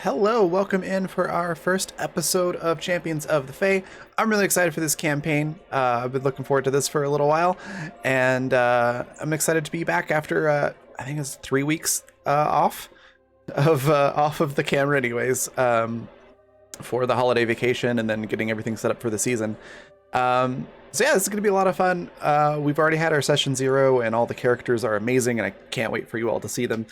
Hello, welcome in for our first episode of Champions of the Fae. I'm really excited for this campaign. I've been looking forward to this for a little while, and I'm excited to be back after I think it's 3 weeks off of the camera, anyways, for the holiday vacation, and then getting everything set up for the season. So yeah, this is going to be a lot of fun. We've already had our session 0 and all the characters are amazing and I can't wait for you all to see them.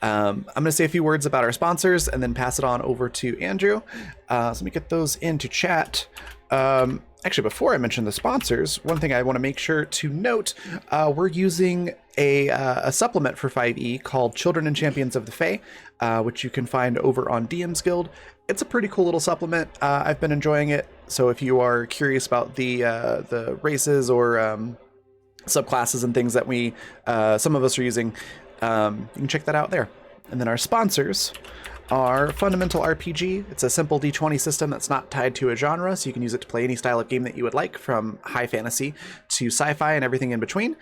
I'm going to say a few words about our sponsors and then pass it on over to Andrew. So let me get those into chat. Actually, before I mention the sponsors, one thing I want to make sure to note, we're using a supplement for 5e called Children and Champions of the Fae, which you can find over on DM's Guild. It's a pretty cool little supplement. I've been enjoying it. So if you are curious about the races or subclasses and things that we some of us are using, you can check that out there. And then our sponsors are Fundamental RPG. It's a simple D20 system that's not tied to a genre, so you can use it to play any style of game that you would like, from high fantasy to sci-fi and everything in between.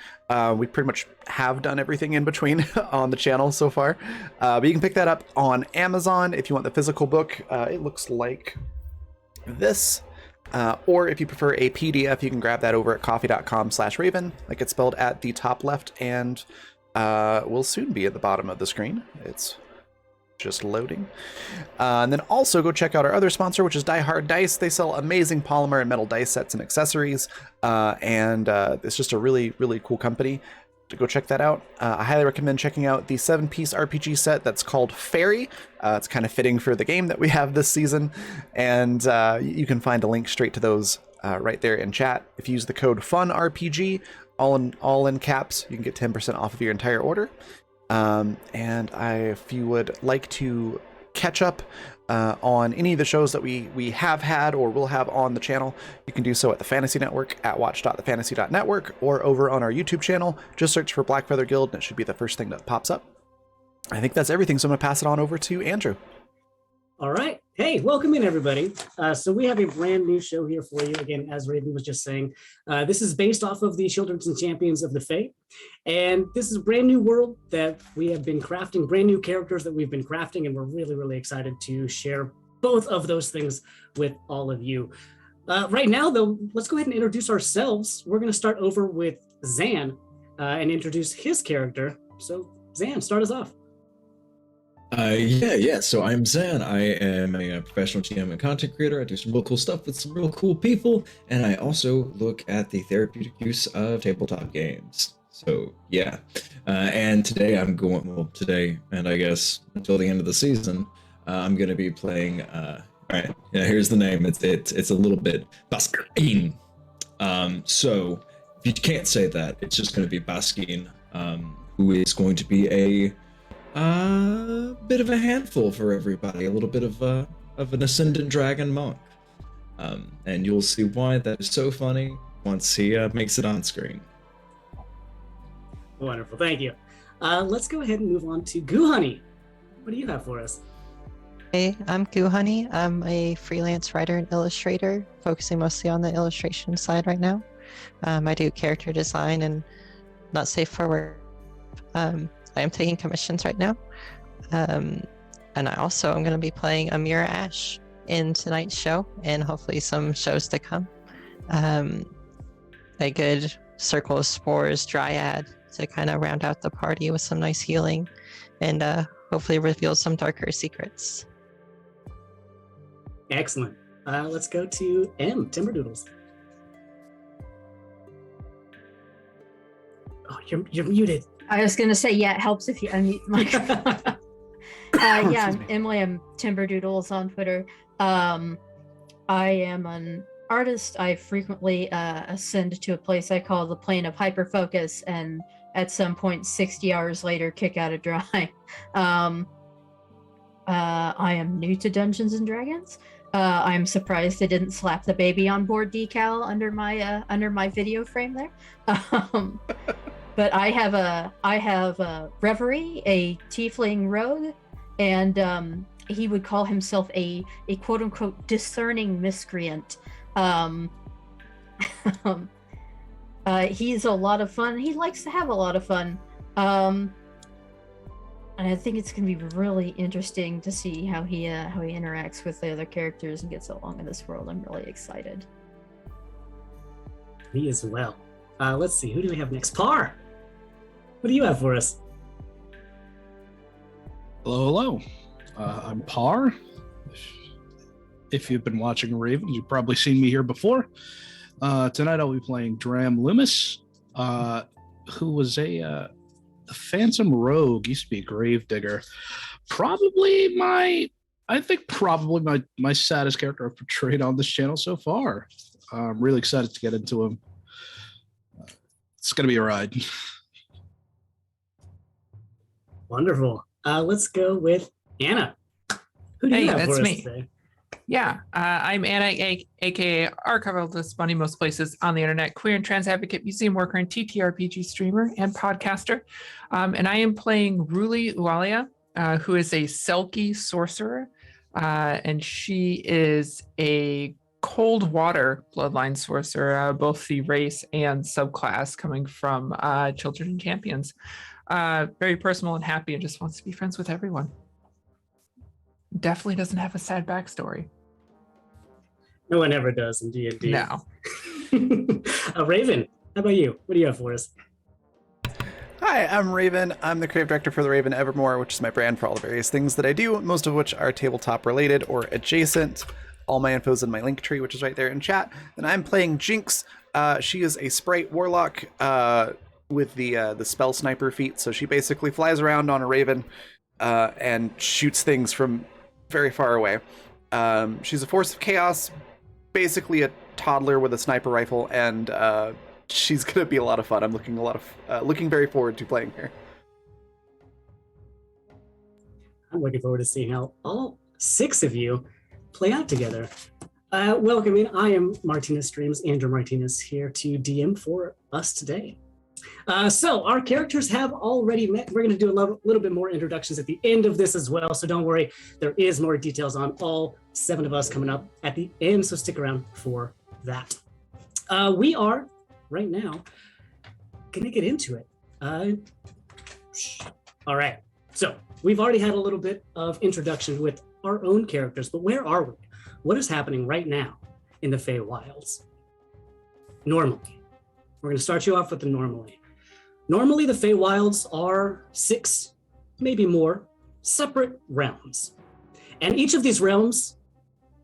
We pretty much have done everything in between on the channel so far. But you can pick that up on Amazon if you want the physical book. It looks like this. Or if you prefer a PDF, you can grab that over at ko-fi.com/Raven, like it's spelled at the top left, and will soon be at the bottom of the screen. It's just loading. And then also go check out our other sponsor, which is Die Hard Dice. They sell amazing polymer and metal dice sets and accessories, and it's just a really, really cool company. To go check that out. I highly recommend checking out the 7-piece RPG set that's called Fairy. It's kind of fitting for the game that we have this season, and you can find a link straight to those right there in chat. If you use the code FUNRPG, all in caps, you can get 10% off of your entire order. And if you would like to catch up on any of the shows that we have had or will have on the channel, you can do so at the Fantasy Network at watch.thefantasy.network, or over on our YouTube channel. Just search for Blackfeather Guild and it should be the first thing that pops up. I think that's everything, so I'm going to pass it on over to Andrew. All right. Hey, welcome in, everybody. So we have a brand new show here for you. Again, as Raven was just saying, this is based off of the Children's and Champions of the Fae. And this is a brand new world that we have been crafting, brand new characters that we've been crafting, and we're really, really excited to share both of those things with all of you. Right now, though, let's go ahead and introduce ourselves. We're going to start over with Zan and introduce his character. So, Zan, start us off. Yeah. So I'm Zan. I am a professional GM and content creator. I do some real cool stuff with some real cool people, and I also look at the therapeutic use of tabletop games. So yeah, and today today, and I guess until the end of the season, I'm going to be playing. All right, yeah. Here's the name. It's a little bit Baskin. So if you can't say that, it's just going to be Baskin, who is going to be a bit of a handful for everybody, a little bit of an ascendant dragon monk, and you'll see why that is so funny once he makes it on screen. Wonderful, thank you. Let's go ahead and move on to Goo Honey. What do you have for us? Hey, I'm Goo Honey. I'm a freelance writer and illustrator, focusing mostly on the illustration side right now. I do character design and not safe for work. I am taking commissions right now. And I also am going to be playing Amira Ash in tonight's show and hopefully some shows to come. A good Circle of Spores Dryad to kind of round out the party with some nice healing and hopefully reveal some darker secrets. Excellent. Let's go to M, Timberdoodles. Oh, you're muted. I was going to say, yeah, it helps if you unmute the microphone. Yeah, I'm Emily. I'm Timberdoodles on Twitter. I am an artist. I frequently ascend to a place I call the plane of hyperfocus, and at some point, 60 hours later, kick out a drawing. I am new to Dungeons and Dragons. I'm surprised I didn't slap the baby on board decal under my video frame there. But I have a Reverie, a tiefling rogue, and he would call himself a quote unquote discerning miscreant. He's a lot of fun. He likes to have a lot of fun. And I think it's going to be really interesting to see how he interacts with the other characters and gets along in this world. I'm really excited. Me as well. Let's see, who do we have next? Par, what do you have for us? Hello. I'm Par. If you've been watching Raven, you've probably seen me here before. Tonight I'll be playing Dram Loomis, who was a Phantom Rogue, used to be a Gravedigger. Probably my saddest character I've portrayed on this channel so far. I'm really excited to get into him. It's going to be a ride. Wonderful. Let's go with Anna. Who do you have that's for us me. today? Yeah, I'm Anna, aka archivalist bunny most places on the internet, queer and trans advocate, museum worker, and TTRPG streamer and podcaster. And I am playing Ruli Ualia, who is a Selkie sorcerer, and she is a cold water bloodline sorcerer, both the race and subclass coming from Children and Champions. Very personal and happy, and just wants to be friends with everyone. Definitely doesn't have a sad backstory. No one ever does in D&D. No. Raven, how about you? What do you have for us? Hi, I'm Raven. I'm the creative director for the Raven Evermore, which is my brand for all the various things that I do, most of which are tabletop related or adjacent. All my info's in my link tree, which is right there in chat. And I'm playing Jinx. She is a sprite warlock with the spell sniper feat. So she basically flies around on a raven and shoots things from very far away. She's a force of chaos, basically a toddler with a sniper rifle, and she's gonna be a lot of fun. I'm looking very forward to playing her. I'm looking forward to seeing how all 6 of you play out together. Welcome in. I am Martinez Streams, Andrew Martinez, here to DM for us today. So our characters have already met. We're going to do a little bit more introductions at the end of this as well, so don't worry. There is more details on all 7 of us coming up at the end, so stick around for that. We are, right now, going to get into it. All right. So we've already had a little bit of introduction with our own characters, but where are we? What is happening right now in the Feywilds? Normally. We're going to start you off with the normally. Normally, the Feywilds are 6, maybe more, separate realms. And each of these realms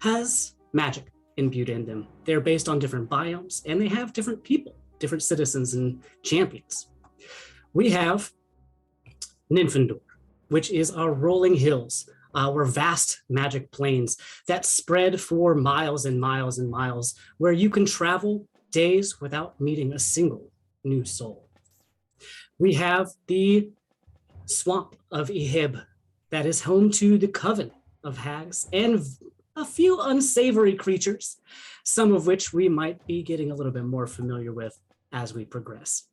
has magic imbued in them. They're based on different biomes, and they have different people, different citizens and champions. We have Nymphindor, which is our rolling hills, our vast magic plains that spread for miles and miles and miles, where you can travel days without meeting a single new soul. We have the swamp of Ehib that is home to the coven of hags and a few unsavory creatures, some of which we might be getting a little bit more familiar with as we progress.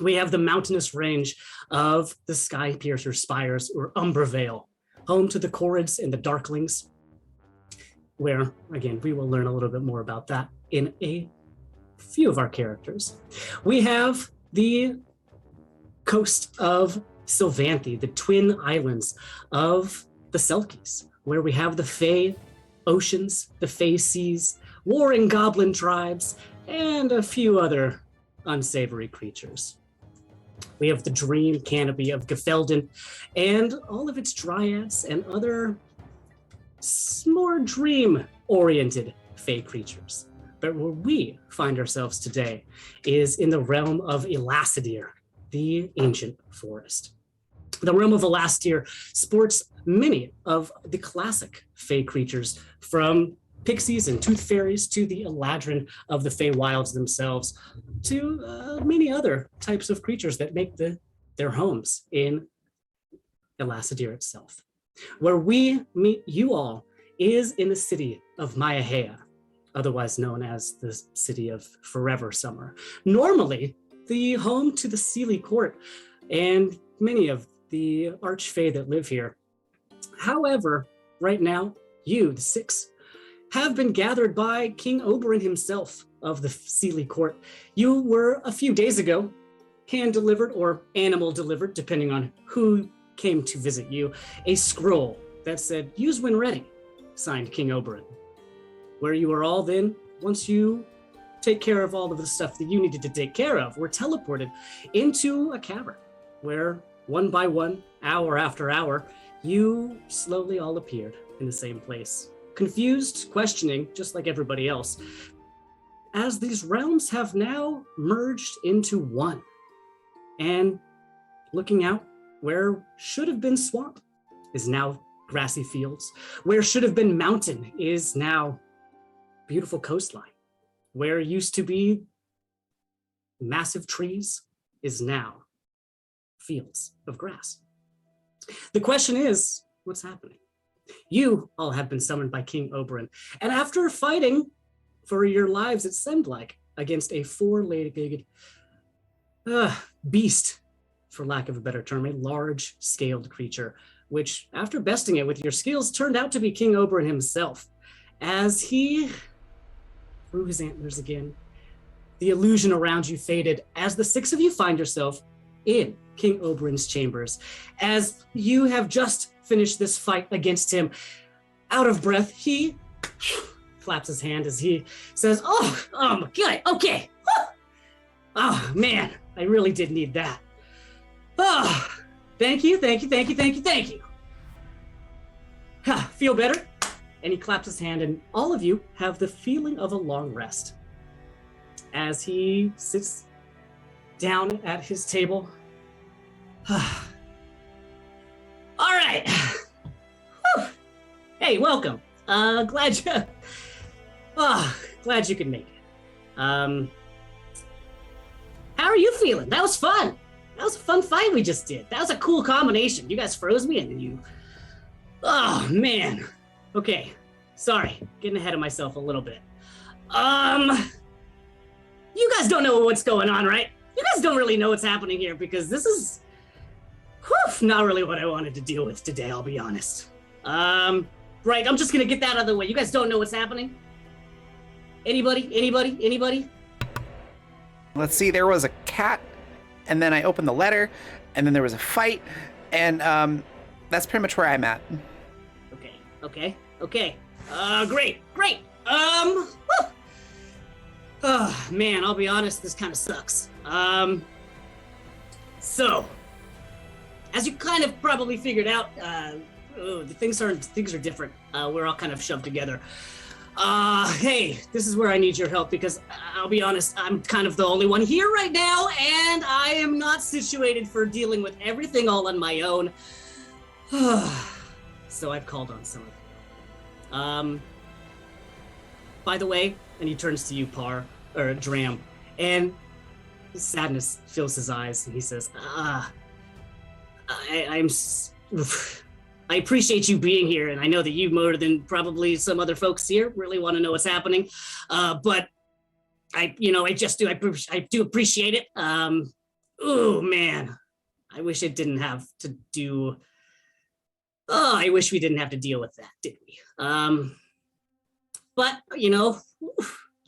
We have the mountainous range of the Skypiercer Spires, or Umbervale, home to the Corrids and the Darklings, where, again, we will learn a little bit more about that in a few of our characters. We have the coast of Sylvanthi, the twin islands of the Selkies, where we have the Fey oceans, the Fey seas, warring goblin tribes, and a few other unsavory creatures. We have the dream canopy of Gefelden and all of its dryads and other more dream-oriented Fey creatures. But where we find ourselves today is in the realm of Elassidir, the ancient forest. The realm of Elassidir sports many of the classic Fey creatures, from pixies and tooth fairies to the Eladrin of the Feywilds themselves, to many other types of creatures that make their homes in Elassidir itself. Where we meet you all is in the city of Mayaheia, otherwise known as the city of Forever Summer. Normally, the home to the Sealy Court and many of the Archfey that live here. However, right now, you, the 6, have been gathered by King Oberyn himself of the Sealy Court. You were, a few days ago, hand-delivered or animal-delivered, depending on who came to visit you a scroll that said, "Use when ready," signed King Oberyn. Where you were all then, once you take care of all of the stuff that you needed to take care of, were teleported into a cavern where one by one, hour after hour, you slowly all appeared in the same place. Confused, questioning, just like everybody else, as these realms have now merged into one. And looking out, where should have been swamp is now grassy fields. Where should have been mountain is now beautiful coastline. Where used to be massive trees is now fields of grass. The question is, what's happening? You all have been summoned by King Oberyn, and after fighting for your lives, it seemed like, against a four-legged beast, for lack of a better term, a large-scaled creature, which, after besting it with your skills, turned out to be King Oberyn himself. As he threw his antlers again, the illusion around you faded as the six of you find yourself in King Oberyn's chambers. As you have just finished this fight against him, out of breath, he claps his hand as he says, oh my God, okay. Oh man, I really did need that. Oh, thank you. Feel better? And he claps his hand, and all of you have the feeling of a long rest. As he sits down at his table. All right. Whew. Hey, welcome. Glad you could make it. How are you feeling? That was fun. That was a fun fight we just did. That was a cool combination. You guys froze me and then you... Oh, man. Okay. Sorry. Getting ahead of myself a little bit. You guys don't know what's going on, right? You guys don't really know what's happening here because this is... not really what I wanted to deal with today, I'll be honest. Right, I'm just gonna get that out of the way. You guys don't know what's happening? Anybody? Let's see, there was a cat, and then I opened the letter, and then there was a fight, and that's pretty much where I'm at. Okay. Great. Oh, man, I'll be honest, this kind of sucks. So, as you kind of probably figured out, things are different. We're all kind of shoved together. Hey, this is where I need your help because I'll be honest, I'm kind of the only one here right now, and I am not situated for dealing with everything all on my own. So I've called on some of you. By the way, and he turns to you, Dram, and sadness fills his eyes, and he says, I appreciate you being here, and I know that you more than probably some other folks here really want to know what's happening. But I do appreciate it. Oh man, I wish it didn't have to do. Oh, I wish we didn't have to deal with that, did we? But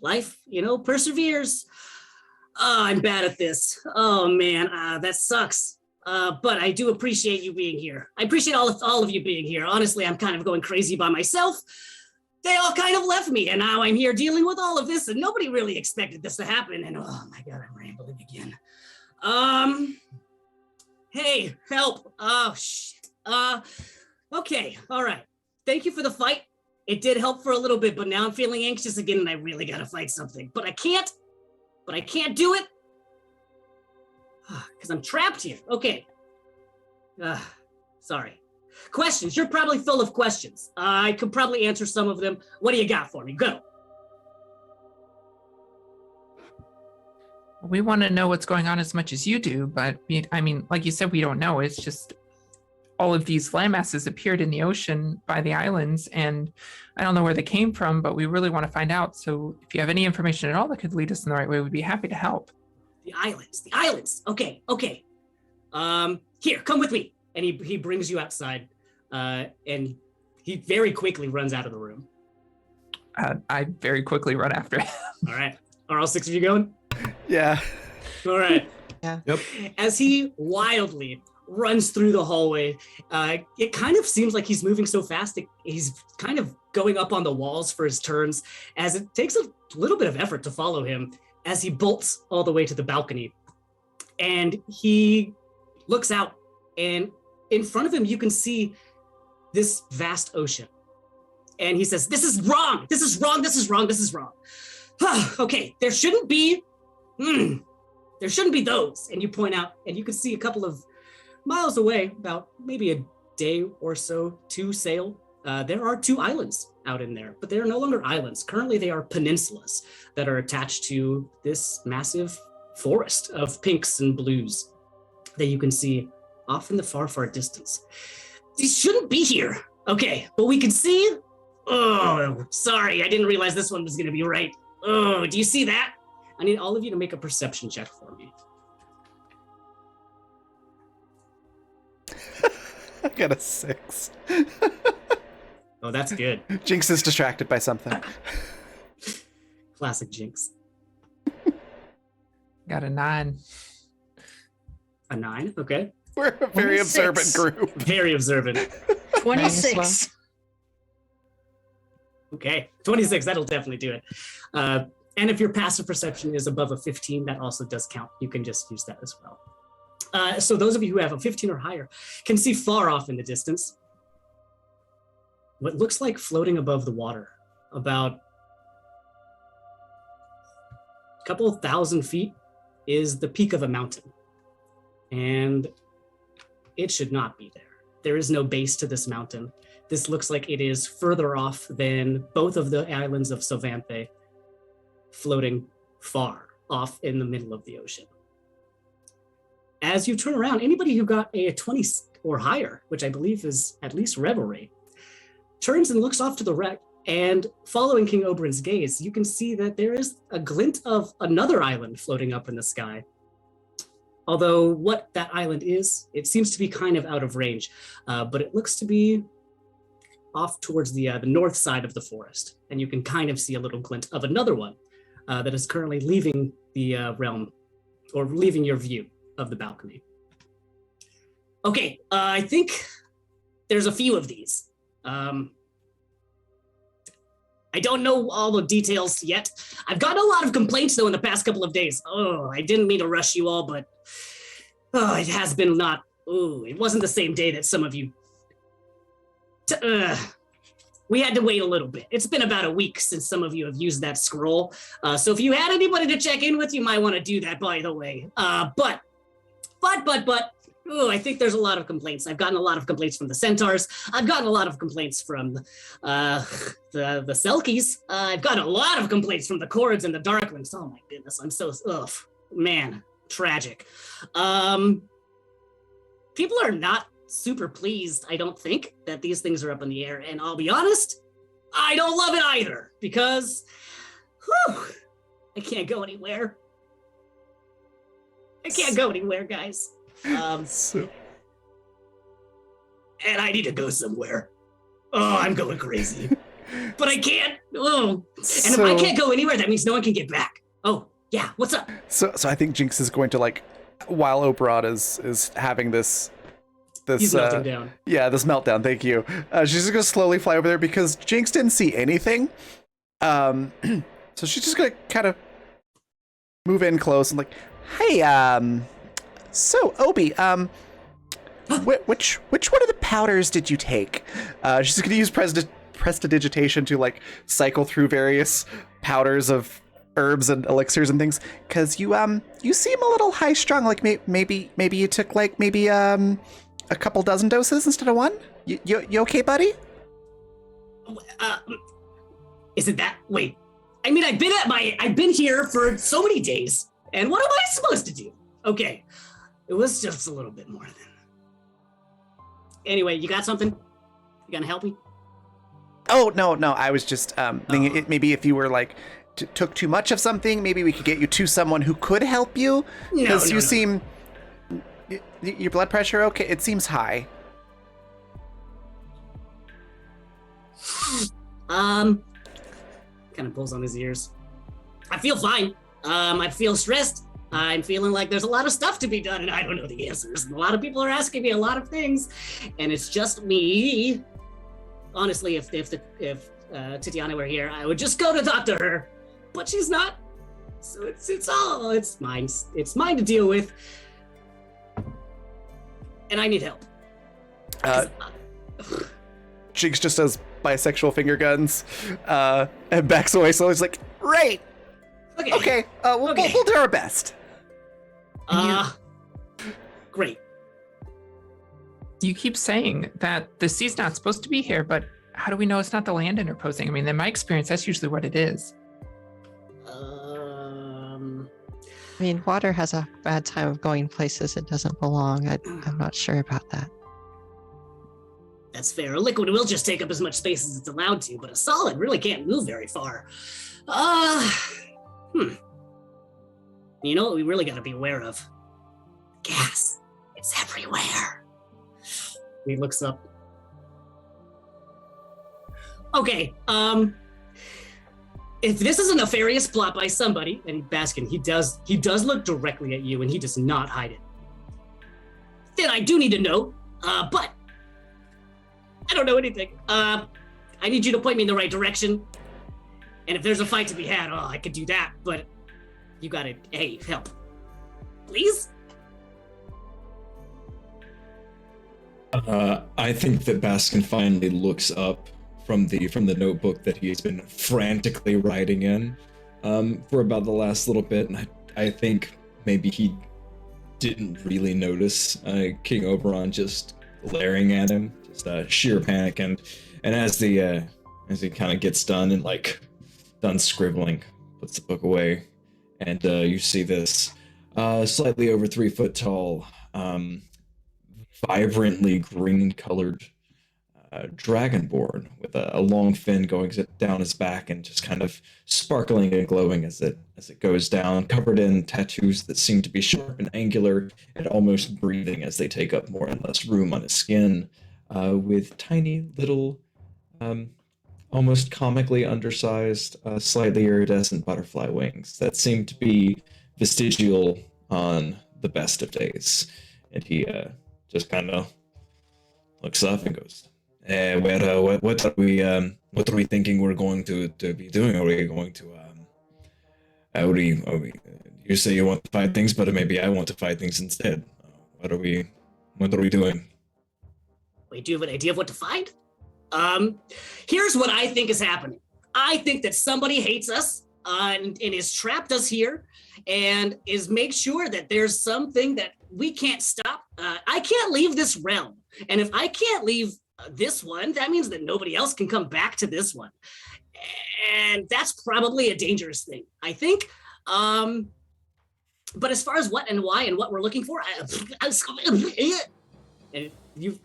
life, perseveres. Oh, I'm bad at this. Oh man, that sucks. But I do appreciate you being here. I appreciate all of you being here. Honestly, I'm kind of going crazy by myself. They all kind of left me, and now I'm here dealing with all of this, and nobody really expected this to happen. And oh my God, I'm rambling again. Hey, help. Oh shit. Okay, all right. Thank you for the fight. It did help for a little bit, but now I'm feeling anxious again, and I really gotta fight something. But I can't do it. Because I'm trapped here. Okay. Sorry. Questions. You're probably full of questions. I could probably answer some of them. What do you got for me? Go. We want to know what's going on as much as you do, but I mean, like you said, we don't know. It's just all of these landmasses appeared in the ocean by the islands, and I don't know where they came from, but we really want to find out. So if you have any information at all that could lead us in the right way, we'd be happy to help. The islands. Okay. Here, come with me. And he brings you outside, and he very quickly runs out of the room. I very quickly run after him. All right. Are all six of you going? Yeah. All right. Yeah. Yep. As he wildly runs through the hallway. It kind of seems like he's moving so fast, he's kind of going up on the walls for his turns, as it takes a little bit of effort to follow him as he bolts all the way to the balcony. And he looks out, and in front of him, you can see this vast ocean. And he says, "This is wrong. This is wrong. This is wrong. This is wrong." Okay, there shouldn't be those. And you point out, and you can see a couple of miles away, about maybe a day or so to sail, there are 2 islands out in there, but they are no longer islands. Currently, they are peninsulas that are attached to this massive forest of pinks and blues that you can see off in the far, far distance. These shouldn't be here. Okay, but we can see. Oh, sorry, I didn't realize this one was going to be right. Oh, do you see that? I need all of you to make a perception check for me. I got a 6. Oh, that's good. Jinx is distracted by something. Classic Jinx. Got a 9. A 9, okay. We're a very 26. observant group. Very observant. 26. Okay, 26, that'll definitely do it. And if your passive perception is above a 15, that also does count. You can just use that as well. So those of you who have a 15 or higher can see far off in the distance what looks like floating above the water, about a couple of thousand feet, is the peak of a mountain. And it should not be there. There is no base to this mountain. This looks like it is further off than both of the islands of Sovanthe, floating far off in the middle of the ocean. As you turn around, anybody who got a 20 or higher, which I believe is at least Revelry, turns and looks off to the right, and following King Oberyn's gaze, you can see that there is a glint of another island floating up in the sky. Although what that island is, it seems to be kind of out of range, but it looks to be off towards the north side of the forest. And you can kind of see a little glint of another one that is currently leaving the realm, or leaving your view of the balcony. Okay, I think there's a few of these. I don't know all the details yet. I've gotten a lot of complaints, though, in the past couple of days. Oh, I didn't mean to rush you all, but it has been not. Oh, it wasn't the same day that some of you. We had to wait a little bit. It's been about a week since some of you have used that scroll. So if you had anybody to check in with, you might want to do that, by the way. But. Oh, I think there's a lot of complaints. I've gotten a lot of complaints from the Centaurs. I've gotten a lot of complaints from the Selkies. I've gotten a lot of complaints from the Kords and the Darklings. Oh my goodness, I'm so, man, tragic. People are not super pleased, I don't think, that these things are up in the air. And I'll be honest, I don't love it either, because I can't go anywhere. I can't go anywhere, guys. And I need to go somewhere. Oh, I'm going crazy. But I can't. Oh. And if I can't go anywhere, that means no one can get back. Oh, yeah. What's up? So I think Jinx is going to, like, while Oberyn is having this He's melting down. Yeah, this meltdown. Thank you. She's just gonna slowly fly over there because Jinx didn't see anything. So she's just gonna kind of move in close and like, hey, so Obi, which one of the powders did you take? She's gonna use prestidigitation to like cycle through various powders of herbs and elixirs and things, because you seem a little high strung. Like maybe you took like maybe a couple dozen doses instead of one. You okay, buddy? Is it that? Wait, I mean, I've been here for so many days, and what am I supposed to do? Okay, it was just a little bit more than. Anyway, you got something? You gonna help me? Oh no, I was just thinking maybe if you were like took too much of something, maybe we could get you to someone who could help you, because you seem. Your blood pressure, okay? It seems high. Kind of pulls on his ears. I feel fine. I feel stressed. I'm feeling like there's a lot of stuff to be done and I don't know the answers. A lot of people are asking me a lot of things and it's just me. Honestly, if Titiana were here, I would just go to talk to her, but she's not. So it's mine. It's mine to deal with. And I need help. Jinx just does bisexual finger guns and backs away slowly. He's like, right. Okay. We'll do our best. Great. You keep saying that the sea's not supposed to be here, but how do we know it's not the land interposing? I mean, in my experience, that's usually what it is. I mean, water has a bad time of going places it doesn't belong. I'm not sure about that. That's fair. A liquid will just take up as much space as it's allowed to, but a solid really can't move very far. You know what we really got to be aware of? Gas. It's everywhere. He looks up. Okay, if this is a nefarious plot by somebody, and Baskin, he does look directly at you and he does not hide it. Then I do need to know, but I don't know anything. I need you to point me in the right direction. And if there's a fight to be had, I could do that, but you gotta, help. Please? I think that Baskin finally looks up from the notebook that he's been frantically writing in for about the last little bit, and I think maybe he didn't really notice King Oberon just glaring at him, just sheer panic, and as he kind of gets done and done scribbling, puts the book away, and you see this slightly over 3 foot tall, vibrantly green colored dragonborn with a long fin going down his back and just kind of sparkling and glowing as it goes down, covered in tattoos that seem to be sharp and angular and almost breathing as they take up more and less room on his skin, with tiny little almost comically undersized slightly iridescent butterfly wings that seem to be vestigial on the best of days. And he just kind of looks up and goes, what are we thinking we're going to be doing? Are we going to you say you want to fight things, but maybe I want to fight things instead. What are we doing? Wait, do you have an idea of what to find? Here's what I think is happening. I think that somebody hates us and is trapped us here and makes sure that there's something that we can't stop. I can't leave this realm. And if I can't leave this one, that means that nobody else can come back to this one. And that's probably a dangerous thing, I think. But as far as what and why and what we're looking for, and you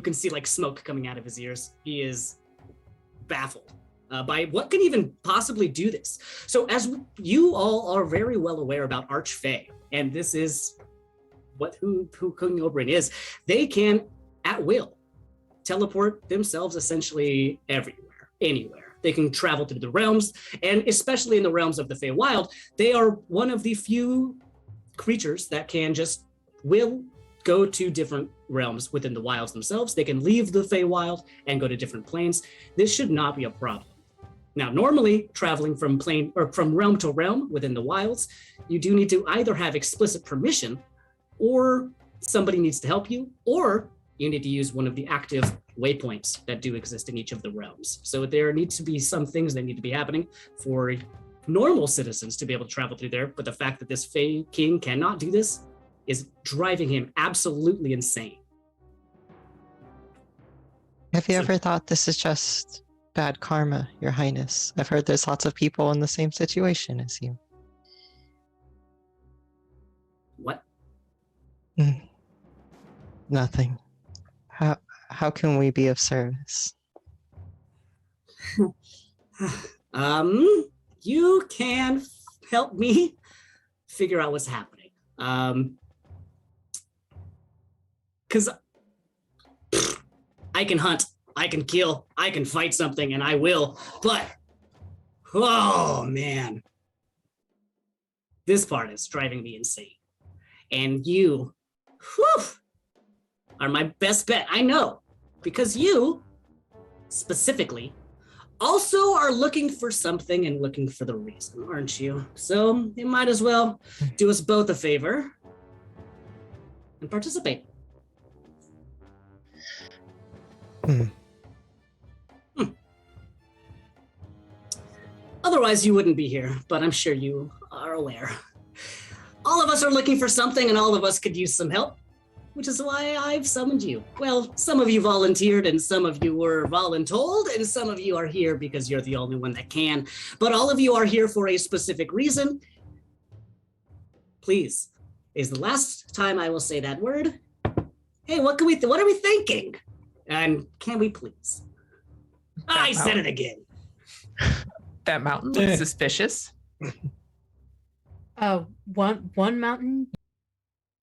can see smoke coming out of his ears. He is baffled by what can even possibly do this. So as you all are very well aware about Archfey, and this is who King Oberon is, they can at will teleport themselves essentially everywhere, anywhere. They can travel through the realms, and especially in the realms of the Feywild, they are one of the few creatures that can will go to different realms within the wilds themselves. They can leave the Feywild and go to different planes. This should not be a problem. Now, normally traveling from realm to realm within the wilds, you do need to either have explicit permission, or somebody needs to help you, or you need to use one of the active waypoints that do exist in each of the realms. So there needs to be some things that need to be happening for normal citizens to be able to travel through there. But the fact that this Fey King cannot do this is driving him absolutely insane. Have you ever thought this is just bad karma, Your Highness? I've heard there's lots of people in the same situation as you. What? Nothing. How can we be of service? You can help me figure out what's happening. Because I can hunt, I can kill, I can fight something, and I will. But, oh man, This part is driving me insane. And you, whew, are my best bet. I know, because you, specifically, also are looking for something and looking for the reason, aren't you? So you might as well do us both a favor and participate. Otherwise, you wouldn't be here, but I'm sure you are aware. All of us are looking for something, and all of us could use some help, which is why I've summoned you. Well, some of you volunteered, and some of you were voluntold, and some of you are here because you're the only one that can. But all of you are here for a specific reason. Please, is the last time I will say that word. Hey, what are we thinking? And can we please? I said it again. That mountain looks suspicious. One mountain.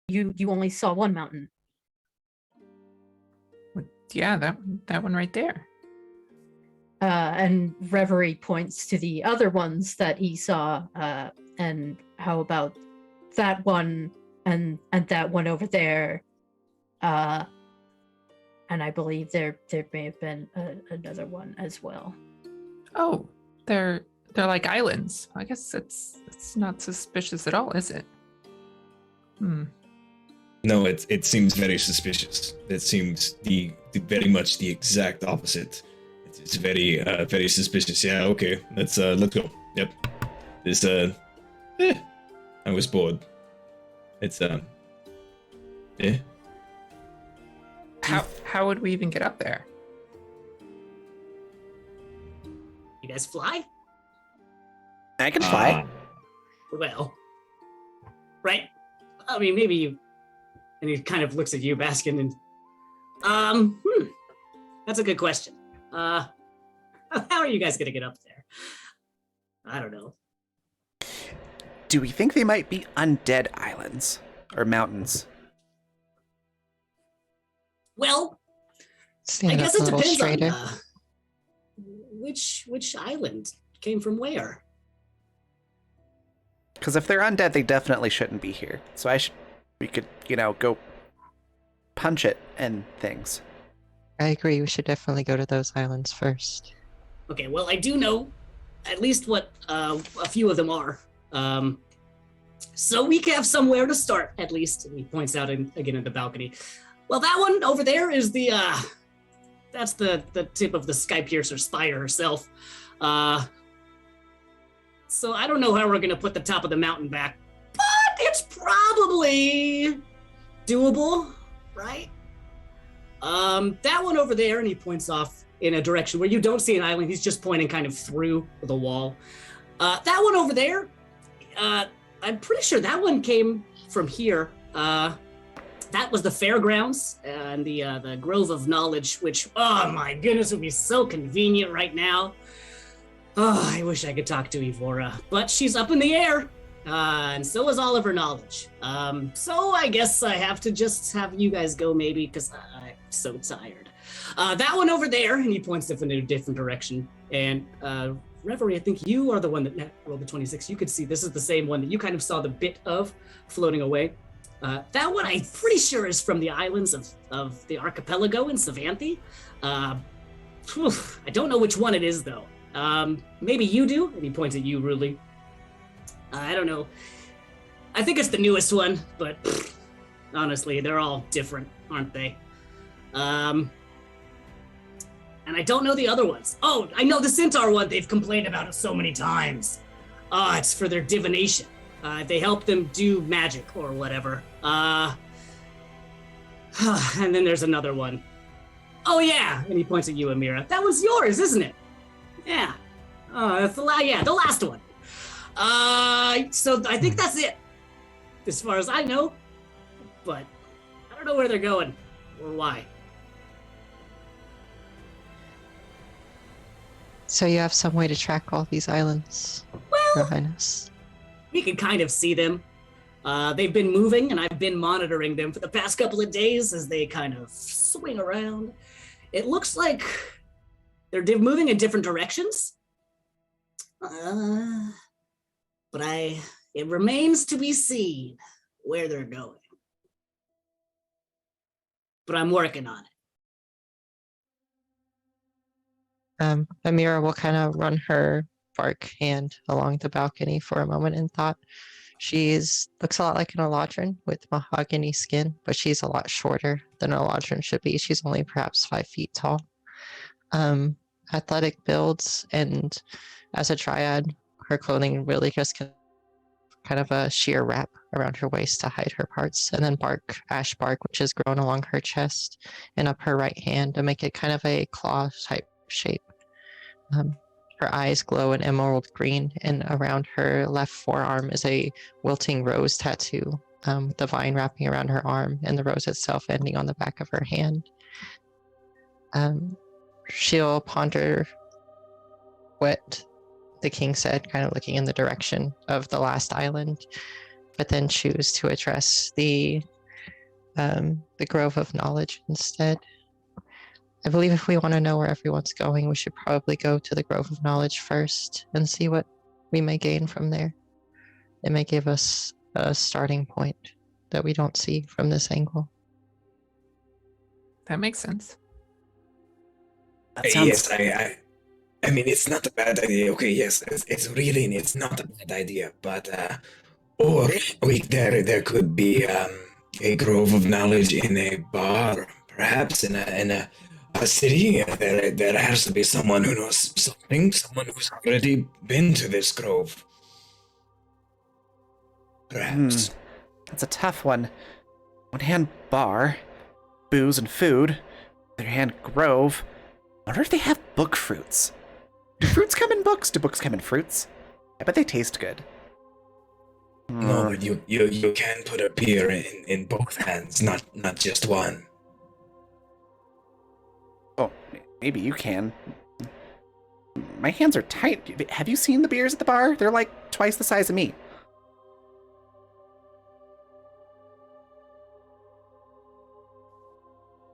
You only saw one mountain. Yeah, that one right there. And Reverie points to the other ones that he saw. And how about that one and that one over there? And I believe there may have been another one as well. Oh, they're like islands. I guess it's not suspicious at all, is it? No, it seems very suspicious. It seems the very much the exact opposite. It's very very suspicious. Yeah, okay. Let's go. Yep. This I was bored. It's How would we even get up there? You guys fly? I can fly. Well, right? I mean, maybe you. And he kind of looks at you, Baskin, and that's a good question. How are you guys gonna get up there? I don't know. Do we think they might be undead islands or mountains? Well, Stand I up guess a it little depends straighter. on which island came from where. Because if they're undead, they definitely shouldn't be here. So we could, go punch it and things. I agree. We should definitely go to those islands first. Okay, well, I do know at least what a few of them are. So we have somewhere to start, at least. And he points out again at the balcony. Well, that one over there is that's the tip of the Skypiercer spire herself. So I don't know how we're going to put the top of the mountain back, but it's probably doable, right? That one over there, and he points off in a direction where you don't see an island. He's just pointing kind of through the wall. That one over there, I'm pretty sure that one came from here. That was the fairgrounds and the Grove of Knowledge, which, oh my goodness, would be so convenient right now. Oh, I wish I could talk to Evora, but she's up in the air, and so is all of her knowledge. So I guess I have to just have you guys go maybe, because I'm so tired. That one over there, and he points in a different direction, and Reverie, I think you are the one that rolled the 26. You could see this is the same one that you kind of saw the bit of floating away. That one I'm pretty sure is from the islands of the archipelago in Savanthi. I don't know which one it is though. Maybe you do? And he points at you, Ruli. I don't know. I think it's the newest one, but honestly, they're all different, aren't they? And I don't know the other ones. Oh, I know the Centaur one. They've complained about it so many times. It's for their divination. They help them do magic or whatever. And then there's another one. Oh yeah, and he points at you, Amira. That was yours, isn't it? Yeah. That's the last one. So I think that's it, as far as I know. But I don't know where they're going or why. So you have some way to track all these islands, Your Highness? We can kind of see them. They've been moving, and I've been monitoring them for the past couple of days as they kind of swing around. It looks like they're moving in different directions. But I It remains to be seen where they're going. But I'm working on it. Amira will kind of run her bark hand along the balcony for a moment in thought. Looks a lot like an Eladrin with mahogany skin, but she's a lot shorter than an Eladrin should be. She's only perhaps 5 feet tall. Athletic builds, and as a Dryad, her clothing really just kind of a sheer wrap around her waist to hide her parts, and then ash bark, which has grown along her chest and up her right hand to make it kind of a claw type shape. Her eyes glow an emerald green, and around her left forearm is a wilting rose tattoo, with the vine wrapping around her arm and the rose itself ending on the back of her hand. She'll ponder what the king said, kind of looking in the direction of the last island, but then choose to address the Grove of Knowledge instead. I believe if we want to know where everyone's going, we should probably go to the Grove of Knowledge first and see what we may gain from there. It may give us a starting point that we don't see from this angle. That makes sense. That sounds... Yes, I mean, it's not a bad idea. Okay, yes, it's not a bad idea. But or there could be a Grove of Knowledge in a bar, perhaps in a city. There has to be someone who knows something, someone who's already been to this grove. Perhaps. That's a tough one. One hand, bar, booze and food. Other hand, grove. I wonder if they have book fruits. Do fruits come in books? Do books come in fruits? I bet they taste good. No, but you can put a beer in both hands, not just one. Oh, maybe you can. My hands are tight. Have you seen the beers at the bar? They're like twice the size of me.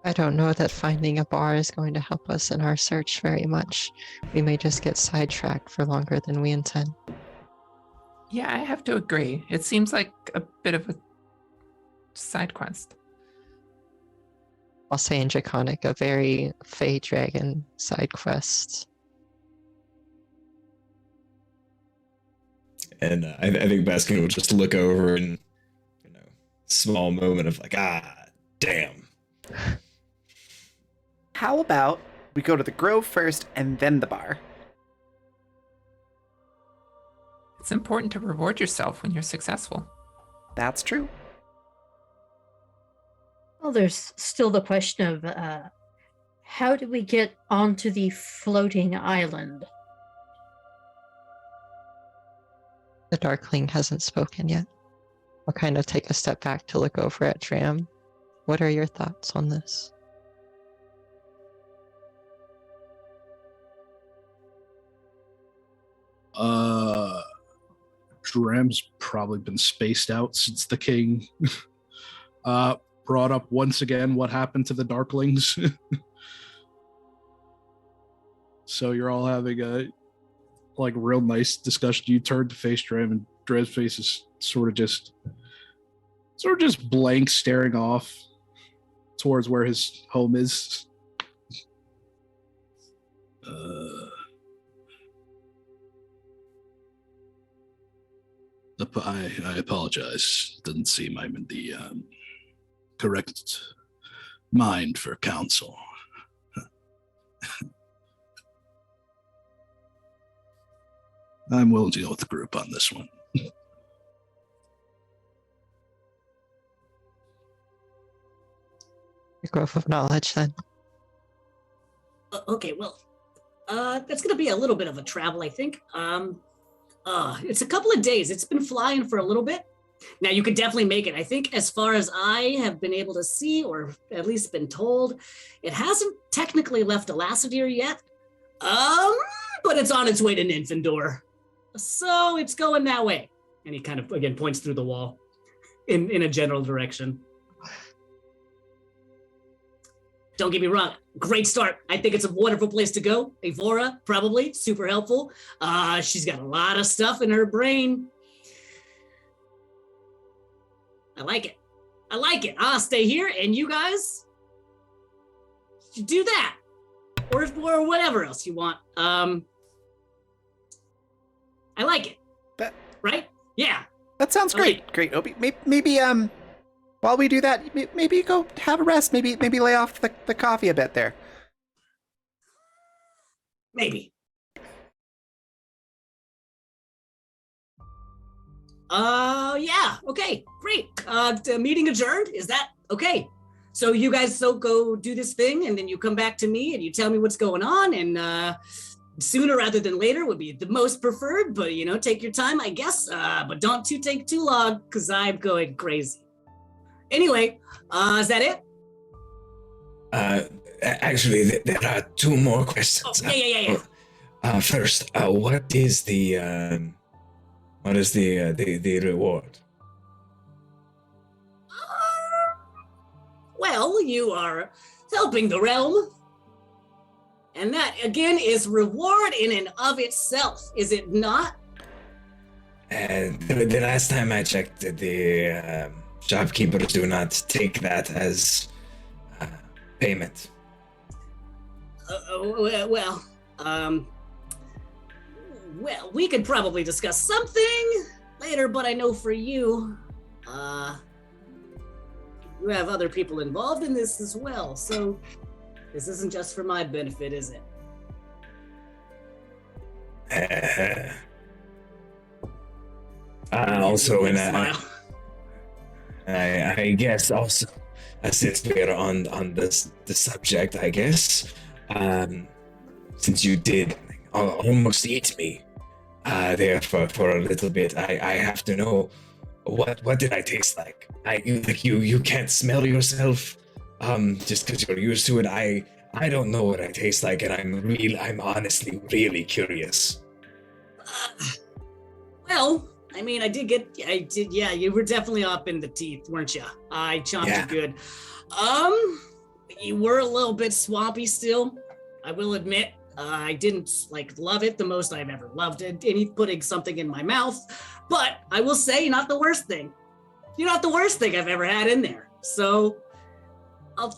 I don't know that finding a bar is going to help us in our search very much. We may just get sidetracked for longer than we intend. Yeah, I have to agree. It seems like a bit of a side quest. I'll say in Draconic, a very Fey Dragon side quest. And I think Baskin will just look over and, small moment of like, damn. How about we go to the grove first and then the bar? It's important to reward yourself when you're successful. That's true. Well, there's still the question of how do we get onto the floating island? The Darkling hasn't spoken yet. I'll kind of take a step back to look over at Dram. What are your thoughts on this? Dram's probably been spaced out since the king brought up once again what happened to the Darklings. So you're all having a real nice discussion. You turn to face Dram, and Dram's face is sort of just blank, staring off towards where his home is. I apologize. Doesn't seem I'm in the correct mind for counsel. I'm willing to go with the group on this one. The Grove of Knowledge, then. Okay, well, that's going to be a little bit of a travel, I think. It's a couple of days. It's been flying for a little bit. Now, you could definitely make it. I think as far as I have been able to see, or at least been told, it hasn't technically left Elassadier yet. But it's on its way to Nymphindor. So it's going that way. And he kind of, again, points through the wall in a general direction. Don't get me wrong, great start. I think it's a wonderful place to go. Evora, probably, super helpful. She's got a lot of stuff in her brain. I like it. I like it. I'll stay here, and you guys should do that, or whatever else you want. I like it. That- Right? Yeah. That sounds Okay. great. Obi, maybe while we do that, maybe go have a rest. Maybe lay off the coffee a bit there. Maybe. Yeah. Okay. Great. The meeting adjourned. Is that okay? So you guys go do this thing, and then you come back to me and you tell me what's going on. And sooner rather than later would be the most preferred. But take your time, I guess. But don't take too long, because I'm going crazy. Anyway, is that it? Actually, there are two more questions. Oh, yeah. First, what is the reward? Well, you are helping the realm. And that, again, is reward in and of itself, is it not? And the last time I checked, the shopkeepers do not take that as payment. Well, we could probably discuss something later, but I know for you, you have other people involved in this as well, so this isn't just for my benefit, is it? Also, Big and smile. I guess also, since we're on the subject, I guess, since you did almost eat me there for a little bit, I have to know what did I taste like? You can't smell yourself just because you're used to it. I don't know what I taste like, and I'm honestly really curious. Well, I mean, yeah, you were definitely up in the teeth, weren't you? I chomped Yeah. you good. You were a little bit swampy still, I will admit. I didn't love it the most I've ever loved it, any putting something in my mouth, but I will say you're not the worst thing. You're not the worst thing I've ever had in there. So,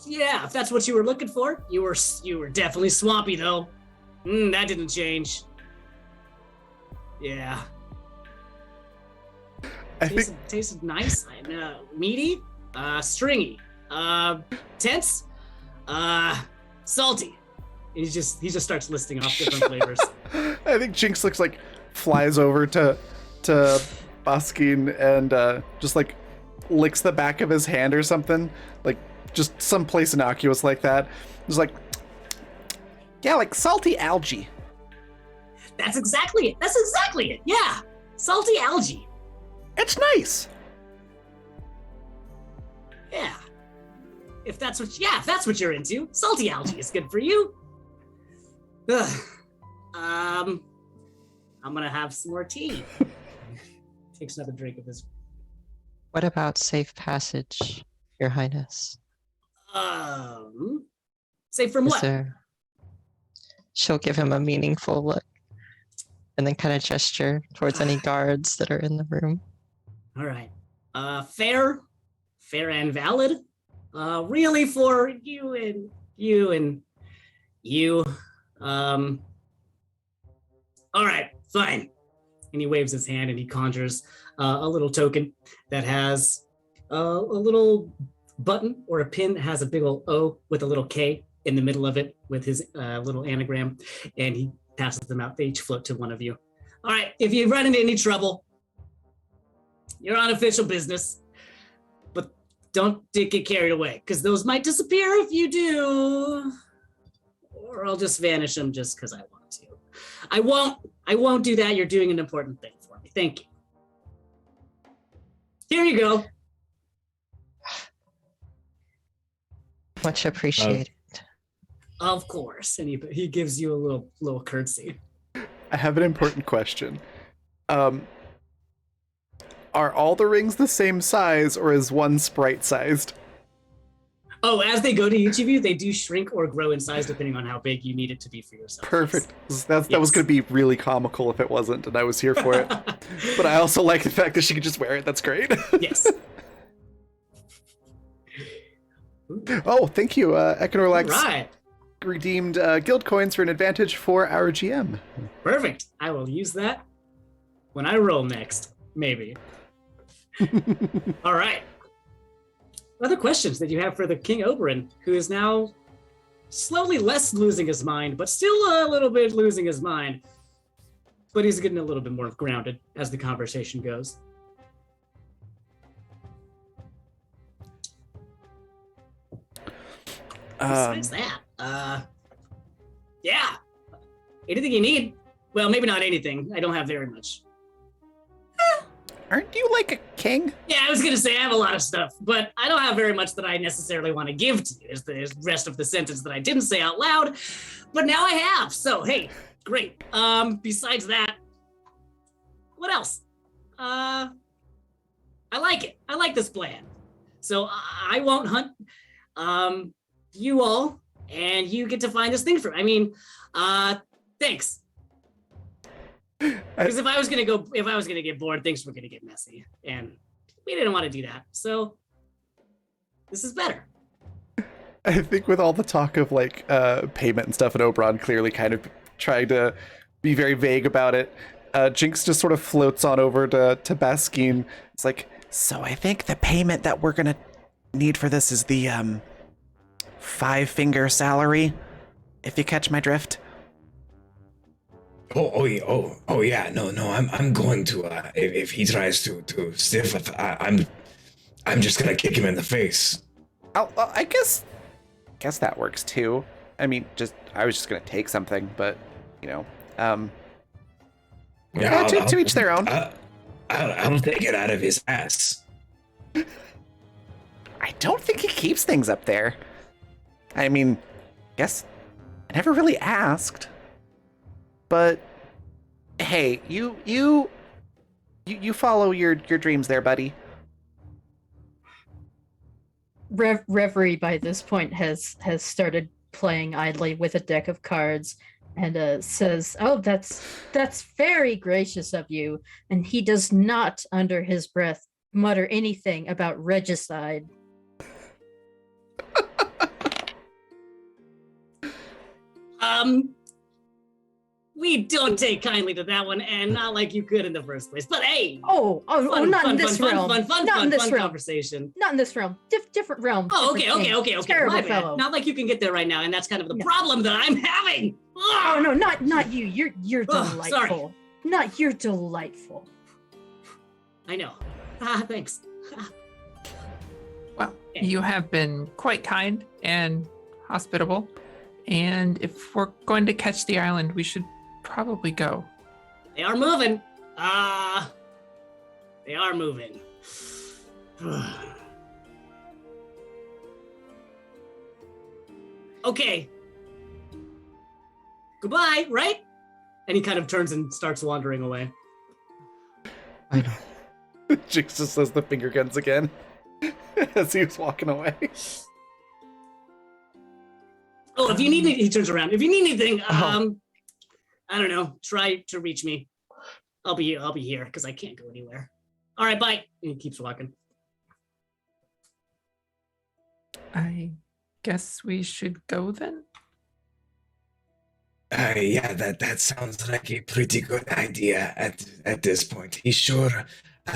yeah, if that's what you were looking for, you were definitely swampy though. That didn't change. Yeah. I think Tasted nice and meaty, stringy, tense, salty. And he just starts listing off different flavors. I think Jinx flies over to Baskin and just licks the back of his hand or something, just someplace innocuous like that. Just yeah, salty algae. That's exactly it. Yeah, salty algae. It's nice. Yeah. If that's what you're into, salty algae is good for you. Ugh. I'm gonna have some more tea. Takes another drink of his. What about safe passage, Your Highness? Safe from Is what? there... She'll give him a meaningful look and then kind of gesture towards any guards that are in the room. All right. Fair and valid. Really for you and you. All right, fine. And he waves his hand and he conjures a little token that has a little button or a pin that has a big old O with a little K in the middle of it with his little anagram, and he passes them out. They each float to one of you. All right, if you run into any trouble, you're on official business, but don't get carried away, because those might disappear if you do, or I'll just vanish them just because I want to. I won't do that. You're doing an important thing for me. Thank you. Here you go. Much appreciated. Of course. And he gives you a little curtsy. I have an important question. Are all the rings the same size, or is one sprite sized? Oh, as they go to each of you, they do shrink or grow in size depending on how big you need it to be for yourself. Perfect. That was Yes. going to be really comical if it wasn't, and I was here for it. But I also like the fact that she could just wear it. That's great. Yes. Oh, thank you. Econorlex Right. redeemed guild coins for an advantage for our GM. Perfect. I will use that when I roll next. Maybe. All right. Other questions that you have for the King Oberyn, who is now slowly less losing his mind, but still a little bit losing his mind. But he's getting a little bit more grounded as the conversation goes. Besides that, yeah. Anything you need? Well, maybe not anything. I don't have very much. Aren't you like a king? Yeah, I was gonna say I have a lot of stuff, but I don't have very much that I necessarily want to give to you. Is the rest of the sentence that I didn't say out loud, but now I have. So hey, great. Besides that, what else? I like it. I like this plan. So I won't hunt you all, and you get to find this thing for. I mean, thanks. Because if I was gonna get bored, things were gonna get messy, and we didn't want to do that. So this is better. I think with all the talk of like payment and stuff, and Oberon clearly kind of trying to be very vague about it, Jinx just sort of floats on over to Baskin. It's like, so I think the payment that we're gonna need for this is the 5-finger salary, if you catch my drift. Oh yeah. No. I'm going to. If he tries to stiff it, I'm just gonna kick him in the face. I guess that works too. I mean, I was just gonna take something, but you know, yeah, to each their own. I'll take it out of his ass. I don't think he keeps things up there. I mean, guess I never really asked. But hey, you follow your dreams there, buddy. Reverie by this point has started playing idly with a deck of cards and says, "Oh, that's very gracious of you." And he does not, under his breath, mutter anything about regicide. We don't take kindly to that one, and not like you could in the first place. But hey, not in this realm. Not in this realm. Conversation. Not in this realm. Different realm. Oh, different thing. okay. Terrible My bad. fellow. Not like you can get there right now, and that's kind of the No. problem that I'm having. Oh no, not you. You're Oh, delightful. sorry. Not you're delightful. I know. Thanks. Well, you have been quite kind and hospitable. And if we're going to catch the island, we should probably go. They are moving. They are moving. Okay. Goodbye, right? And he kind of turns and starts wandering away. I know. Jinx just says the finger guns again as he was walking away. Oh, if you need he turns around. If you need anything, I don't know, try to reach me. I'll be here because I can't go anywhere. All right, bye. And he keeps walking. I guess we should go then. Yeah, that sounds like a pretty good idea at this point. He sure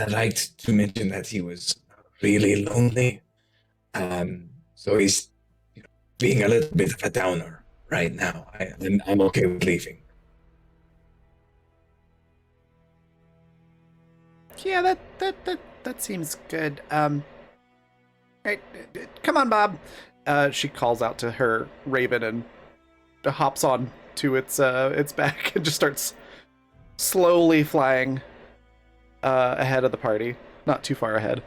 liked to mention that he was really lonely. So he's being a little bit of a downer right now. I'm okay with leaving. Yeah, that seems good. Right, come on, Bob. She calls out to her raven and hops on to its back and just starts slowly flying ahead of the party, not too far ahead.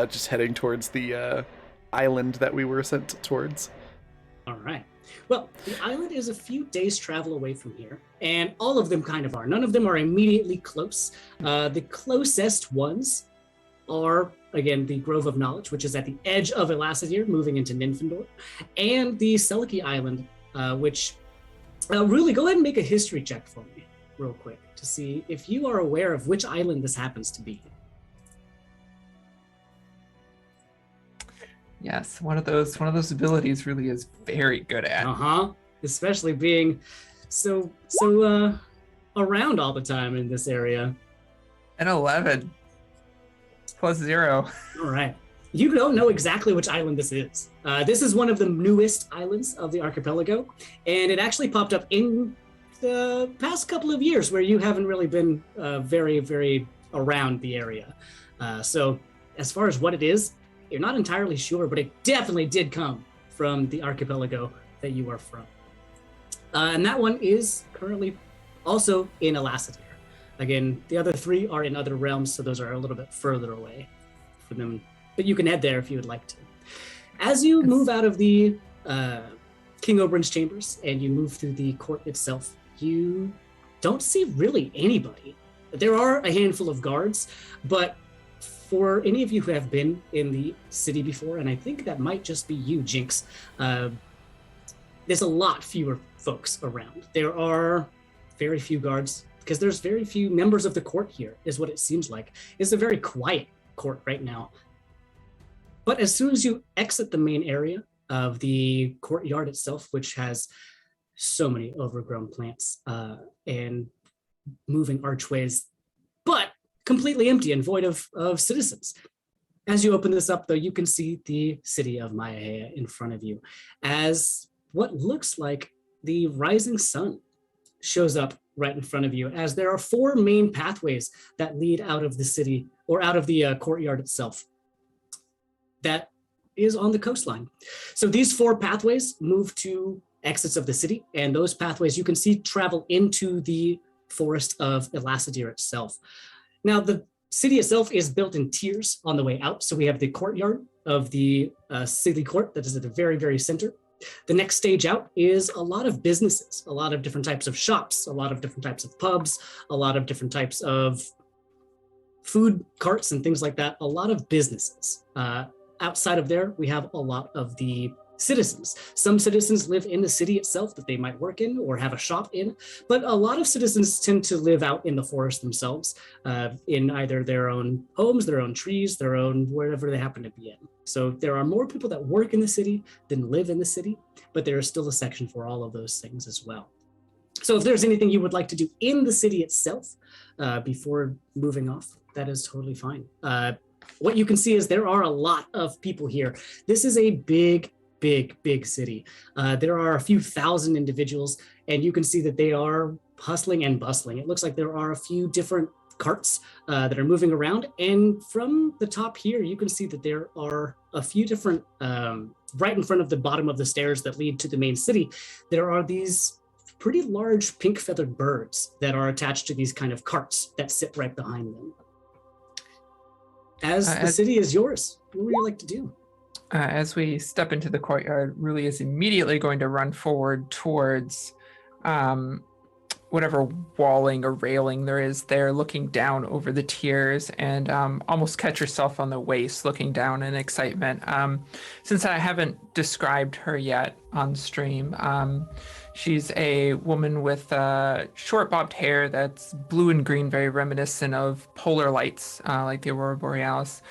Just heading towards the island that we were sent towards. All right. Well, the island is a few days' travel away from here, and all of them kind of are. None of them are immediately close. The closest ones are, again, the Grove of Knowledge, which is at the edge of Elassidir, moving into Nymfindor, and the Selkie Island, which really go ahead and make a history check for me real quick to see if you are aware of which island this happens to be. Yes, one of those abilities really is very good at. Uh-huh. Especially being so around all the time in this area. An 11 plus 0. All right. You don't know exactly which island this is. This is one of the newest islands of the archipelago, and it actually popped up in the past couple of years where you haven't really been very, very around the area. So as far as what it is, you're not entirely sure, but it definitely did come from the archipelago that you are from. And that one is currently also in Elassidir. Again, the other 3 are in other realms, so those are a little bit further away from them. But you can head there if you would like to. As you move out of the King Oberyn's chambers and you move through the court itself, you don't see really anybody. There are a handful of guards, but for any of you who have been in the city before, and I think that might just be you, Jinx, there's a lot fewer folks around. There are very few guards because there's very few members of the court here, is what it seems like. It's a very quiet court right now. But as soon as you exit the main area of the courtyard itself, which has so many overgrown plants and moving archways, but completely empty and void of citizens. As you open this up, though, you can see the city of Maiahea in front of you as what looks like the rising sun shows up right in front of you, as there are 4 main pathways that lead out of the city or out of the courtyard itself that is on the coastline. So these 4 pathways move to exits of the city, and those pathways you can see travel into the forest of Elassidir itself. Now, the city itself is built in tiers on the way out. So we have the courtyard of the city court that is at the very, very center. The next stage out is a lot of businesses, a lot of different types of shops, a lot of different types of pubs, a lot of different types of food carts and things like that, a lot of businesses. Outside of there, we have a lot of the citizens. Some citizens live in the city itself that they might work in or have a shop in, but a lot of citizens tend to live out in the forest themselves, in either their own homes, their own trees, their own wherever they happen to be in. So there are more people that work in the city than live in the city, but there is still a section for all of those things as well. So if there's anything you would like to do in the city itself before moving off, that is totally fine. What you can see is there are a lot of people here. This is a big city. There are a few thousand individuals, and you can see that they are hustling and bustling. It looks like there are a few different carts that are moving around, and from the top here, you can see that there are a few different, right in front of the bottom of the stairs that lead to the main city, there are these pretty large pink feathered birds that are attached to these kind of carts that sit right behind them. As the city is yours, what would you like to do? As we step into the courtyard, Ruli is immediately going to run forward towards whatever walling or railing there is there, looking down over the tiers, and almost catch herself on the waist, looking down in excitement. Since I haven't described her yet on stream, she's a woman with short bobbed hair that's blue and green, very reminiscent of polar lights, like the Aurora Borealis.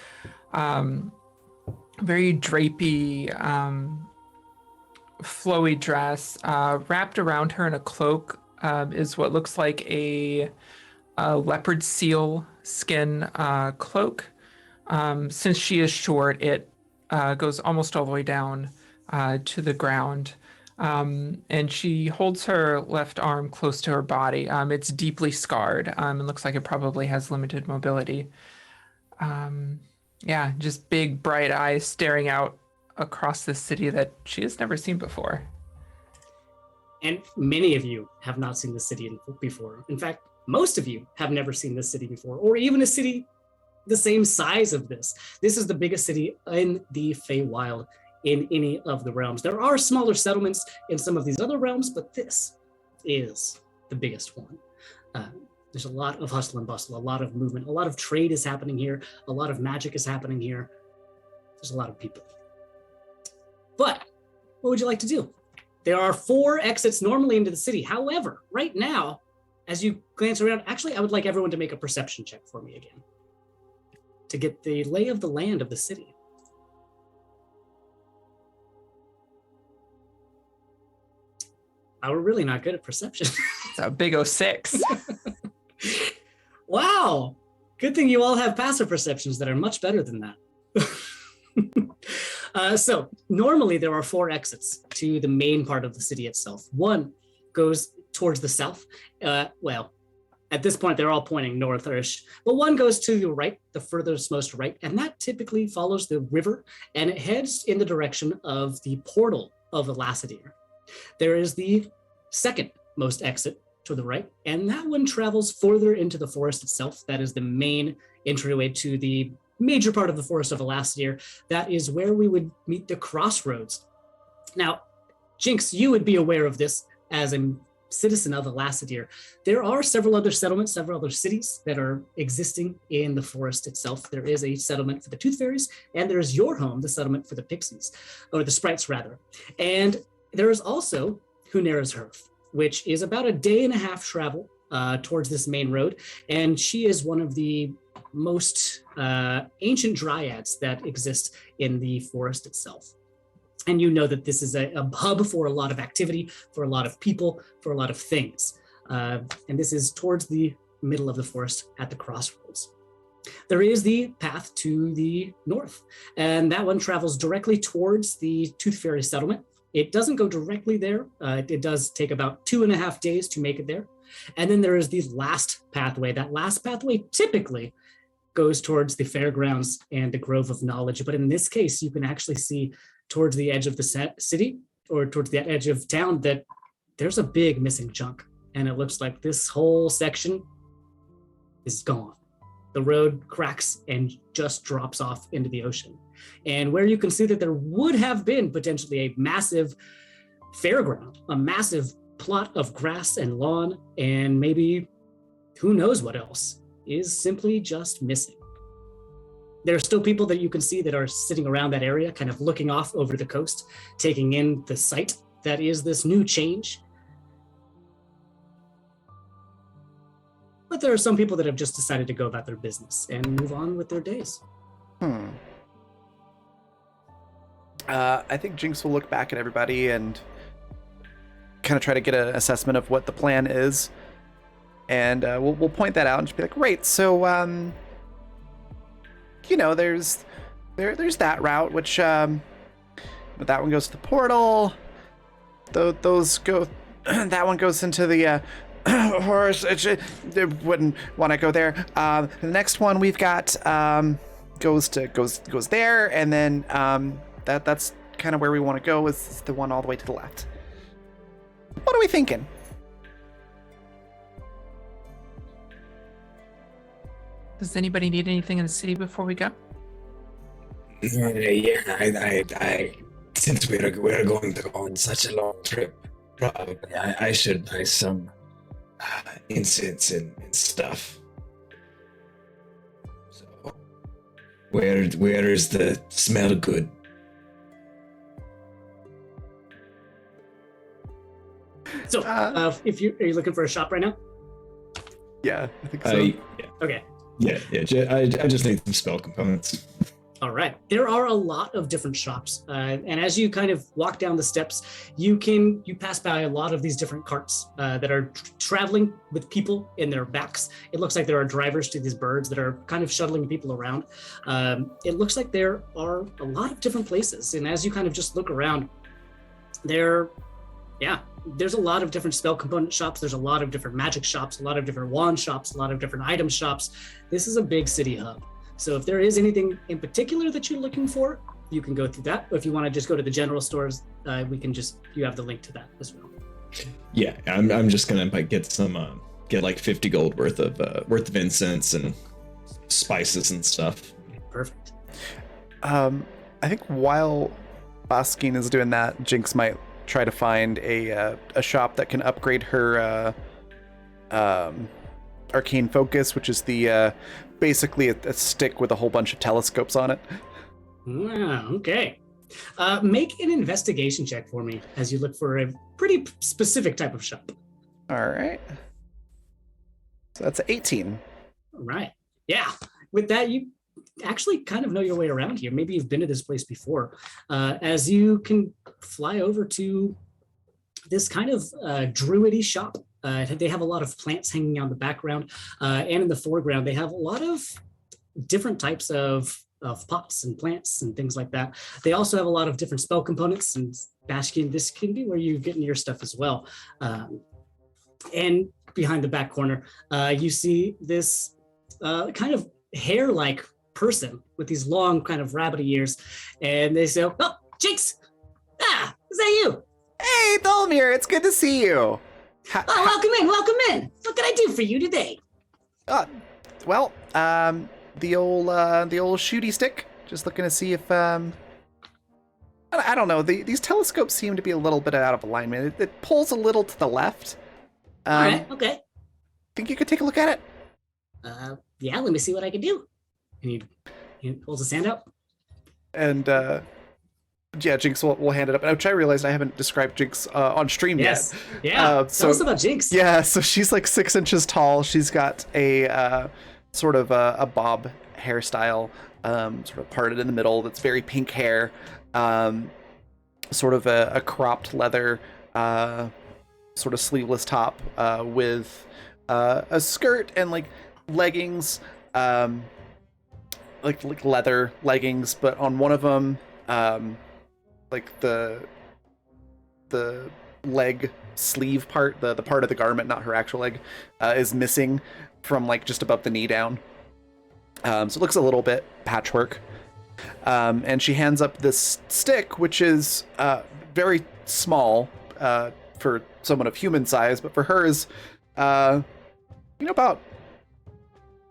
Very drapey, flowy dress. Wrapped around her in a cloak is what looks like a leopard seal skin cloak. Since she is short, it goes almost all the way down to the ground. And she holds her left arm close to her body. It's deeply scarred and looks like it probably has limited mobility. Yeah, just big, bright eyes staring out across this city that she has never seen before. And many of you have not seen this city before. In fact, most of you have never seen this city before, or even a city the same size of this. This is the biggest city in the Feywild in any of the realms. There are smaller settlements in some of these other realms, but this is the biggest one. There's a lot of hustle and bustle, a lot of movement, a lot of trade is happening here, a lot of magic is happening here. There's a lot of people. But what would you like to do? There are 4 exits normally into the city. However, right now, as you glance around, actually, I would like everyone to make a perception check for me again to get the lay of the land of the city. we're really not good at perception. It's a big 06. Wow. Good thing you all have passive perceptions that are much better than that. So normally there are 4 exits to the main part of the city itself. One goes towards the south. Well, at this point, they're all pointing northish, but one goes to the right, the furthest most right, and that typically follows the river, and it heads in the direction of the portal of Elassidir. There is the second most exit to the right, and that one travels further into the forest itself. That is the main entryway to the major part of the forest of Elassidir. That is where we would meet the crossroads. Now, Jinx, you would be aware of this as a citizen of Elassidir. There are several other settlements, several other cities that are existing in the forest itself. There is a settlement for the Tooth Fairies, and there's your home, the settlement for the Pixies, or the Sprites rather. And there is also Hunera's Hearth, which is about a day and a half travel towards this main road. And she is one of the most ancient dryads that exist in the forest itself. And you know that this is a hub for a lot of activity, for a lot of people, for a lot of things. And this is towards the middle of the forest at the crossroads. There is the path to the north, and that one travels directly towards the Tooth Fairy settlement. It doesn't go directly there. It does take about 2.5 days to make it there. And then there is the last pathway. That last pathway typically goes towards the fairgrounds and the Grove of Knowledge. But in this case, you can actually see towards the edge of the city or towards the edge of town that there's a big missing chunk. And it looks like this whole section is gone. The road cracks and just drops off into the ocean. And where you can see that there would have been potentially a massive fairground, a massive plot of grass and lawn, and maybe who knows what else, is simply just missing. There are still people that you can see that are sitting around that area, kind of looking off over the coast, taking in the sight that is this new change. But there are some people that have just decided to go about their business and move on with their days. I think Jinx will look back at everybody and kind of try to get an assessment of what the plan is. And we'll point that out and just be like, right, so you know, there's that route, which but that one goes to the portal. Those go. That one goes into the horse. They wouldn't want to go there. The next one we've got goes there, and then that's kind of where we want to go. Is the one all the way to the left. What are we thinking? Does anybody need anything in the city before we go? Yeah, I since we're going to go on such a long trip, probably I should buy some incense and stuff. So, where is the smell good? So, are you looking for a shop right now? Yeah, I think so. Yeah. Okay. Yeah. I just need some spell components. All right. There are a lot of different shops. And as you kind of walk down the steps, you pass by a lot of these different carts that are traveling with people in their backs. It looks like there are drivers to these birds that are kind of shuttling people around. It looks like there are a lot of different places. And as you kind of just look around, there's a lot of different spell component shops. There's a lot of different magic shops, a lot of different wand shops, a lot of different item shops. This is a big city hub. So if there is anything in particular that you're looking for, you can go through that. If you want to just go to the general stores, you have the link to that as well. Yeah, I'm just gonna get some get like 50 gold worth of incense and spices and stuff. Perfect. I think while Baskin is doing that, Jinx might try to find a shop that can upgrade her arcane focus, which is the basically a stick with a whole bunch of telescopes on it. Okay. Make an investigation check for me as you look for a pretty specific type of shop. All right. So that's 18. All right. Yeah. With that, you actually kind of know your way around here. Maybe you've been to this place before. As you can fly over to this kind of druidy shop. They have a lot of plants hanging out in the background, and in the foreground, they have a lot of different types of pots and plants and things like that. They also have a lot of different spell components, and Baskin, this can be where you get into your stuff as well. And behind the back corner, you see this kind of hair-like person with these long kind of rabbity ears, and they say, "Oh, Jinx! Ah, is that you? Hey, Tholmir, it's good to see you. Oh, welcome in, welcome in. What can I do for you today?" Well, the old shooty stick. Just looking to see if I don't know. These telescopes seem to be a little bit out of alignment. It pulls a little to the left. All right, okay. Think you could take a look at it? Yeah, let me see what I can do. And he pulls his hand out. And yeah, Jinx will hand it up. Which I realized I haven't described Jinx on stream Yes. yet. Yeah. So Tell us about Jinx. yeah, so she's like 6 inches tall. She's got a sort of a bob hairstyle, sort of parted in the middle. That's very pink hair. Sort of a cropped leather, sort of sleeveless top with a skirt and like leggings, like leather leggings, but on one of them, like the leg sleeve part, the part of the garment, not her actual leg, is missing from like just above the knee down. So it looks a little bit patchwork. And she hands up this stick, which is very small for someone of human size, but for her is, about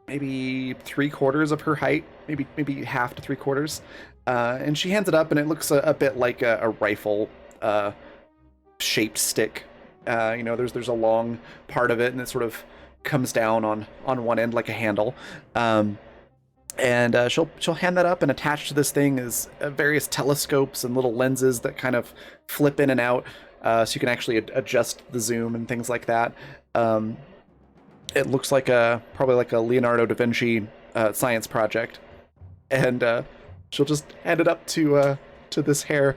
maybe 3/4 of her height, maybe half to 3/4. And she hands it up, and it looks a bit like a rifle shaped stick. There's a long part of it, and it sort of comes down on one end like a handle. And she'll hand that up, and attached to this thing is various telescopes and little lenses that kind of flip in and out, so you can actually adjust the zoom and things like that. It looks like probably like a Leonardo da Vinci science project, and she'll just hand it up to this hair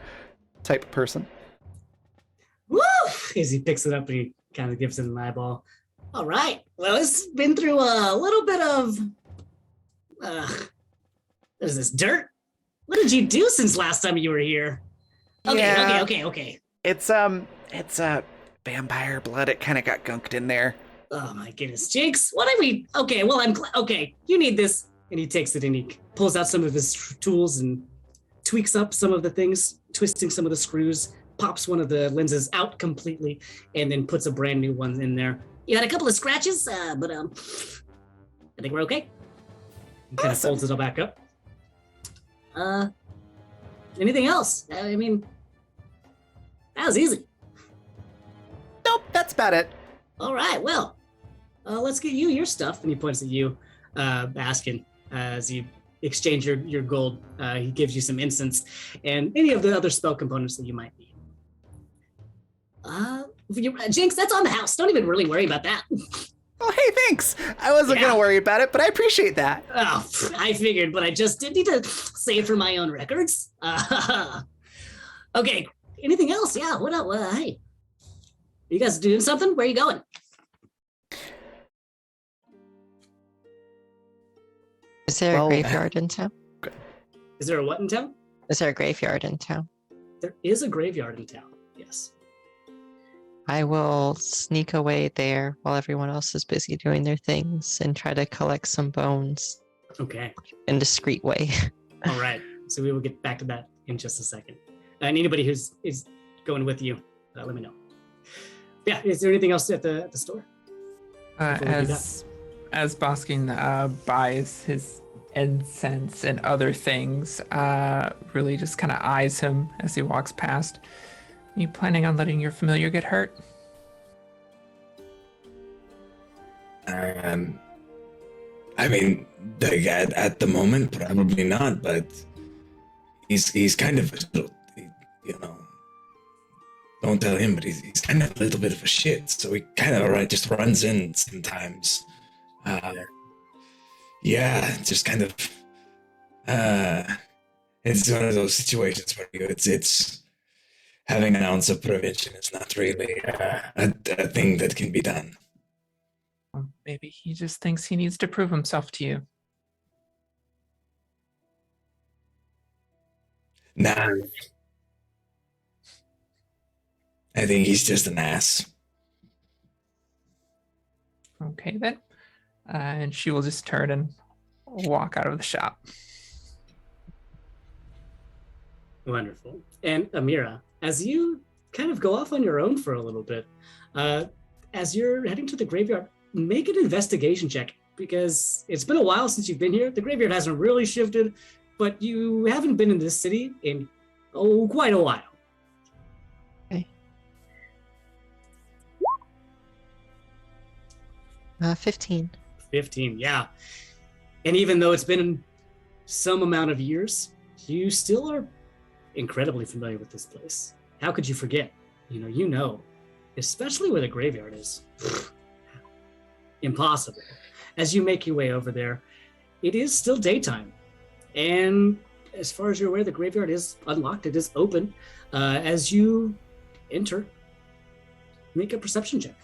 type person. Woo! As he picks it up and he kind of gives it an eyeball. All right. Well, it's been through a little bit of what is this, dirt? What did you do since last time you were here? Okay. It's vampire blood. It kind of got gunked in there. Oh my goodness, Jinx, what are we? Okay, well, okay, you need this. And he takes it and he pulls out some of his tools and tweaks up some of the things, twisting some of the screws, pops one of the lenses out completely, and then puts a brand new one in there. You had a couple of scratches, but I think we're okay. He kind of folds it all back up. Anything else? I mean, that was easy. Nope, that's about it. All right, well, let's get you your stuff. And he points at you, Baskin, as you exchange your gold. He gives you some incense and any of the other spell components that you might need. Jinx, that's on the house. Don't even really worry about that. Oh, hey, thanks. I wasn't going to worry about it, but I appreciate that. Oh, I figured, but I just did need to say it for my own records. Okay, anything else? Yeah, what up? Hey, you guys doing something? Where are you going? Is there a graveyard in town? Is there a what in town? Is there a graveyard in town? There is a graveyard in town, yes. I will sneak away there while everyone else is busy doing their things and try to collect some bones Okay. in a discreet way. All right. So we will get back to that in just a second. And anybody who's going with you, let me know. Yeah. Is there anything else at the store? As Baskin buys his incense and other things, really just kind of eyes him as he walks past. Are you planning on letting your familiar get hurt? I mean, at the moment, probably not, but he's kind of, don't tell him, but he's kind of a little bit of a shit, so he kind of just runs in sometimes. Yeah, just kind of, it's one of those situations where it's having an ounce of prevention is not really a thing that can be done. Well, maybe he just thinks he needs to prove himself to you. Nah. I think he's just an ass. Okay, then. And she will just turn and walk out of the shop. Wonderful. And Amira, as you kind of go off on your own for a little bit, as you're heading to the graveyard, make an investigation check, because it's been a while since you've been here. The graveyard hasn't really shifted, but you haven't been in this city in quite a while. 15. 15, yeah. And even though it's been some amount of years, you still are incredibly familiar with this place. How could you forget? You know, especially where the graveyard is. Impossible. As you make your way over there, it is still daytime. And as far as you're aware, the graveyard is unlocked. It is open. As you enter, make a perception check.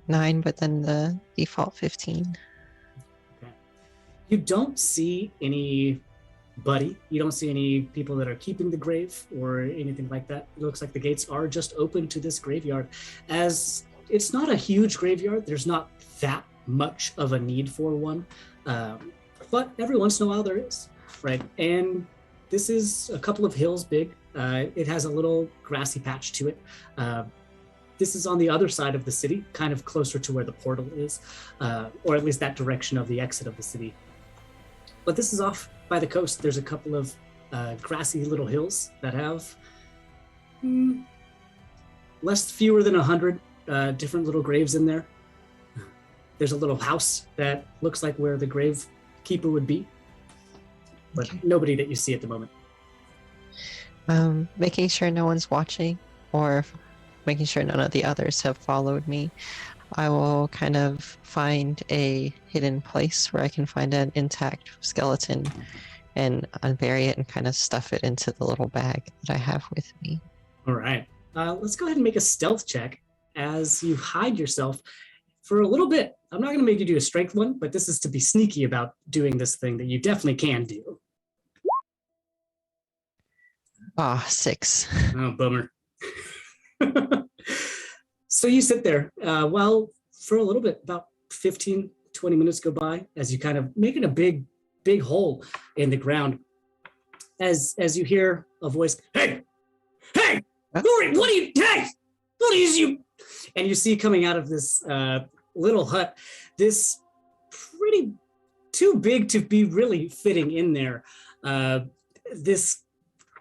9, but then the default 15. Okay. You don't see anybody. You don't see any people that are keeping the grave or anything like that. It looks like the gates are just open to this graveyard. As it's not a huge graveyard, there's not that much of a need for one. But every once in a while there is, right? And this is a couple of hills big. It has a little grassy patch to it. This is on the other side of the city, kind of closer to where the portal is, or at least that direction of the exit of the city. But this is off by the coast. There's a couple of grassy little hills that have fewer than 100 different little graves in there. There's a little house that looks like where the grave keeper would be, but nobody that you see at the moment. Making sure no one's watching, or making sure none of the others have followed me, I will kind of find a hidden place where I can find an intact skeleton and unbury it and kind of stuff it into the little bag that I have with me. All right. Let's go ahead and make a stealth check as you hide yourself for a little bit. I'm not going to make you do a strength one, but this is to be sneaky about doing this thing that you definitely can do. 6. Oh, bummer. So you sit there, for a little bit, about 15, 20 minutes go by as you kind of making a big hole in the ground. As you hear a voice, hey, Lori, what is you? And you see coming out of this little hut, this pretty too big to be really fitting in there. This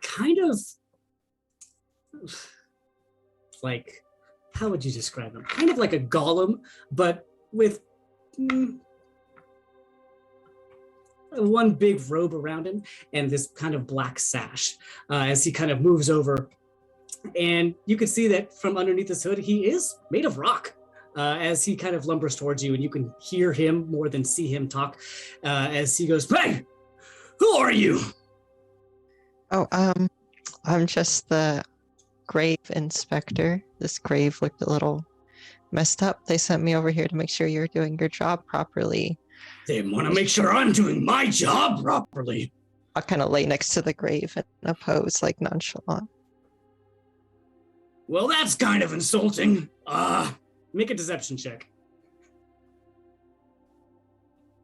kind of like, how would you describe him? Kind of like a golem, but with one big robe around him and this kind of black sash as he kind of moves over. And you can see that from underneath his hood, he is made of rock as he kind of lumbers towards you, and you can hear him more than see him talk as he goes, "Hey, who are you?" Oh, I'm just the grave inspector. This grave looked a little messed up. They sent me over here to make sure you're doing your job properly. They want to make sure I'm doing my job properly. I'll kind of lay next to the grave in a pose, like nonchalant. Well, that's kind of insulting. Make a deception check.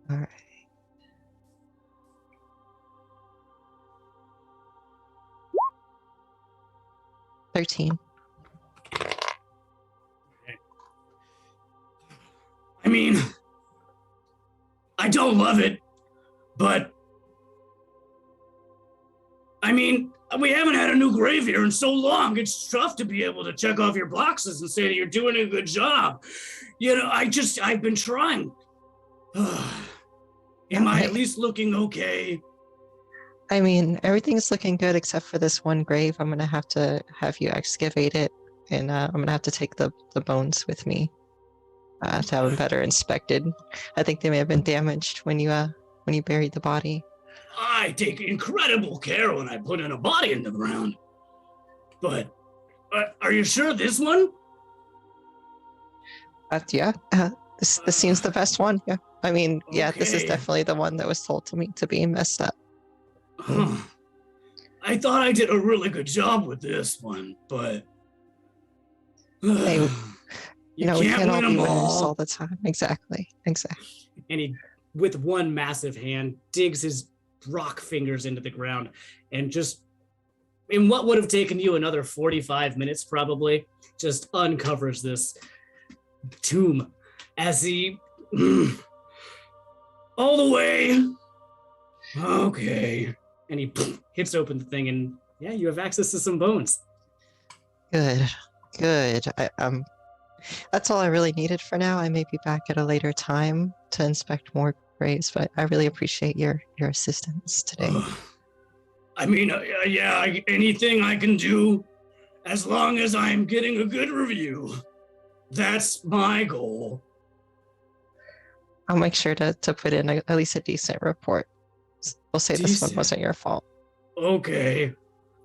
All right. $13. I mean, I don't love it, but I mean, we haven't had a new grave here in so long. It's tough to be able to check off your boxes and say that you're doing a good job. I've been trying. Am I at least looking okay? I mean, everything's looking good except for this one grave. I'm going to have you excavate it, and I'm going to have to take the bones with me. to have them better inspected. I think they may have been damaged when you buried the body. I take incredible care when I put in a body in the ground. But are you sure this one? Yeah, this seems the best one. Yeah, I mean, yeah, this is Okay. definitely the one that was told to me to be messed up. I thought I did a really good job with this one, but Hey, you we can't all win be 'em winners all. all the time. Exactly. And he, with one massive hand, digs his rock fingers into the ground and just, in what would have taken you another 45 minutes probably, just uncovers this tomb as he all the way. Okay. And he hits open the thing, and yeah, you have access to some bones. Good. That's all I really needed for now. I may be back at a later time to inspect more graves, but I really appreciate your assistance today. I mean, anything I can do, as long as I'm getting a good review. That's my goal. I'll make sure to put in at least a decent report. We'll say this one Decent. wasn't your fault. Okay.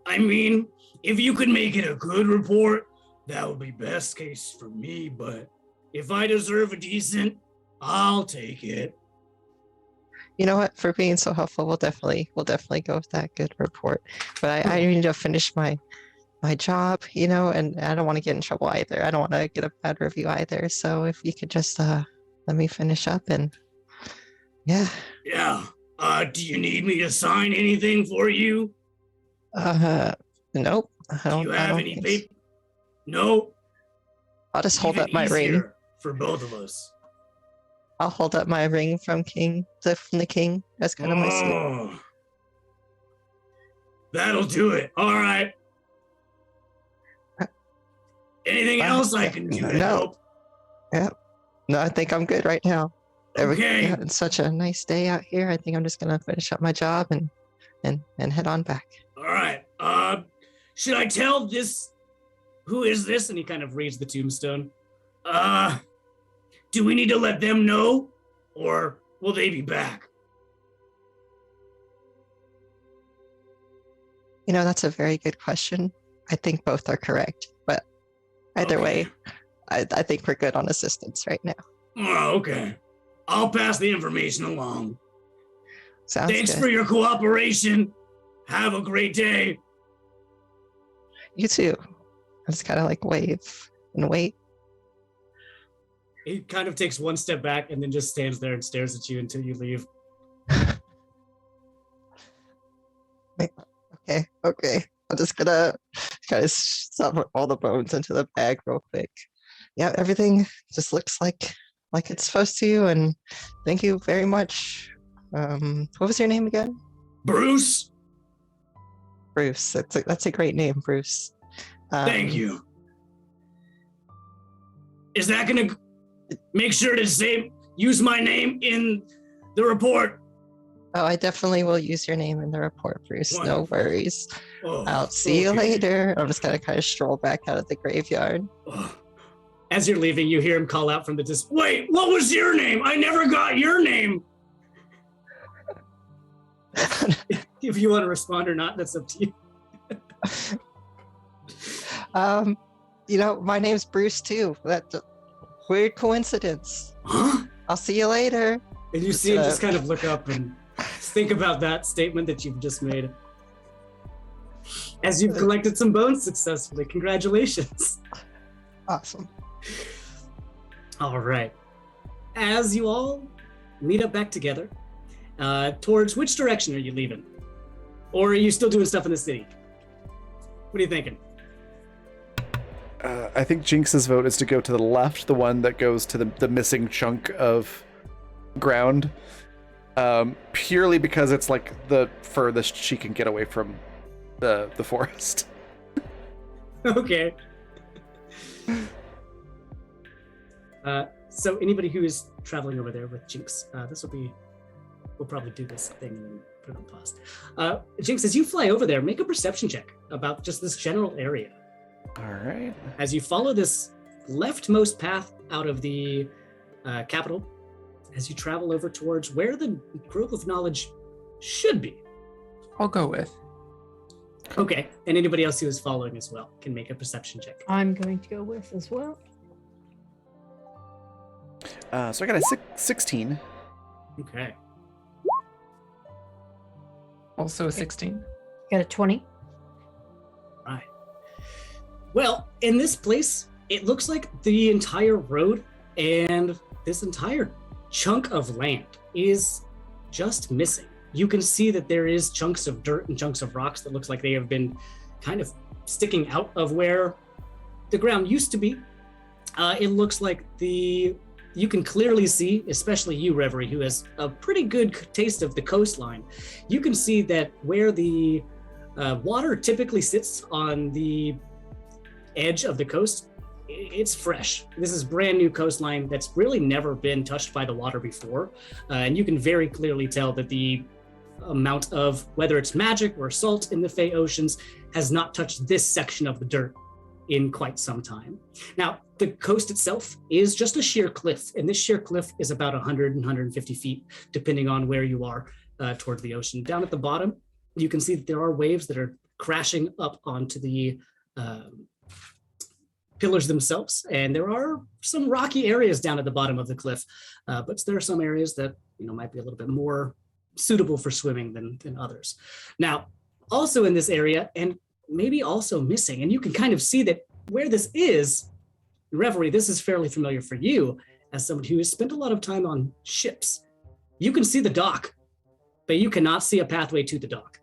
I mean, if you could make it a good report, that would be best case for me, but if I deserve a decent, I'll take it. You know what? For being so helpful, we'll definitely go with that good report. But I need to finish my job, and I don't want to get in trouble either. I don't want to get a bad review either. So if you could just let me finish up and yeah. Yeah. Do you need me to sign anything for you? Nope. I Do don't. you I have don't any think paper? so. No. I'll just hold Even up my ring. easier for both of us. I'll hold up my ring from the king as kind of my seal. Oh. That'll do it. All right. Anything else I can do to No. help? No, I think I'm good right now. Okay. Yeah, it's such a nice day out here. I think I'm just gonna finish up my job and head on back. All right. Should I tell this? Who is this? And he kind of reads the tombstone. Do we need to let them know, or will they be back? That's a very good question. I think both are correct, but either way, I think we're good on assistance right now. Oh, okay. I'll pass the information along. Sounds Thanks good. for your cooperation. Have a great day. You too. I just kind of wave and wait. He kind of takes one step back and then just stands there and stares at you until you leave. Okay. I'm just gonna kind of stuff all the bones into the bag real quick. Yeah, everything just looks like it's supposed to, and thank you very much. What was your name again? Bruce, Bruce. That's a great name, Bruce. thank you. Is that going to make sure to use my name in the report? Oh, I definitely will use your name in the report, Bruce. No Wonderful. worries. Oh, I'll see you okay. later. I'm just gonna kind of stroll back out of the graveyard. Oh. As you're leaving, you hear him call out from the distance. Wait, what was your name? I never got your name. If you want to respond or not, that's up to you. My name's Bruce too. That's a weird coincidence. Huh? I'll see you later. And you see him just kind of look up and think about that statement that you've just made. As you've collected some bones successfully. Congratulations. Awesome. All right. As you all meet up back together, towards which direction are you leaving? Or are you still doing stuff in the city? What are you thinking? I think Jinx's vote is to go to the left, the one that goes to the missing chunk of ground, purely because it's the furthest she can get away from the forest. Okay. So anybody who is traveling over there with Jinx, we'll probably do this thing and then put it on pause. Jinx, as you fly over there, make a perception check about just this general area. All right. As you follow this leftmost path out of the capital as you travel over towards where the Grove of Knowledge should be. I'll go with. Okay, and anybody else who is following as well can make a perception check. I'm going to go with as well. So I got a 16. Okay. Also a 16. Got a 20. Right. Well, in this place, it looks like the entire road and this entire chunk of land is just missing. You can see that there is chunks of dirt and chunks of rocks that looks like they have been kind of sticking out of where the ground used to be. It looks like you can clearly see, especially you, Reverie, who has a pretty good taste of the coastline. You can see that where the water typically sits on the edge of the coast, it's fresh. This is brand new coastline that's really never been touched by the water before. And you can very clearly tell that the amount of, whether it's magic or salt in the Fey Oceans, has not touched this section of the dirt in quite some time. Now, the coast itself is just a sheer cliff, and this sheer cliff is about 100 and 150 feet, depending on where you are towards the ocean. Down at the bottom, you can see that there are waves that are crashing up onto the pillars themselves, and there are some rocky areas down at the bottom of the cliff, but there are some areas that might be a little bit more suitable for swimming than others. Now, also in this area, and maybe also missing, and you can kind of see that where this is, Reverie, this is fairly familiar for you as someone who has spent a lot of time on ships. You can see the dock, but you cannot see a pathway to the dock.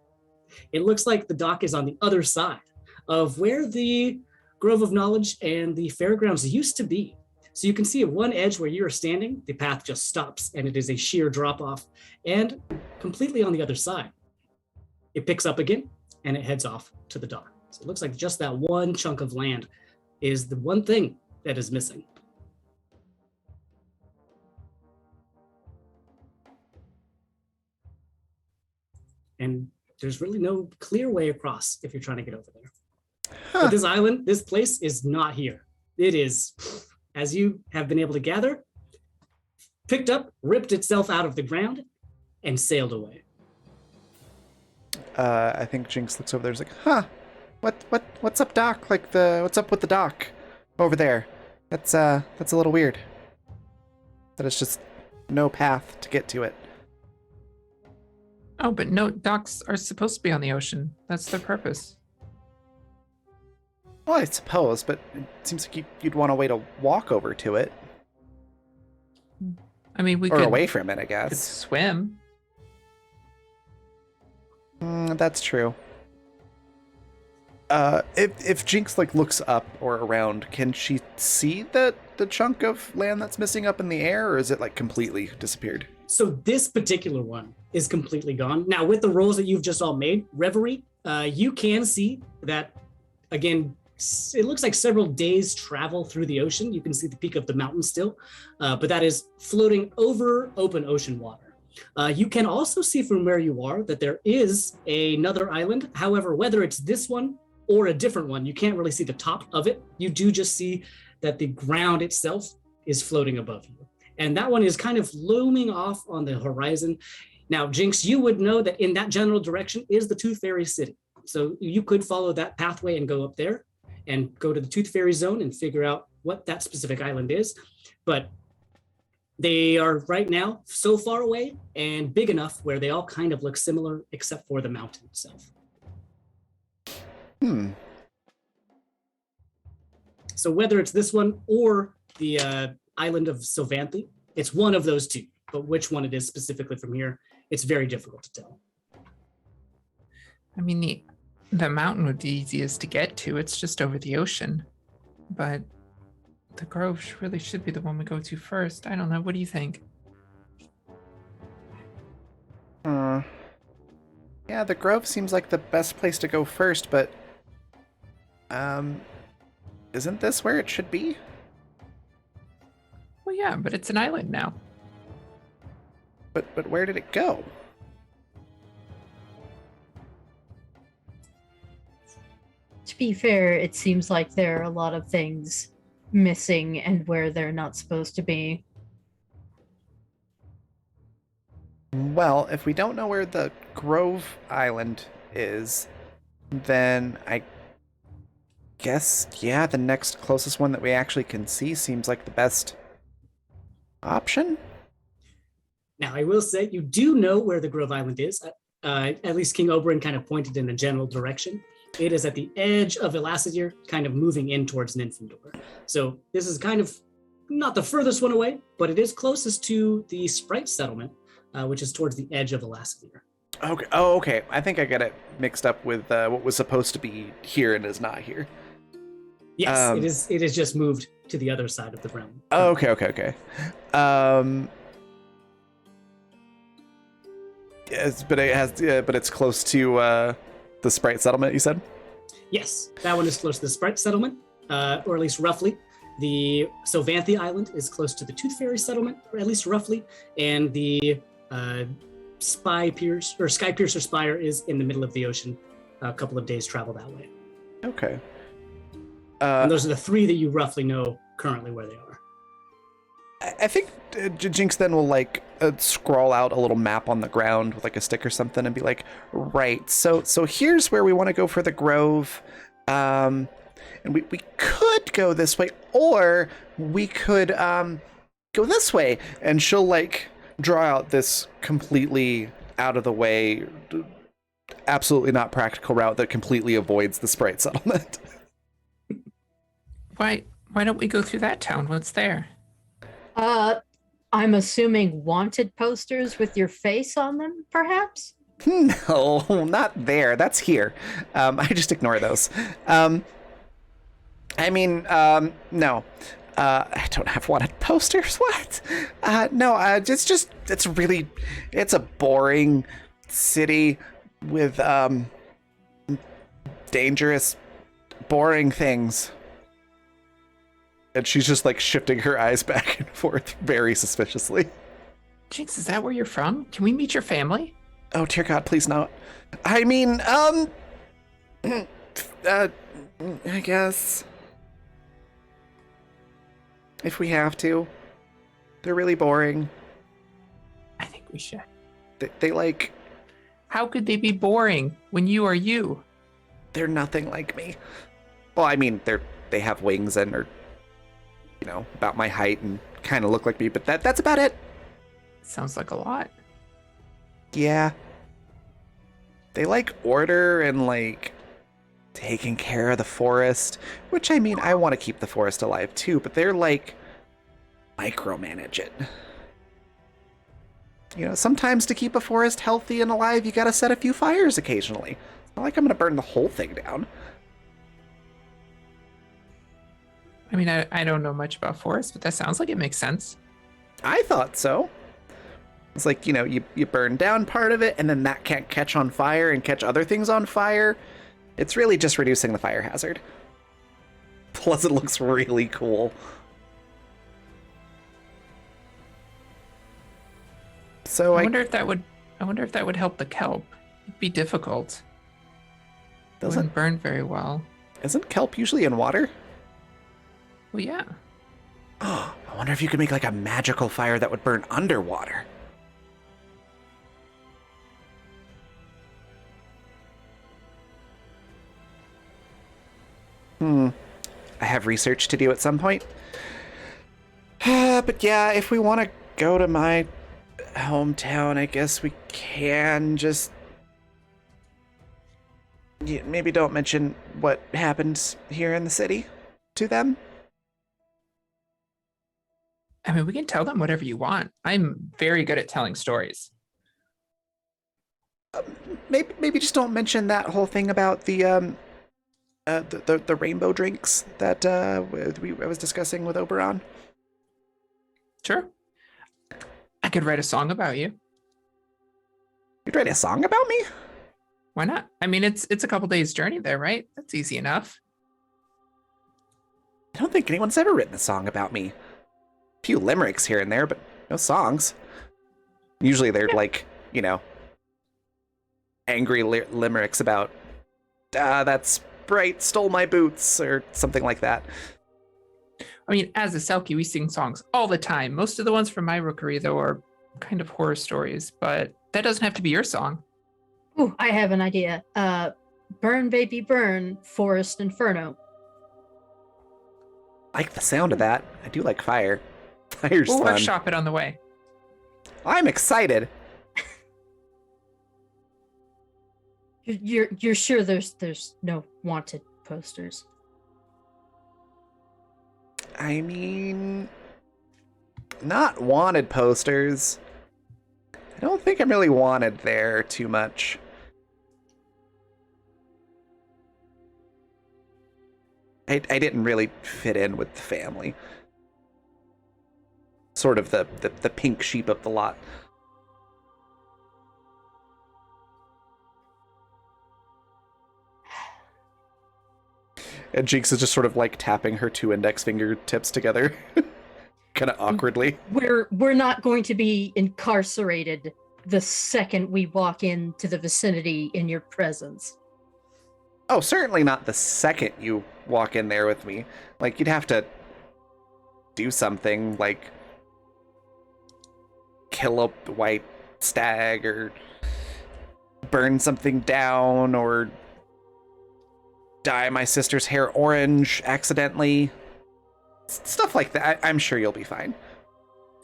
It looks like the dock is on the other side of where the Grove of Knowledge and the fairgrounds used to be. So you can see at one edge where you're standing, the path just stops and it is a sheer drop off, and completely on the other side, it picks up again and it heads off to the dock. So it looks like just that one chunk of land is the one thing that is missing. And there's really no clear way across if you're trying to get over there. But this island, this place is not here. It is, as you have been able to gather, picked up, ripped itself out of the ground, and sailed away. I think Jinx looks over there. Is like, what's up, Doc? Like what's up with the dock over there? That's a little weird. That it's just no path to get to it. Oh, but no, docks are supposed to be on the ocean. That's their purpose. Well, I suppose, but it seems like you'd want a way to walk over to it. I mean, we or could away from it, I could guess. swim. That's true. If Jinx looks up or around, can she see the chunk of land that's missing up in the air, or is it completely disappeared? So this particular one is completely gone. Now, with the rolls that you've just all made, Reverie, you can see that, again, it looks like several days travel through the ocean. You can see the peak of the mountain still, but that is floating over open ocean water. You can also see from where you are that there is another island. However, whether it's this one or a different one, you can't really see the top of it. You do just see that the ground itself is floating above you. And that one is kind of looming off on the horizon. Now, Jinx, you would know that in that general direction is the Tooth Fairy City. So you could follow that pathway and go up there and go to the Tooth Fairy Zone and figure out what that specific island is. But they are right now so far away and big enough where they all kind of look similar except for the mountain itself. So whether it's this one or the island of Sylvanthe, it's one of those two. But which one it is specifically from here, it's very difficult to tell. I mean, the mountain would be easiest to get to. It's just over the ocean. But the grove really should be the one we go to first. I don't know. What do you think? Yeah, the grove seems like the best place to go first, but isn't this where it should be? Well, yeah, but it's an island now. But where did it go? To be fair, it seems like there are a lot of things missing and where they're not supposed to be. Well, if we don't know where the Grove Island is, then I guess, yeah, the next closest one that we actually can see seems like the best option. Now, I will say you do know where the Grove Island is. At least King Oberyn kind of pointed in a general direction. It is at the edge of Elassadier, kind of moving in towards Nymfendor. So this is kind of not the furthest one away, but it is closest to the Sprite settlement, which is towards the edge of Elassadier. Okay. Oh, okay. I think I got it mixed up with what was supposed to be here and is not here. Yes, it is. It is just moved to the other side of the realm. Oh, okay. Yes, but it has, but it's close to the Sprite settlement. You said. Yes, that one is close to the Sprite settlement, or at least roughly. The Sylvanthi Island is close to the Tooth Fairy settlement, or at least roughly, and the Sky Piercer Spire is in the middle of the ocean, a couple of days travel that way. Okay. And those are the three that you roughly know currently where they are. I think Jinx then will like scroll out a little map on the ground with like a stick or something and be like, right, so here's where we want to go for the Grove. And we could go this way, or we could go this way. And she'll like draw out this completely out of the way, absolutely not practical route that completely avoids the Sprite settlement. Why don't we go through that town? What's there? I'm assuming wanted posters with your face on them, perhaps? No, not there. That's here. I just ignore those. No. I don't have wanted posters. What? No, it's a boring city with, dangerous, boring things. And she's just like shifting her eyes back and forth very suspiciously. Jinx, is that where you're from? Can we meet your family? Oh, dear God, please not. I mean, I guess. If we have to. They're really boring. I think we should. They like, How could they be boring when you are you? they're nothing like me. Well, I mean, they have wings and are, about my height and kind of look like me, but that's about it. Sounds like a lot. Yeah. They like order and like taking care of the forest, which I mean, I want to keep the forest alive too, but they're like micromanage it. Sometimes to keep a forest healthy and alive, you gotta set a few fires occasionally. It's not like I'm gonna burn the whole thing down. I mean, I don't know much about forests, but that sounds like it makes sense. I thought so. It's like, you burn down part of it, and then that can't catch on fire and catch other things on fire. It's really just reducing the fire hazard. Plus, it looks really cool. So I wonder if that would help the kelp. It'd be difficult. It wouldn't burn very well. Isn't kelp usually in water? Well, yeah. Oh, I wonder if you could make like a magical fire that would burn underwater. I have research to do at some point. But yeah, if we want to go to my hometown, I guess we can just... maybe don't mention what happened here in the city to them. I mean, we can tell them whatever you want. I'm very good at telling stories. Maybe just don't mention that whole thing about the rainbow drinks that I was discussing with Oberon. Sure. I could write a song about you. You'd write a song about me? Why not? I mean, it's a couple days journey there, right? That's easy enough. I don't think anyone's ever written a song about me. A few limericks here and there, but no songs. Usually they're like, angry limericks about, that Sprite stole my boots, or something like that. I mean, as a Selkie, we sing songs all the time. Most of the ones from my rookery, though, are kind of horror stories, but that doesn't have to be your song. Ooh, I have an idea. Burn Baby Burn, Forest Inferno. Like the sound of that. I do like fire. Fire's We'll fun. workshop it on the way. I'm excited. You're sure there's no wanted posters? I mean, not wanted posters. I don't think I'm really wanted there too much. I didn't really fit in with the family. Sort of the pink sheep of the lot. And Jinx is just sort of like tapping her 2 index fingertips together. Kind of awkwardly. We're not going to be incarcerated the second we walk into the vicinity in your presence. Oh, certainly not the second you walk in there with me. Like, you'd have to do something, like kill a white stag, or burn something down, or dye my sister's hair orange accidentally. Stuff like that. I'm sure you'll be fine.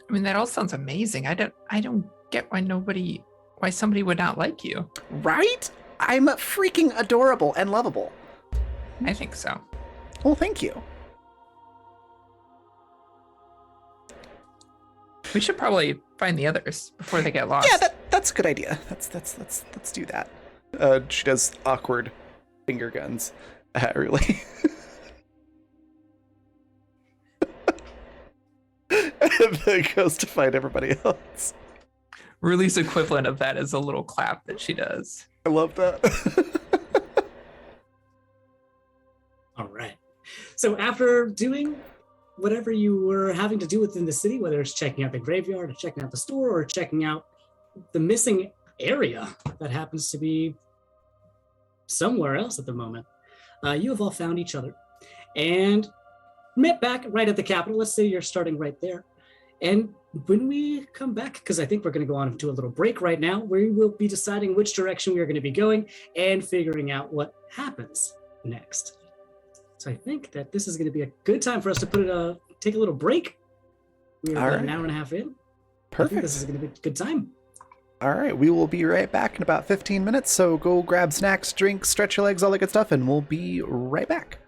I mean, that all sounds amazing. I don't get why somebody would not like you. Right? I'm freaking adorable and lovable. I think so. Well, thank you. We should probably find the others before they get lost. Yeah, that's a good idea. Let's do that. She does awkward finger guns at Ruli. And then goes to find everybody else. Ruli's equivalent of that is a little clap that she does. I love that. All right. So after doing whatever you were having to do within the city, whether it's checking out the graveyard or checking out the store or checking out the missing area that happens to be somewhere else at the moment, you have all found each other and met back right at the Capitol. Let's say you're starting right there. And when we come back, because I think we're going to go on to a little break right now, we will be deciding which direction we are going to be going and figuring out what happens next. So I think that this is going to be a good time for us to take a little break. We're All about right. an hour and a half in. I think Perfect. this is going to be a good time. All right, we will be right back in about 15 minutes. So go grab snacks, drinks, stretch your legs, all that good stuff, and we'll be right back.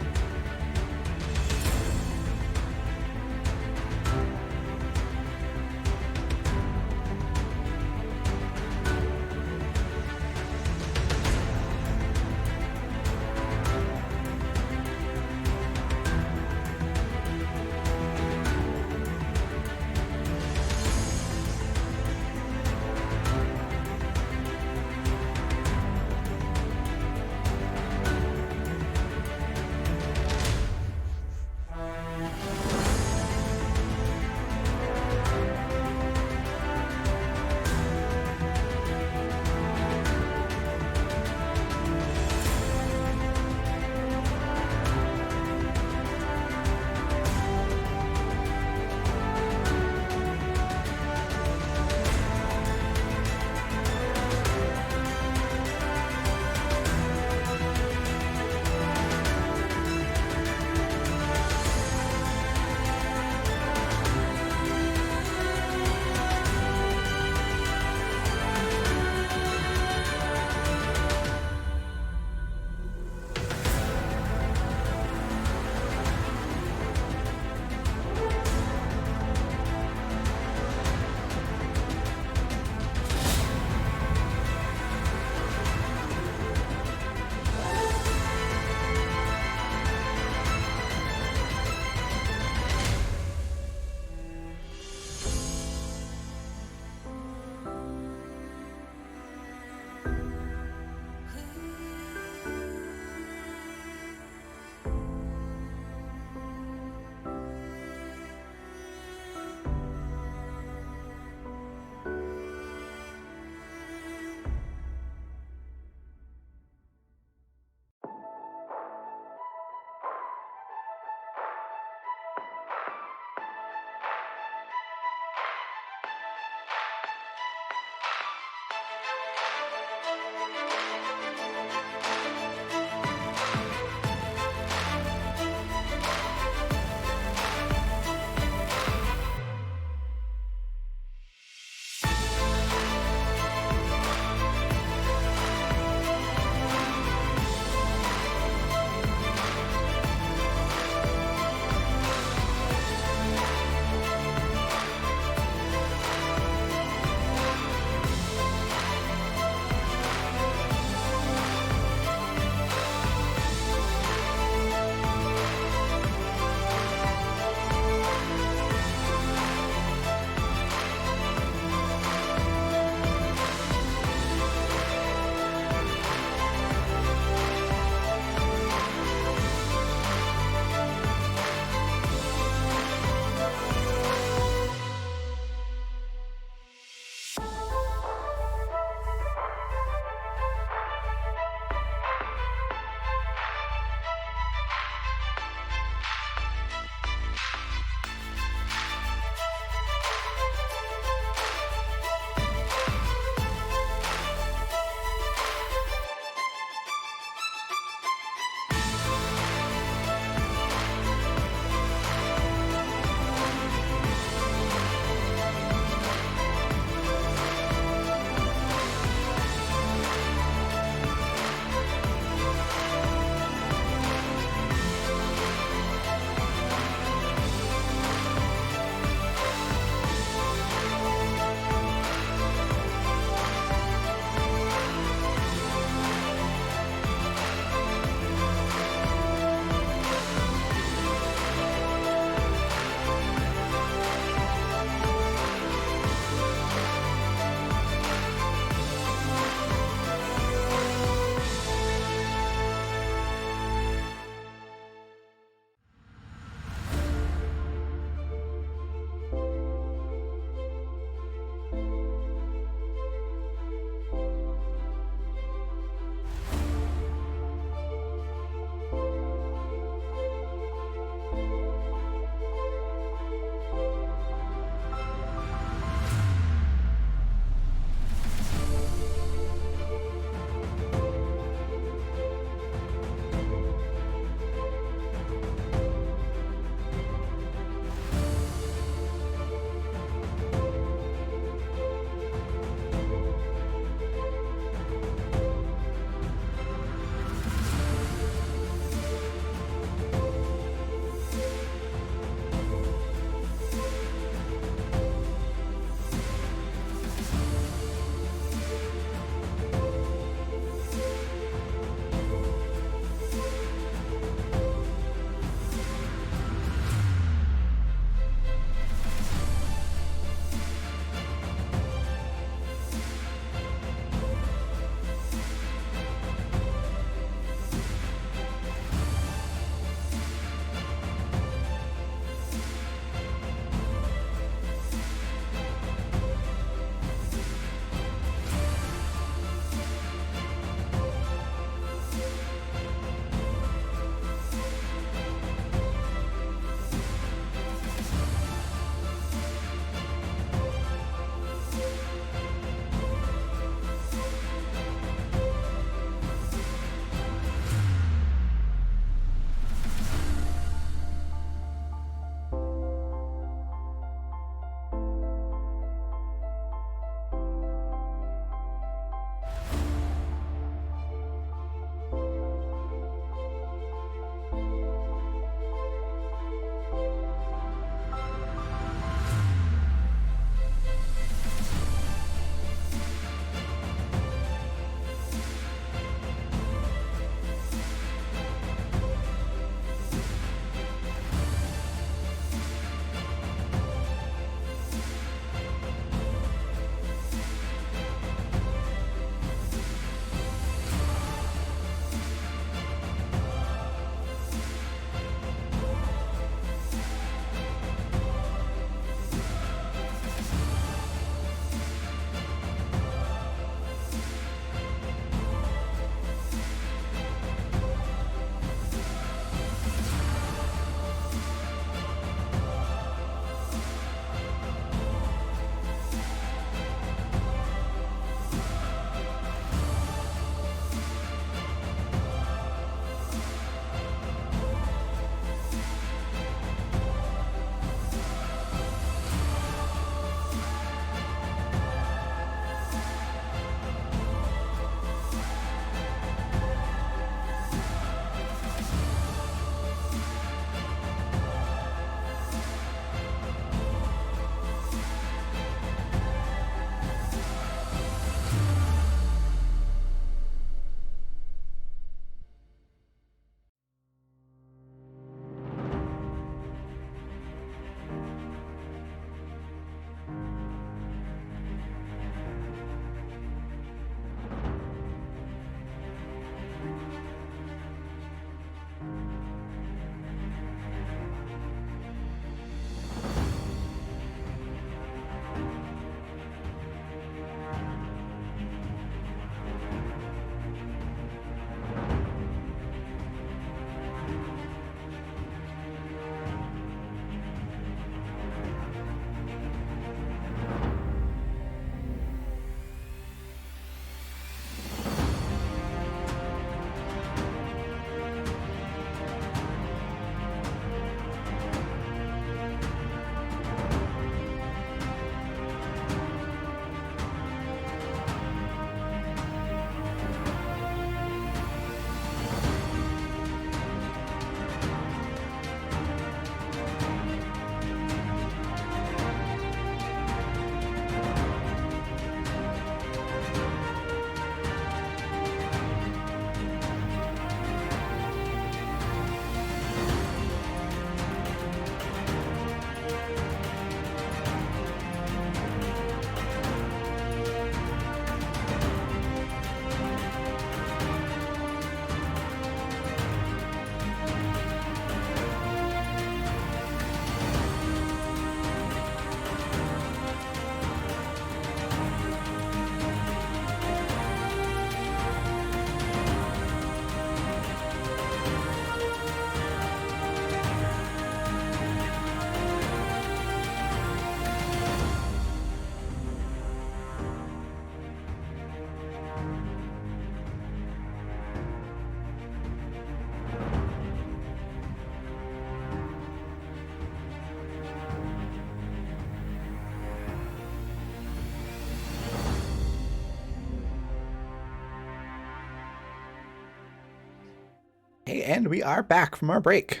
Hey, and we are back from our break.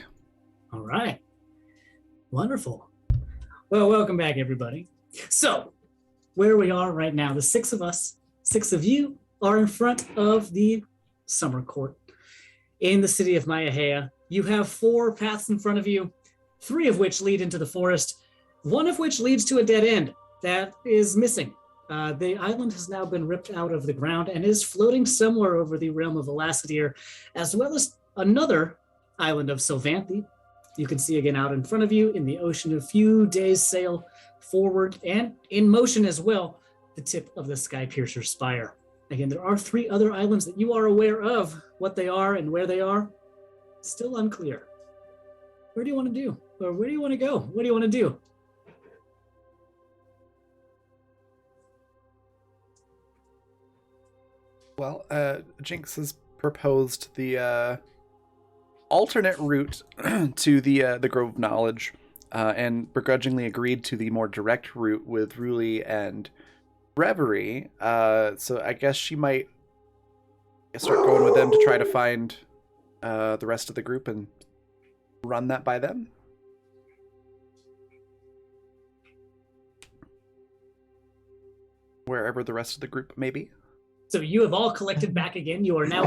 All right. Wonderful. Well, welcome back, everybody. So, where we are right now, the six of us, six of you, are in front of the summer court in the city of Mayaheya. You have 4 paths in front of you, 3 of which lead into the forest, 1 of which leads to a dead end that is missing. The island has now been ripped out of the ground and is floating somewhere over the realm of Elassidir, as well as another island of Sylvanthi. You can see again out in front of you in the ocean, a few days sail forward and in motion as well, the tip of the Skypiercer Spire. Again, there are 3 other islands that you are aware of. What they are and where they are, still unclear. Where do you want to do? Or where do you want to go? What do you want to do? Well, Jinx has proposed the alternate route to the Grove of Knowledge, and begrudgingly agreed to the more direct route with Ruli and Reverie. So I guess she might start going with them to try to find the rest of the group and run that by them. Wherever the rest of the group may be. So you have all collected back again. You are now,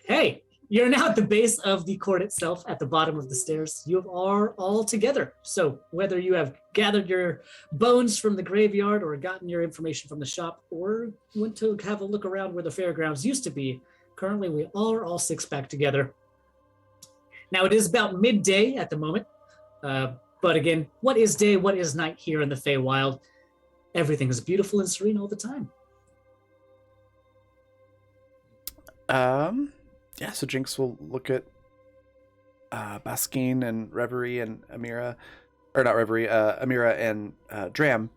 hey, you're now at the base of the court itself at the bottom of the stairs. You are all together. So whether you have gathered your bones from the graveyard or gotten your information from the shop or went to have a look around where the fairgrounds used to be, currently we are all 6 back together. Now it is about midday at the moment. But again, what is day, what is night here in the Feywild? Everything is beautiful and serene all the time. Yeah, so Jinx will look at Baskin and Reverie and Amira, or not Reverie, Amira and Dram.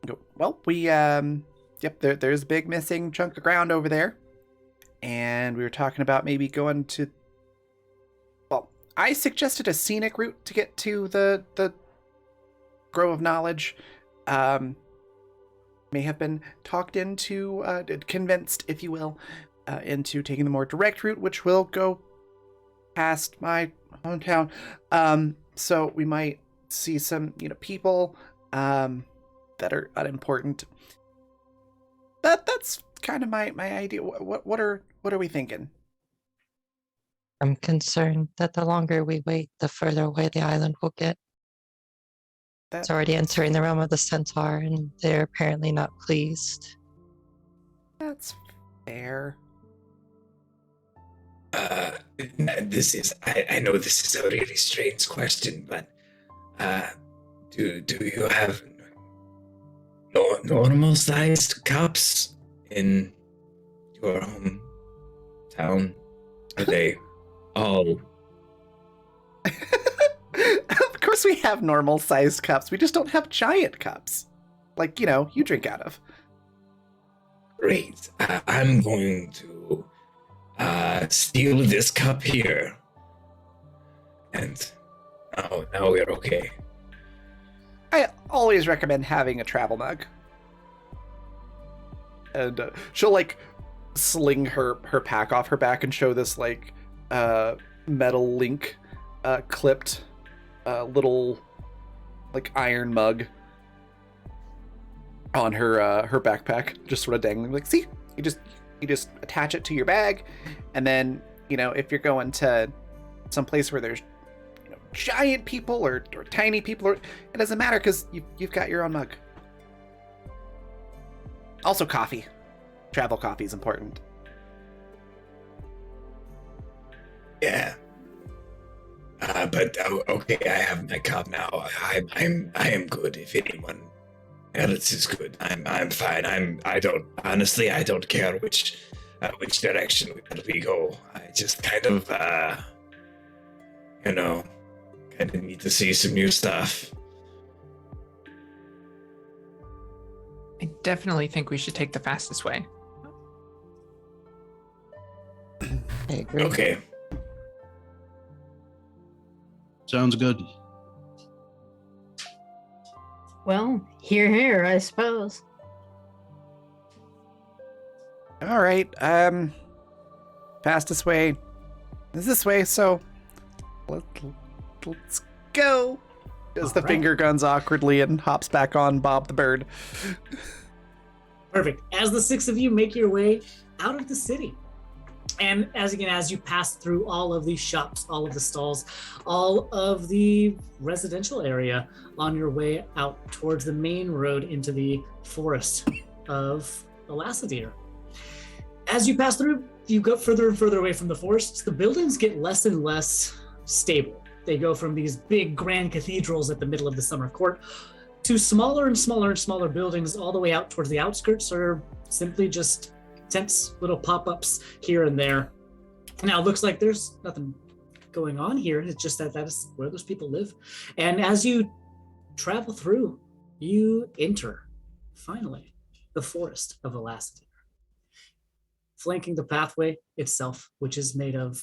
Go, well, we, yep, there's a big missing chunk of ground over there. And we were talking about maybe going to, well, I suggested a scenic route to get to the Grove of Knowledge. May have been talked into, convinced, if you will, into taking the more direct route, which will go past my hometown. So we might see some, people that are unimportant. That's kind of my idea. What are we thinking? I'm concerned that the longer we wait, the further away the island will get. It's already entering the realm of the Centaur, and they're apparently not pleased. That's fair. This is, I know this is a really strange question, but do you have normal sized cups in your hometown? Are they all? Of course we have normal sized cups. We just don't have giant cups. Like, you drink out of. Great. I'm going to steal this cup here. And now we're okay. I always recommend having a travel mug. And she'll sling her pack off her back and show this metal link clipped little iron mug on her backpack, just sort of dangling. See, you just attach it to your bag, and then if you're going to some place where there's giant people or tiny people, it doesn't matter because you've got your own mug. Also, coffee. Travel coffee is important. Yeah. But okay, I have my cup now. I am good. If anyone else is good, I'm fine. I don't care which direction we go. I just kind of need to see some new stuff. I definitely think we should take the fastest way. I agree. Okay. Sounds good. Well, here, I suppose. All right. fastest way is this way, so let's go. Does the All right. finger guns awkwardly and hops back on Bob the bird. Perfect. As the six of you make your way out of the city, and as you pass through all of these shops, all of the stalls, all of the residential area on your way out towards the main road into the forest of Elassidir. As you pass through, you go further and further away from the forest. The buildings get less and less stable. They go from these big grand cathedrals at the middle of the summer court to smaller and smaller and smaller buildings all the way out towards the outskirts, or simply just tents, little pop-ups here and there. Now it looks like there's nothing going on here. It's just that is where those people live. And as you travel through, you enter, finally, the forest of Elassidir. Flanking the pathway itself, which is made of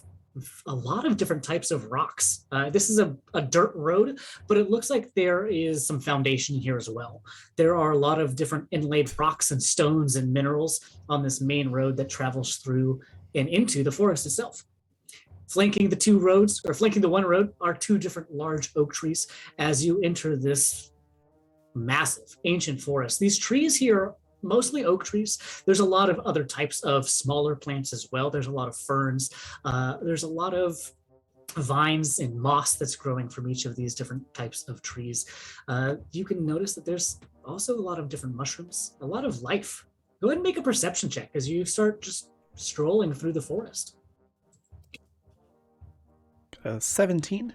a lot of different types of rocks. This is a dirt road, but it looks like there is some foundation here as well. There are a lot of different inlaid rocks and stones and minerals on this main road that travels through and into the forest itself. Flanking the one road are two different large oak trees as you enter this massive ancient forest. These trees here, mostly oak trees. There's a lot of other types of smaller plants as well. There's a lot of ferns. There's a lot of vines and moss that's growing from each of these different types of trees. You can notice that there's also a lot of different mushrooms, a lot of life. Go ahead and make a perception check as you start just strolling through the forest. 17.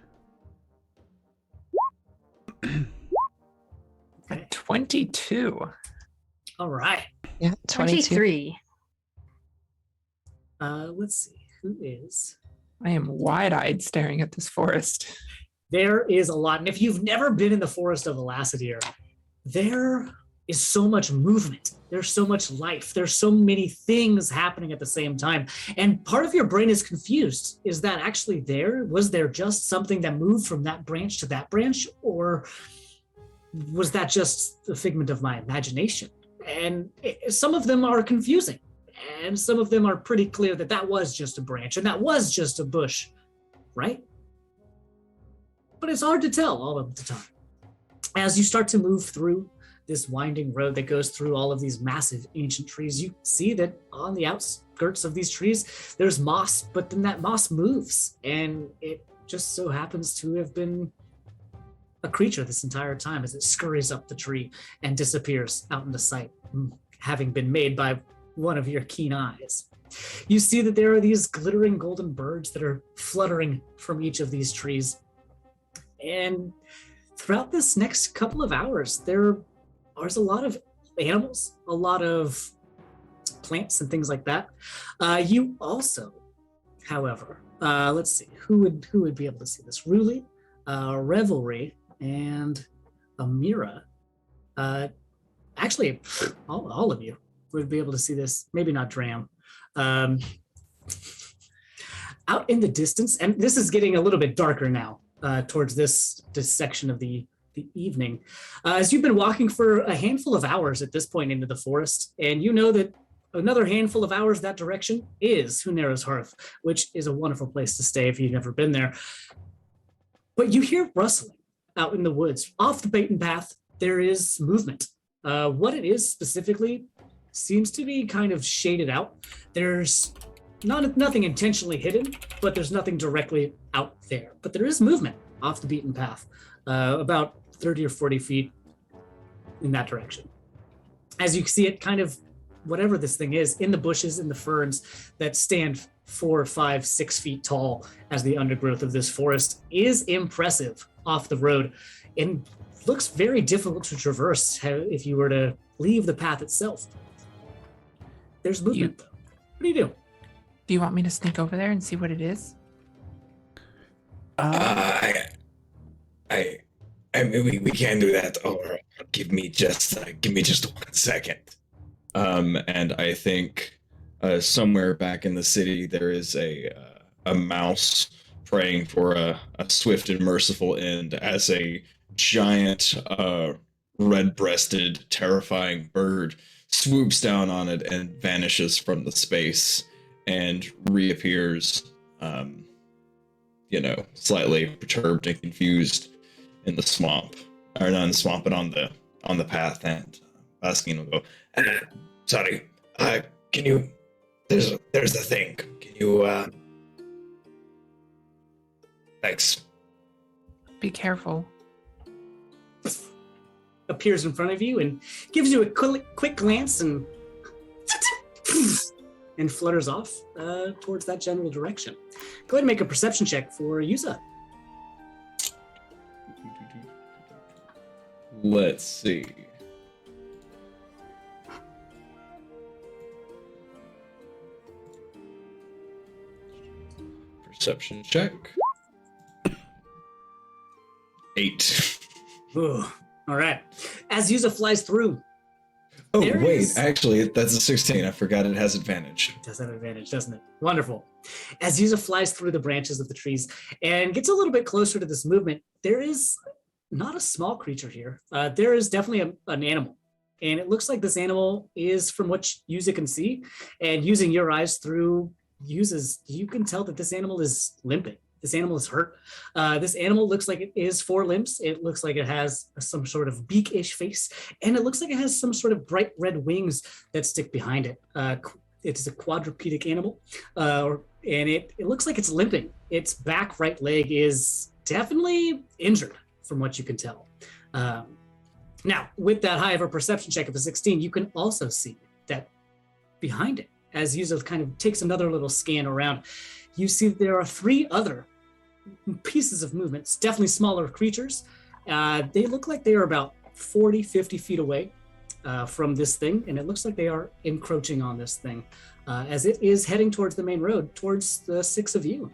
A 22. All right. Yeah, 22. 23. Let's see. Who is? I am wide-eyed staring at this forest. There is a lot. And if you've never been in the forest of Elassidir, there is so much movement. There's so much life. There's so many things happening at the same time. And part of your brain is confused. Is that actually there? Was there just something that moved from that branch to that branch? Or was that just the figment of my imagination? And some of them are confusing. And some of them are pretty clear that that was just a branch and that was just a bush, right? But it's hard to tell all of the time. As you start to move through this winding road that goes through all of these massive ancient trees, you see that on the outskirts of these trees, there's moss, but then that moss moves. And it just so happens to have been a creature this entire time as it scurries up the tree and disappears out into sight, having been made by one of your keen eyes. You see that there are these glittering golden birds that are fluttering from each of these trees. And throughout this next couple of hours, there's a lot of animals, a lot of plants and things like that. You also, however, let's see, who would be able to see this? Ruli, Revelry, and Amira. Actually, all of you would be able to see this. Maybe not Dram. Out in the distance, and this is getting a little bit darker now towards this section of the evening. As you've been walking for a handful of hours at this point into the forest, and you know that another handful of hours that direction is Hunera's Hearth, which is a wonderful place to stay if you've never been there. But you hear rustling out in the woods. Off the beaten path, there is movement. What it is specifically seems to be kind of shaded out. There's nothing intentionally hidden, but there's nothing directly out there. But there is movement off the beaten path, about 30 or 40 feet in that direction. As you see it kind of, whatever this thing is, in the bushes, in the ferns that stand 4, 5, 6 feet tall as the undergrowth of this forest is impressive off the road and looks very difficult to traverse if you were to leave the path itself. There's movement, though. What do you do? Do you want me to sneak over there and see what it is? I mean, we can do that, or give me just 1 second. And I think somewhere back in the city there is a mouse praying for a swift and merciful end as a giant red-breasted terrifying bird swoops down on it and vanishes from the space. and reappears, slightly perturbed and confused in the swamp, or not in the swamp, but on the path. And Baskin will go, Sorry. Can you? There's the thing. Can you? Thanks. Be careful. Appears in front of you and gives you a quick glance and flutters off towards that general direction. Go ahead and make a perception check for Yusa. let's see. Perception check. 8. Ooh, all right. As Yusa flies through, Oh, There wait, is- actually, that's a 16. I forgot it has advantage. it does have advantage, doesn't it? Wonderful. As Yusa flies through the branches of the trees and gets a little bit closer to this movement, there is not a small creature here. There is definitely an animal. And it looks like this animal is, from what Yusa can see, and using your eyes through Yusa's, you can tell that this animal is limping. This animal is hurt. This animal looks like it is 4 limbs. It looks like it has some sort of beak-ish face, and it looks like it has some sort of bright red wings that stick behind it. It's a quadrupedic animal, and it looks like it's limping. Its back right leg is definitely injured, from what you can tell. Now, with that high of a perception check of a 16, you can also see that behind it, as Yusa kind of takes another little scan around, you see that there are 3 other pieces of movements, definitely smaller creatures. They look like they are about 40, 50 feet away from this thing, and it looks like they are encroaching on this thing as it is heading towards the main road, towards the 6 of you.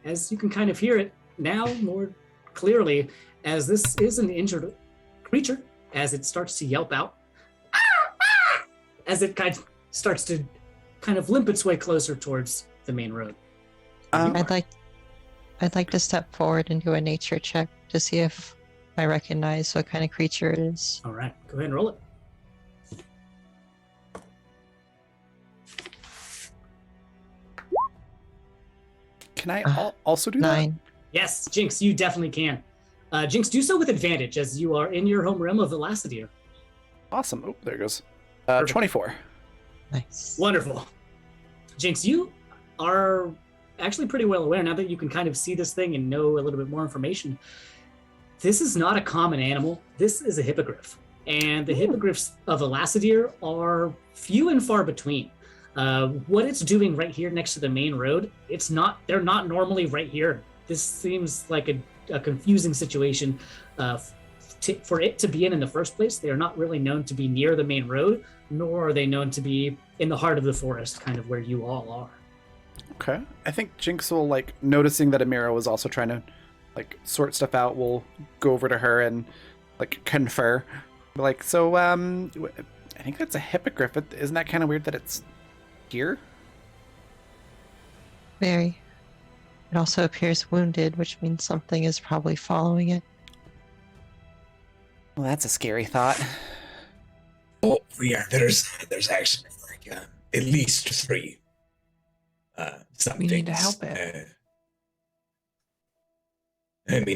As you can kind of hear it now more clearly, as this is an injured creature, as it starts to yelp out, as it kind of starts to kind of limp its way closer towards the main road. I'd like to step forward and do a nature check to see if I recognize what kind of creature it is. All right, go ahead and roll it. Can I also do that? 9. Yes, Jinx, you definitely can. Jinx, do so with advantage as you are in your home realm of Velocity. Awesome. Oh, there it goes. Perfect. 24. Nice. Wonderful. Jinx, you are actually pretty well aware now that you can kind of see this thing and know a little bit more information. This is not a common animal. This is a hippogriff. And the hippogriffs of Elassidir are few and far between. What it's doing right here next to the main road, they're not normally right here. This seems like a confusing situation for it to be in the first place. They are not really known to be near the main road, nor are they known to be in the heart of the forest, kind of where you all are. Okay. I think Jinx will, noticing that Amira was also trying to, sort stuff out, will go over to her and, confer. I think that's a hippogriff. Isn't that kind of weird that it's here? Very. It also appears wounded, which means something is probably following it. Well, that's a scary thought. Oh yeah, there's actually at least 3. Some We need to things, help it.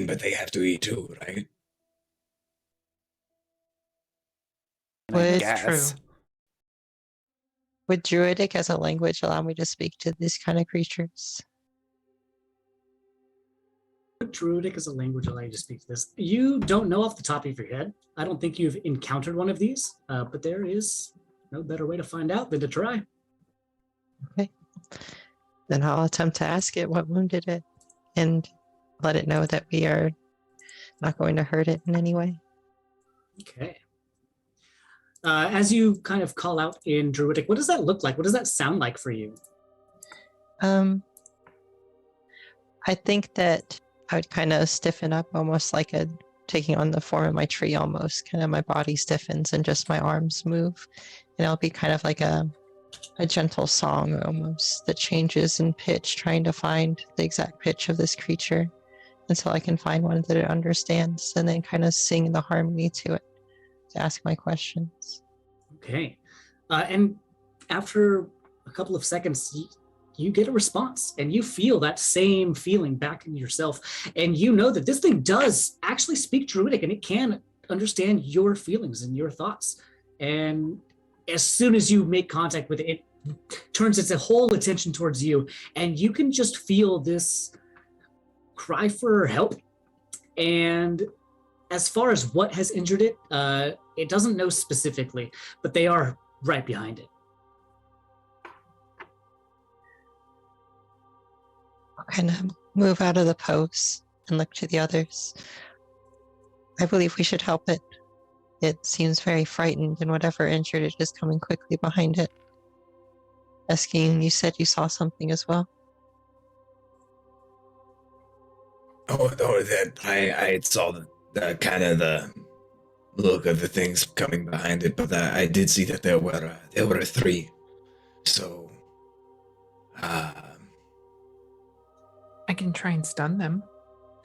but they have to eat too, right? I Would- guess. Would Druidic as a language allow me to speak to these kind of creatures? Druidic is a language allow you to speak to this. You don't know off the top of your head. I don't think you've encountered one of these, but there is no better way to find out than to try. Then I'll attempt to ask it what wounded it and let it know that we are not going to hurt it in any way. Okay. As you kind of call out in Druidic, what does that look like? What does that sound like for you? I think that I would kind of stiffen up, almost like taking on the form of my tree almost. Kind of my body stiffens and just my arms move. And it'll be kind of like a gentle song almost that changes in pitch, trying to find the exact pitch of this creature until I can find one that it understands, and then kind of sing the harmony to it to ask my questions. Okay. And after a couple of seconds, you get a response, and you feel that same feeling back in yourself. And you know that this thing does actually speak Druidic, and it can understand your feelings and your thoughts. And as soon as you make contact with it, it turns its whole attention towards you, and you can just feel this cry for help. And as far as what has injured it, it doesn't know specifically, but they are right behind it. I'll kind of move out of the pose and look to the others. I believe we should help it. It seems very frightened, and whatever injured it is coming quickly behind it. Eskeen, you said you saw something as well. That I saw the kind of the look of the things coming behind it, but I did see that there were three. So, I can try and stun them.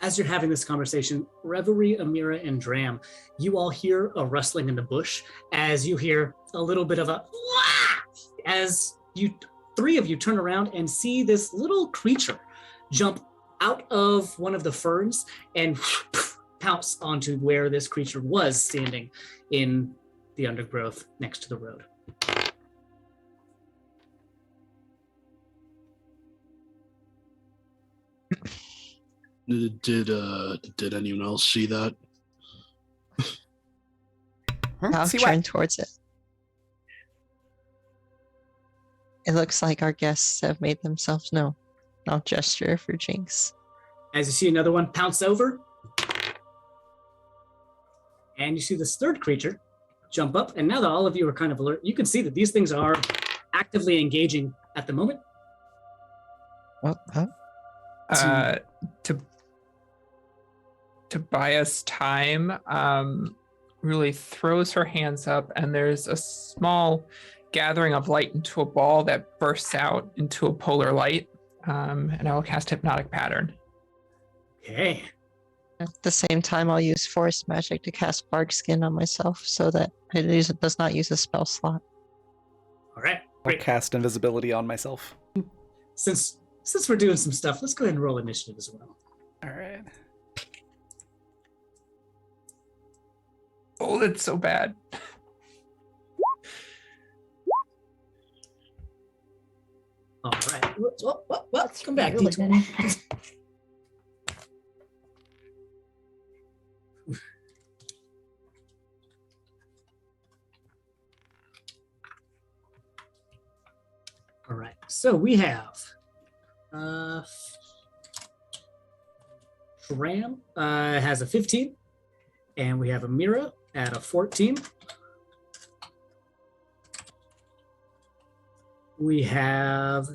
As you're having this conversation, Reverie, Amira, and Dram, you all hear a rustling in the bush as you hear a little bit of a wah! As you three of you turn around and see this little creature jump out of one of the ferns and pounce onto where this creature was standing in the undergrowth next to the road. Did anyone else see that? I'll See turn what? towards it. It looks like our guests have made themselves known. I'll gesture for Jinx. As you see another one pounce over, and you see this third creature jump up, and now that all of you are kind of alert, you can see that these things are actively engaging at the moment. What? Huh? To buy us time, really throws her hands up, and there's a small gathering of light into a ball that bursts out into a polar light, and I will cast Hypnotic Pattern. Okay. At the same time, I'll use Forest Magic to cast Bark Skin on myself so that it does not use a spell slot. All right. I'll Great. cast invisibility on myself. Since we're doing some stuff, let's go ahead and roll initiative as well. All right. Oh, that's so bad. All right. What? Come back. Really D20. good. All right. So we have Ram has a 15, and we have Amira at a 14. We have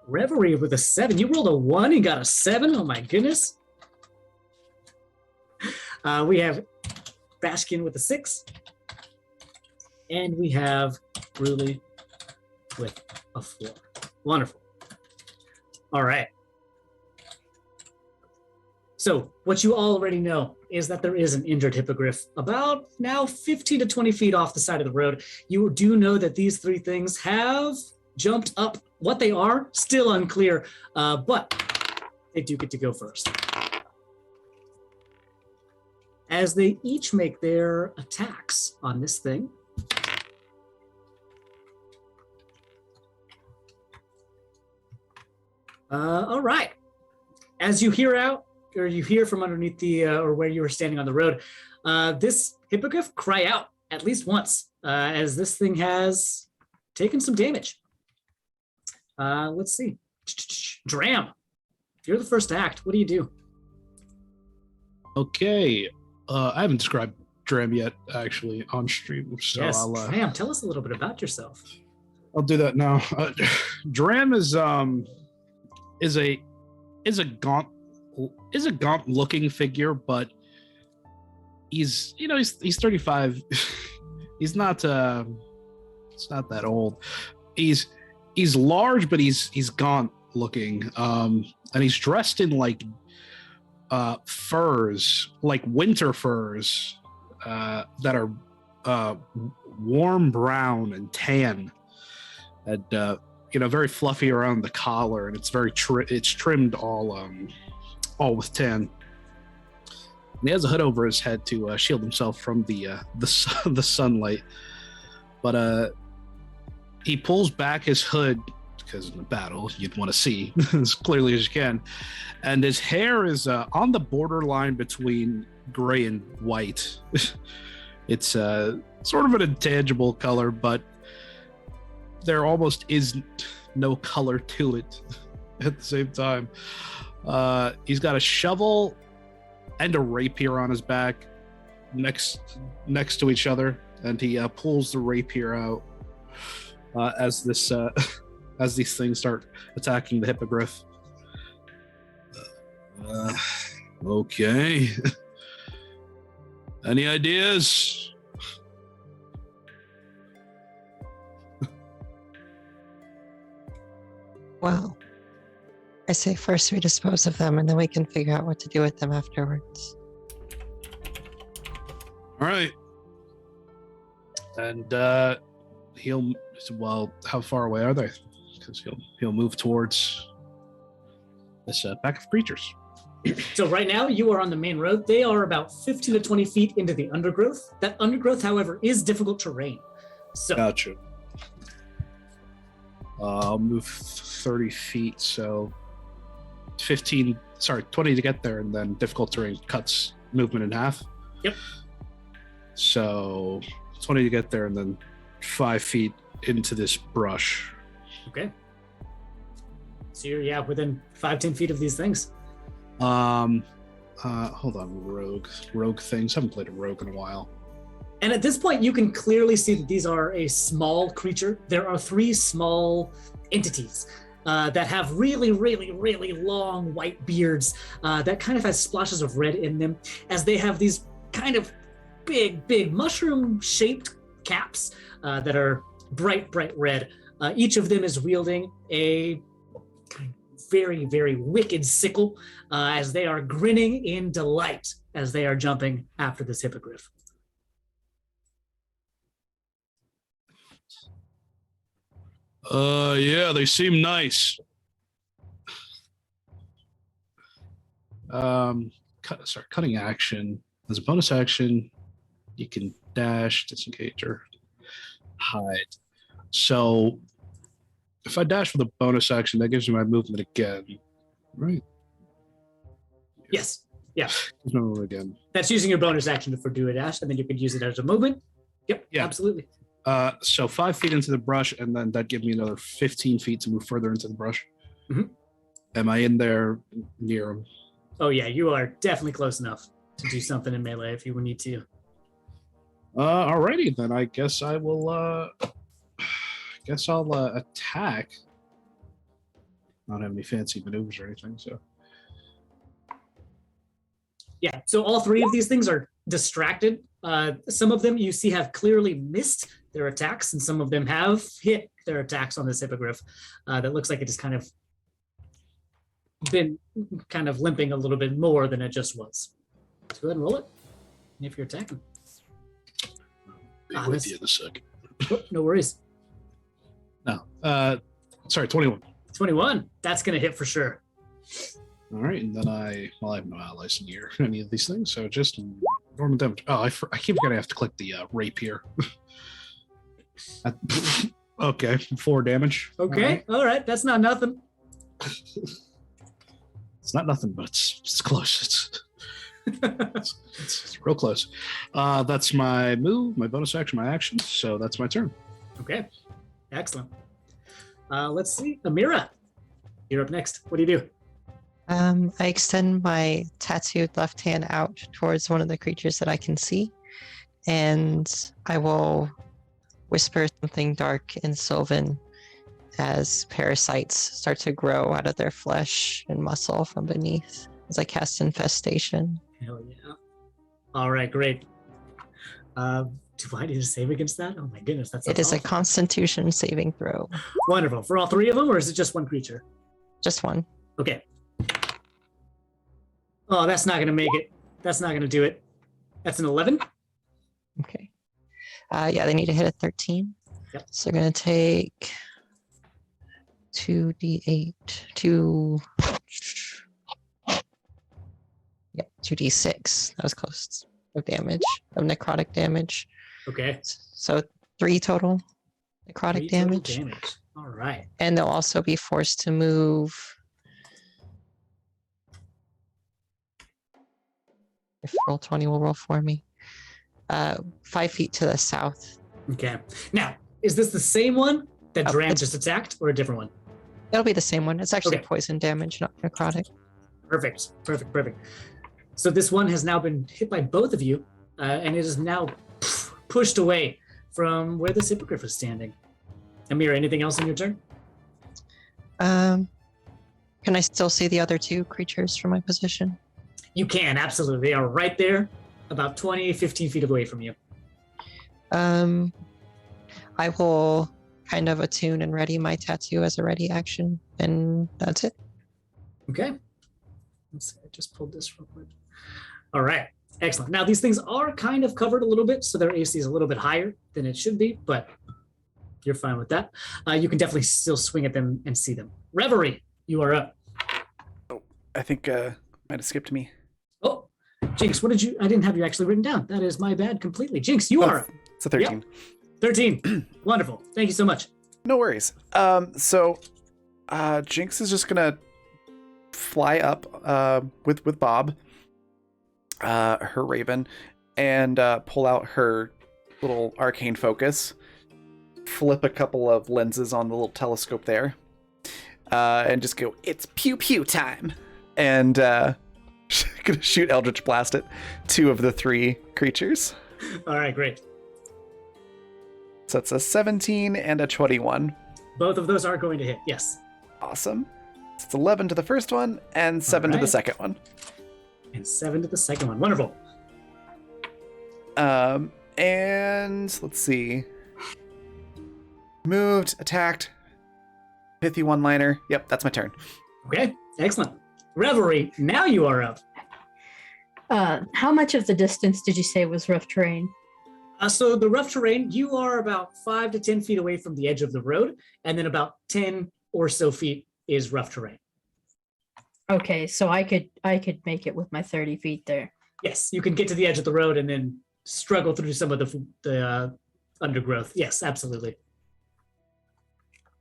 Reverie with a 7. You rolled a 1 and got a 7. Oh my goodness. We have Bashkin with a 6. And we have Bruley with a 4. Wonderful. All right. So what you already know is that there is an injured hippogriff about now 15 to 20 feet off the side of the road. You do know that these three things have jumped up. What they are, still unclear, but they do get to go first. As they each make their attacks on this thing. All right. As you hear out, or you hear from underneath the, or where you were standing on the road, this hippogriff cry out at least once, as this thing has taken some damage. Let's see. Dram, you're the first to act. What do you do? Okay. I haven't described Dram yet, actually, on stream. So Yes, I'll Dram, tell us a little bit about yourself. I'll do that now. Dram is a gaunt looking figure, but he's 35. He's not it's not that old. He's large, but he's gaunt looking. And he's dressed in like furs, like winter furs, that are warm brown and tan. and very fluffy around the collar, and it's it's trimmed all with tan. And he has a hood over his head to shield himself from the sunlight. But he pulls back his hood, because in the battle you'd want to see as clearly as you can, and his hair is on the borderline between gray and white. It's sort of an intangible color, but there almost is no color to it at the same time. He's got a shovel and a rapier on his back next to each other, and he pulls the rapier out as these things start attacking the hippogriff. Okay. Any ideas? Well, I say first we dispose of them, and then we can figure out what to do with them afterwards. All right. And how far away are they? Because he'll move towards this pack of creatures. So right now you are on the main road. They are about 15 to 20 feet into the undergrowth. That undergrowth, however, is difficult terrain. So Gotcha. I'll move 30 feet, so 20 to get there, and then difficult terrain cuts movement in half. Yep. So 20 to get there, and then 5 feet into this brush. Okay. So you're within 5-10 feet of these things. Hold on, rogue things. Haven't played a rogue in a while. And at this point, you can clearly see that these are a small creature. There are 3 small entities that have really, really, really long white beards that kind of has splashes of red in them, as they have these kind of big mushroom-shaped caps that are bright red. Each of them is wielding a kind of very, very wicked sickle as they are grinning in delight as they are jumping after this hippogriff. Yeah, they seem nice. Cutting action. As a bonus action, you can dash, disengage, or hide. So if I dash with a bonus action, that gives me my movement again, right? Yes. Yeah. No, again. That's using your bonus action for do a dash, and then you could use it as a movement. Yep. Yeah. Absolutely. So 5 feet into the brush, and then that gives me another 15 feet to move further into the brush. Mhm. Am I in there near him? Oh yeah, you are definitely close enough to do something in melee if you would need to. Alrighty, then I guess I will. I'll attack. I don't have any fancy maneuvers or anything, so. Yeah, so all 3 of these things are distracted. Some of them you see have clearly missed their attacks, and some of them have hit their attacks on this hippogriff. That looks like it has kind of been limping a little bit more than it just was. So go ahead and roll it. And if you're attacking. With you in a second. Oh, no worries. No. Sorry, 21. 21. That's going to hit for sure. All right, and then I have no allies near any of these things, so just normal damage. Oh, I keep forgetting I have to click the rapier. Okay, 4 damage. Okay, all right. That's not nothing. It's not nothing, but it's close. It's real close. That's my move, my bonus action, my action. So that's my turn. Okay, excellent. Let's see. Amira, you're up next. What do you do? I extend my tattooed left hand out towards one of the creatures that I can see, and I will whisper something dark in Sylvan as parasites start to grow out of their flesh and muscle from beneath as I cast Infestation. Hell yeah. All right, great. Do I need to save against that? Oh my goodness, that's It is a Constitution saving throw. Wonderful. For all 3 of them, or is it just one creature? Just one. Okay. Oh, that's not going to make it. That's not going to do it. That's an 11. Okay. Yeah, they need to hit a 13. Yep. So they're going to take 2d8 2d6. That was close. Of damage, of necrotic damage. Okay. So 3 total necrotic 3 total damage. All right. And they'll also be forced to move. If Roll20 will roll for me. 5 feet to the south. Okay. Now, is this the same one that Oh, Dram it's- just attacked, or a different one? It'll be the same one. It's actually Okay. poison damage, not necrotic. Perfect. So this one has now been hit by both of you, and it is now pushed away from where this hippogriff is standing. Amira, anything else in your turn? Can I still see the other 2 creatures from my position? You can, absolutely. They are right there, about 20, 15 feet away from you. I will kind of attune and ready my tattoo as a ready action, and that's it. Okay. Let's see, I just pulled this real quick. All right. Excellent. Now, these things are kind of covered a little bit, so their AC is a little bit higher than it should be, but you're fine with that. You can definitely still swing at them and see them. Reverie, you are up. I think might have skipped me. Oh, Jinx, what did you? I didn't have you actually written down. That is my bad completely. Jinx, you Oh, are up. It's a 13. 13. Wonderful. Thank you so much. No worries. So Jinx is just gonna fly up with Bob, her raven, and pull out her little arcane focus, flip a couple of lenses on the little telescope there, and just go, "It's pew pew time," and gonna shoot Eldritch Blast at 2 of the 3 creatures. All right, great. So it's a 17 and a 21. Both of those are going to hit. Yes. Awesome. So it's 11 to the first one and 7 to the right. second one. And 7 to the second one. Wonderful. And let's see. Moved, attacked. Pithy one-liner. Yep, that's my turn. Okay. Excellent. Reverie, now you are up. How much of the distance did you say was rough terrain? So the rough terrain, you are about 5 to 10 feet away from the edge of the road, and then about 10 or so feet is rough terrain. Okay, so I could make it with my 30 feet there. Yes, you can get to the edge of the road and then struggle through some of the undergrowth. Yes, absolutely.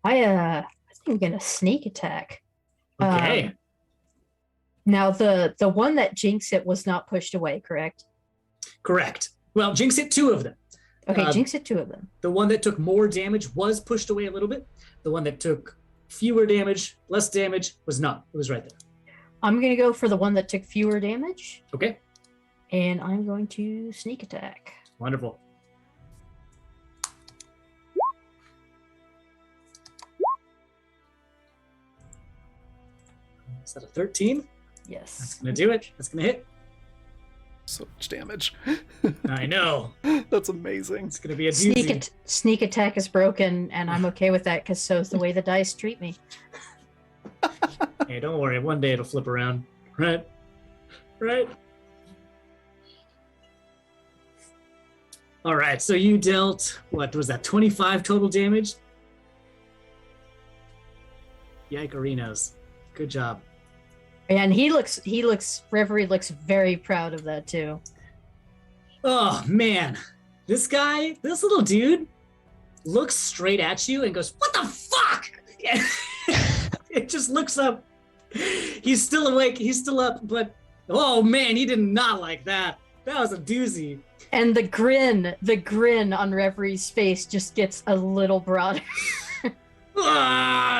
I think I'm gonna sneak attack. Okay. Now the one that Jinx hit was not pushed away, correct? Correct. Well, Jinx hit 2 of them. Okay, Jinx hit 2 of them. The one that took more damage was pushed away a little bit. The one that took fewer damage, less damage, was not. It was right there. I'm gonna go for the one that took fewer damage, Okay. and I'm going to sneak attack. Wonderful. Is that a 13? That's Yes. going to do it. That's going to hit. So much damage. I know. That's amazing. It's going to be a doozy. Sneak attack is broken, and I'm okay with that because so is the way the dice treat me. Hey, don't worry. One day it'll flip around. Right? Right? All right. So you dealt, what was that, 25 total damage? Yikerinos. Good job. And Reverie looks very proud of that too. Oh, man. This little dude looks straight at you and goes, "What the fuck?" It just looks up. He's still awake. He's still up, but oh man, he did not like that. That was a doozy. And the grin on Reverie's face just gets a little broader.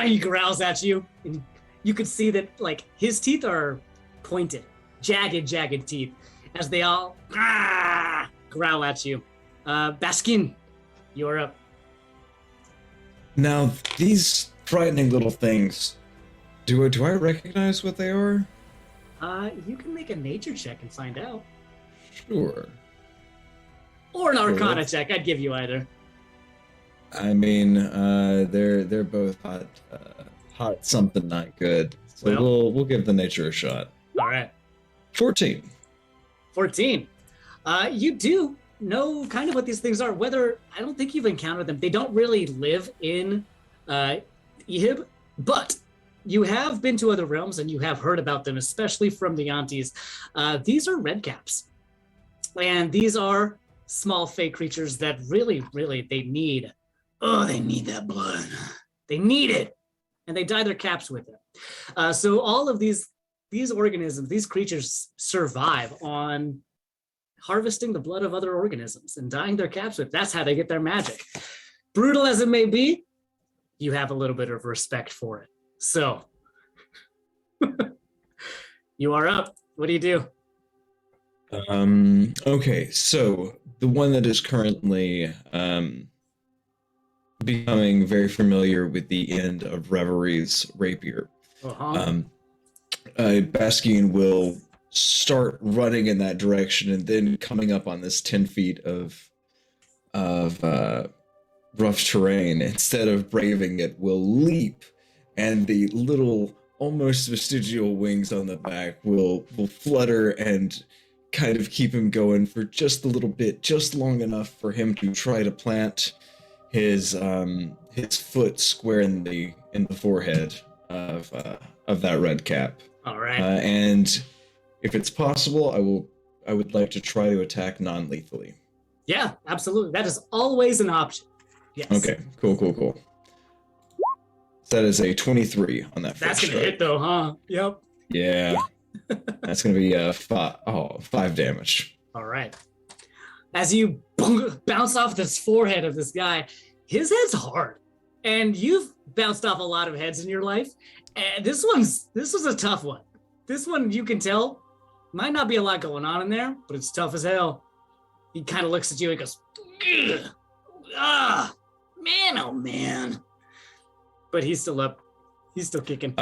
He growls at you, and you could see that like his teeth are pointed, jagged teeth, as they all growl at you. Baskin, you're up. Now, these frightening little things, do I recognize what they are? You can make a nature check and find out, Sure. or an arcana Sure. check. I'd give you either. I mean, they're both hot something not good. So Well- we'll give the nature a shot. All right. 14. 14. You do know kind of what these things are. Whether I don't think you've encountered them. They don't really live in Ehib, But you have been to other realms and you have heard about them, especially from the aunties. These are red caps. And these are small fey creatures that really, they need that blood. They need it. And they dye their caps with it. So all of these organisms, these creatures survive on harvesting the blood of other organisms and dyeing their caps with. That's how they get their magic. Brutal as it may be, you have a little bit of respect for it. So you are up. What do you do? Okay, so the one that is currently becoming very familiar with the end of Reverie's rapier. Baskian will start running in that direction, and then coming up on this 10 feet of rough terrain, instead of braving it, will leap, and the little almost vestigial wings on the back will flutter and kind of keep him going for just a little bit, just long enough for him to try to plant his foot square in the forehead of that red cap. All right. And if it's possible, I would like to try to attack non-lethally. Yeah, absolutely. That is always an option. Yes. Okay, cool. So that is a 23 on that first That's gonna strike. hit though, huh? Yep. Yeah. That's gonna be 5 damage. All right. As you bounce off this forehead of this guy, his head's hard. And you've bounced off a lot of heads in your life. And this was a tough one. This one, you can tell, might not be a lot going on in there, but it's tough as hell. He kind of looks at you and goes, "Ugh. Ah, man, oh man." But he's still up. He's still kicking.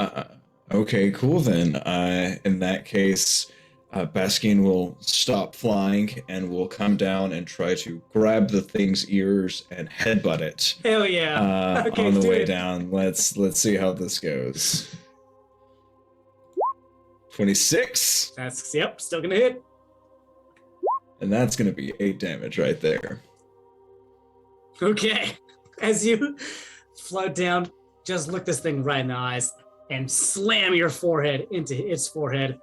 Okay, cool then. In that case, Baskian will stop flying and will come down and try to grab the thing's ears and headbutt it. Hell yeah. Okay, on the do way it. down. Let's see how this goes. 26, That's, yep, still gonna hit. and that's gonna be 8 damage right there. Okay. As you float down, just look this thing right in the eyes and slam your forehead into its forehead.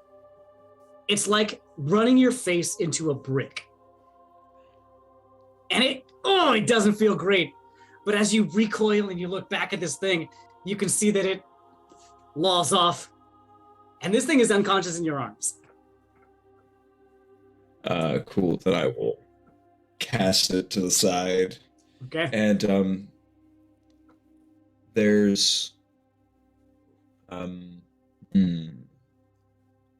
It's like running your face into a brick. And it doesn't feel great. But as you recoil and you look back at this thing, you can see that it lolls off. And this thing is unconscious in your arms. Cool. Then I will cast it to the side. Okay. And there's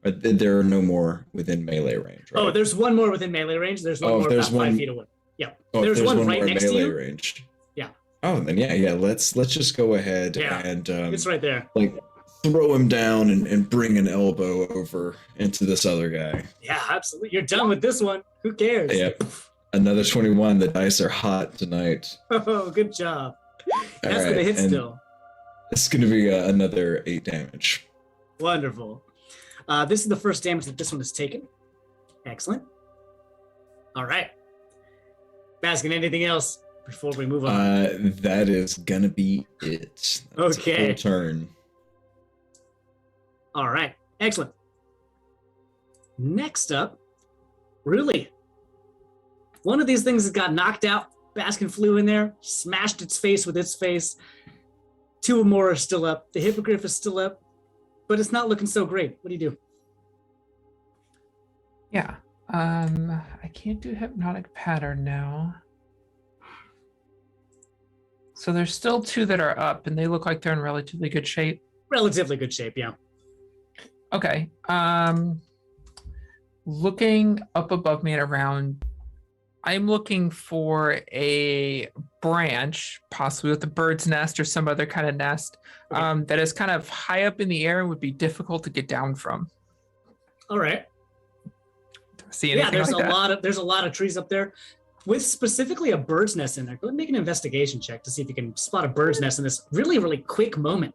there are no more within melee range, right? Oh, there's one more within melee range. There's one Oh, if more there's about 5 one- feet away. Yeah. Oh, if there's one right more next to melee you. range. Yeah. Oh, then yeah. Let's just go ahead Yeah, and It's right there. like throw him down and bring an elbow over into this other guy. Yeah, absolutely. You're done with this one. Who cares? Yep. Another 21. The dice are hot tonight. Oh, good job. That's All gonna right, hit and still. It's gonna be another 8 damage. Wonderful. This is the first damage that this one has taken. Excellent. All right. Baskin, anything else before we move on? That is gonna be it. That's Okay. A full turn. All right. Excellent. Next up, really, one of these things has got knocked out. Baskin flew in there, smashed its face with its face. 2 more are still up. The hippogriff is still up, but it's not looking so great. What do you do? Yeah. I can't do hypnotic pattern now. So there's still 2 that are up, and they look like they're in relatively good shape. Relatively good shape, yeah. Okay. Looking up above me and around, I'm looking for a branch, possibly with a bird's nest or some other kind of nest, Okay. that is kind of high up in the air and would be difficult to get down from. All right. See Yeah, anything there's like that? there's a lot of trees up there with specifically a bird's nest in there. Go ahead and make an investigation check to see if you can spot a bird's nest in this really, really quick moment.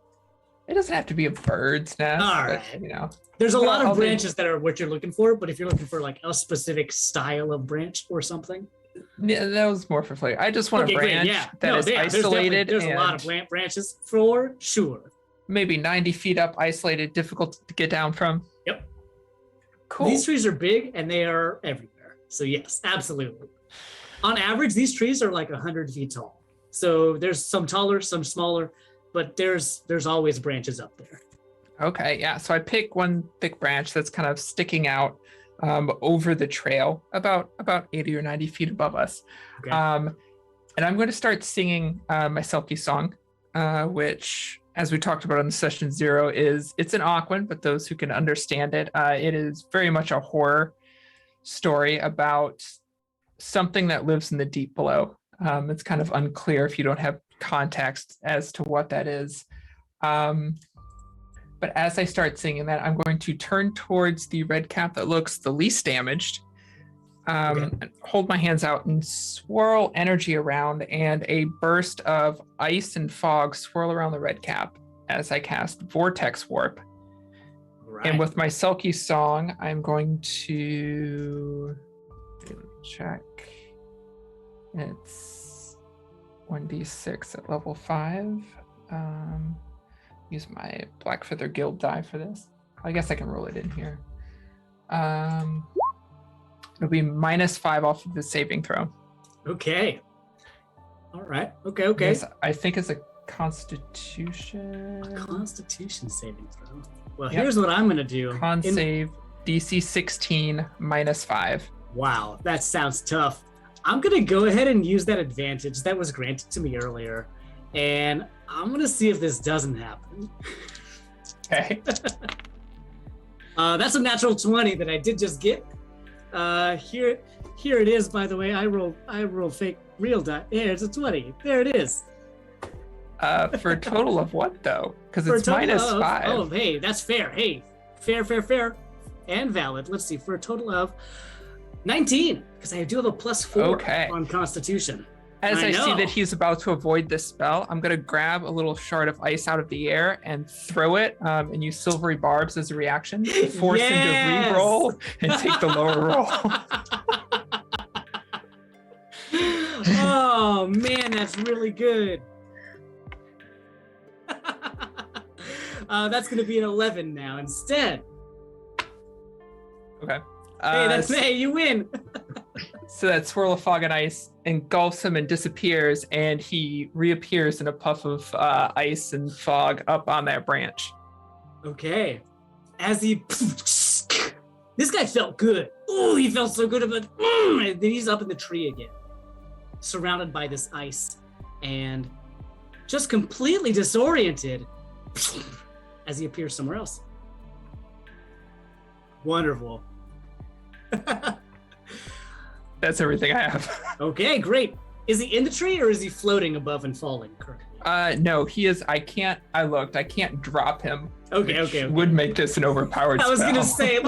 It doesn't have to be a bird's nest, All but, right. you know. There's a Well, lot I'll of do- branches that are what you're looking for, but if you're looking for like a specific style of branch or something. Yeah, that was more for flavor. I just want Okay, a great, branch yeah. that No, is yeah, isolated. There's a lot and of branches for sure. maybe 90 feet up, isolated, difficult to get down from. Yep. Cool. These trees are big and they are everywhere. So yes, absolutely. On average, these trees are like 100 feet tall. So there's some taller, some smaller, but there's always branches up there. Okay, yeah. So I pick one thick branch that's kind of sticking out over the trail, about 80 or 90 feet above us. Okay. And I'm going to start singing my Selkie song, which, as we talked about on the session 0, it's an Aquan, but those who can understand it, it is very much a horror story about something that lives in the deep below. It's kind of unclear if you don't have context as to what that is. But as I start singing that, I'm going to turn towards the red cap that looks the least damaged, and hold my hands out and swirl energy around, and a burst of ice and fog swirl around the red cap as I cast Vortex Warp. Right. And with my Selkie song, I'm going to check. It's 1d6 at level 5. Use my Black Feather Guild die for this. I guess I can roll it in here. It'll be -5 off of the saving throw. Okay. All right. Okay. This, I think it's a Constitution. Constitution saving throw. Well, Yep. here's what I'm gonna do. Con save DC 16 -5. Wow, that sounds tough. I'm gonna go ahead and use that advantage that was granted to me earlier, and I'm gonna see if this doesn't happen. Okay. That's a natural 20 that I did just get. Here it is. By the way, I roll fake real die. Here, it's a 20. There it is. For a total of what though? Because For a it's total -5. Oh, hey, that's fair. Hey, fair, and valid. Let's see, for a total of 19, because I do have a +4 Okay. on Constitution. As I see know. that he's about to avoid this spell, I'm going to grab a little shard of ice out of the air and throw it and use silvery barbs as a reaction to force him Yes! to re-roll and take the lower roll. Oh man, that's really good. That's going to be an 11 now instead. Okay. Hey, you win. So that swirl of fog and ice engulfs him and disappears, and he reappears in a puff of ice and fog up on that branch. Okay. As he, this guy felt good. Oh, he felt so good. But and then he's up in the tree again, surrounded by this ice, and just completely disoriented as he appears somewhere else. Wonderful. That's everything I have. Okay, great. Is he in the tree or is he floating above and falling currently? No, he is. I can't drop him. Okay, which okay. Would make this an overpowered I was spell. gonna say,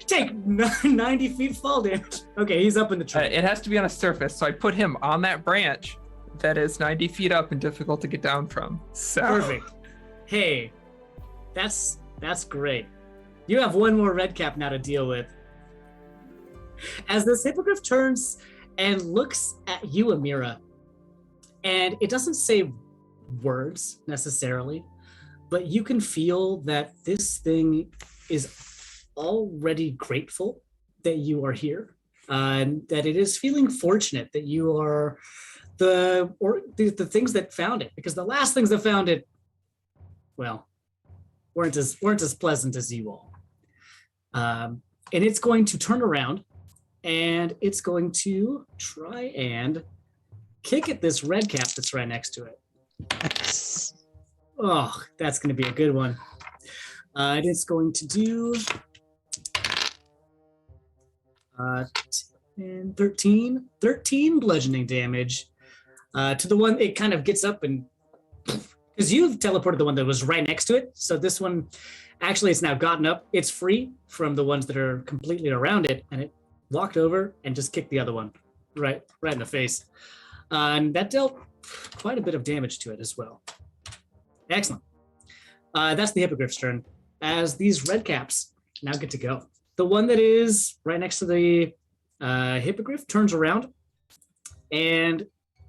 take 90 feet fall damage. Okay, he's up in the tree. It has to be on a surface, so I put him on that branch that is 90 feet up and difficult to get down from. So Perfect. Hey, that's great. You have one more red cap now to deal with. As this hippogriff turns and looks at you, Amira, and it doesn't say words necessarily, but you can feel that this thing is already grateful that you are here, and that it is feeling fortunate that you are the things that found it, because the last things that found it, well, weren't as pleasant as you all. And it's going to turn around and it's going to try and kick at this red cap that's right next to it. Yes. Oh, that's going to be a good one. And it's going to do 10, 13 bludgeoning damage to the one. It kind of gets up and, because you've teleported the one that was right next to it. So this one, actually, it's now gotten up. It's free from the ones that are completely around it, and it walked over and just kicked the other one right in the face. And that dealt quite a bit of damage to it as well. Excellent. That's the hippogriff's turn. As these red caps now get to go. The one that is right next to the hippogriff turns around and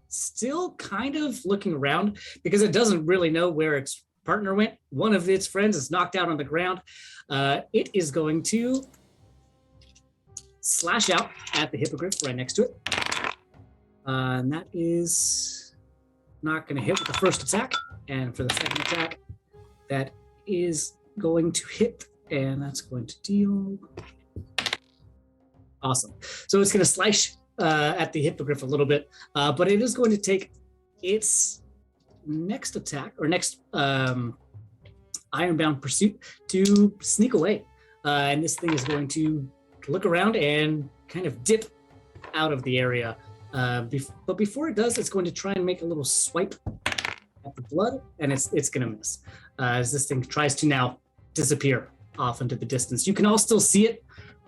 still kind of looking around because it doesn't really know where its partner went. One of its friends is knocked out on the ground. It is going to slash out at the hippogriff right next to it. And that is not going to hit with the first attack. And for the second attack, that is going to hit, and that's going to deal. Awesome. So it's going to slice at the hippogriff a little bit, but it is going to take its next attack or next ironbound pursuit to sneak away. And this thing is going to look around and kind of dip out of the area. But before it does, it's going to try and make a little swipe at the blood, and it's going to miss as this thing tries to now disappear off into the distance. You can all still see it.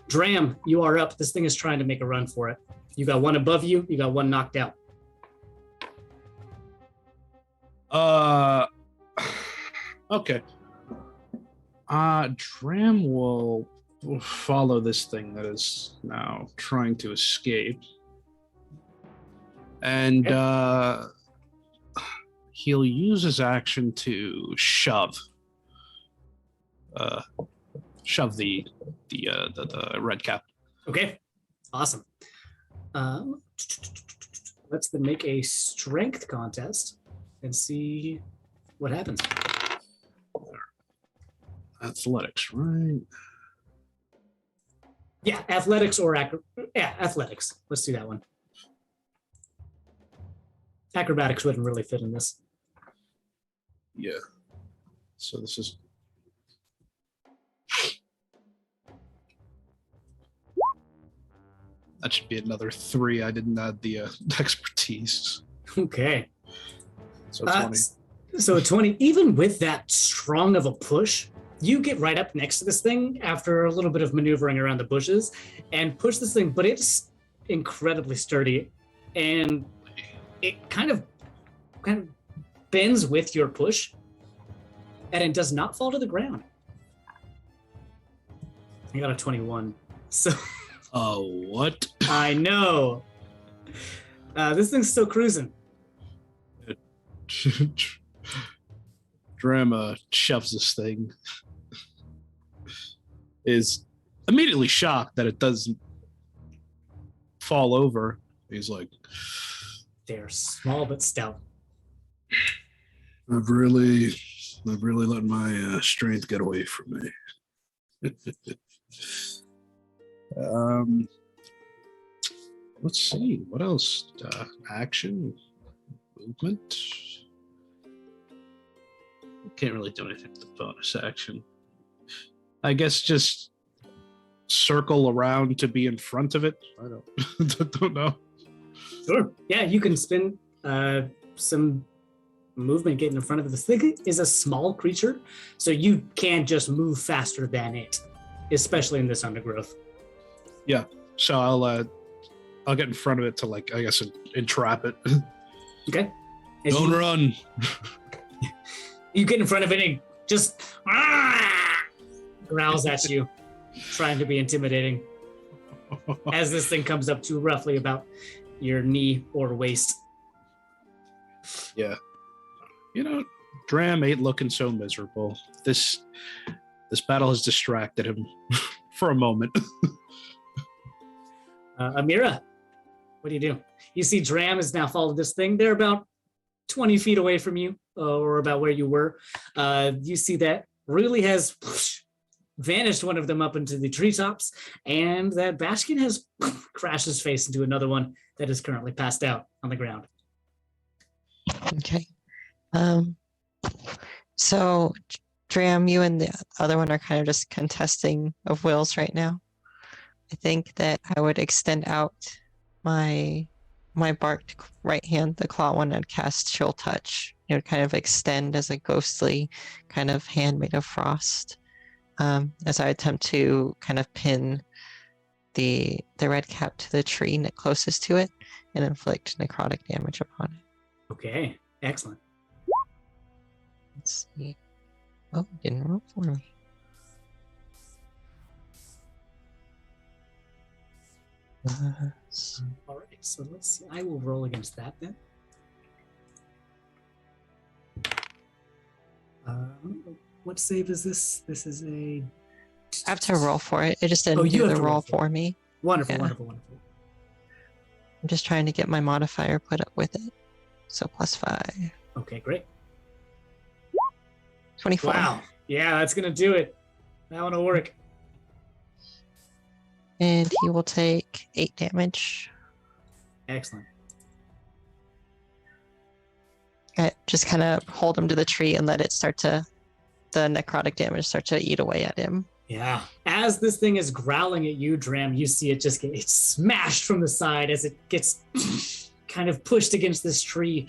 Dram, you are up. This thing is trying to make a run for it. You got one above you. You got one knocked out. Okay. Dram will follow this thing that is now trying to escape. And he'll use his action to shove the red cap. Okay, awesome. Let's then make a strength contest and see what happens. Athletics, right? Yeah, athletics or athletics. Let's do that one. Acrobatics wouldn't really fit in this. Yeah. So this is. That should be another 3. I didn't add the expertise. Okay. So 20. So 20, even with that strong of a push, you get right up next to this thing after a little bit of maneuvering around the bushes and push this thing, but it's incredibly sturdy and it kind of bends with your push and it does not fall to the ground. I got a 21. So What? I know. This thing's still cruising. Drama shoves this thing. Is immediately shocked that it doesn't fall over. He's like, They're small but stout. I've really let my strength get away from me. Let's see what else. Action, movement. Can't really do anything with the bonus action. I guess just circle around to be in front of it. I don't know. Sure. Yeah, you can spin some movement getting in front of it. This thing is a small creature, so you can just move faster than it, especially in this undergrowth. Yeah. So I'll get in front of it to, like, I guess, entrap it. Okay. Don't run. You get in front of it and just growls at you, trying to be intimidating. As this thing comes up to roughly about your knee or waist. Yeah. You know, Dram ain't looking so miserable. This battle has distracted him for a moment. Amira, what do you do? You see Dram has now followed this thing. They're about 20 feet away from you, or about where you were. You see that Ruli has vanished one of them up into the treetops, and that Bashkin has crashed his face into another one that is currently passed out on the ground. Okay. So Dram, you and the other one are kind of just contesting of wills right now. I think that I would extend out my barked right hand, the claw one, and cast Chill Touch. It would kind of extend as a ghostly kind of hand made of frost, as I attempt to kind of pin the red cap to the tree closest to it and inflict necrotic damage upon it. Okay, excellent. Let's see. Oh, didn't roll for me. All right, so let's see. I will roll against that then. What save is this? This is a. I have to roll for it. It just didn't Oh, you do have the to roll roll for it. for me. Wonderful, Yeah. wonderful, wonderful. I'm just trying to get my modifier put up with it. So +5. Okay, great. 24. Wow. Yeah, that's gonna do it. That one will work. And he will take 8 damage. Excellent. I just kind of hold him to the tree and let it the necrotic damage start to eat away at him. Yeah. As this thing is growling at you, Dram, you see it just get smashed from the side as it gets kind of pushed against this tree,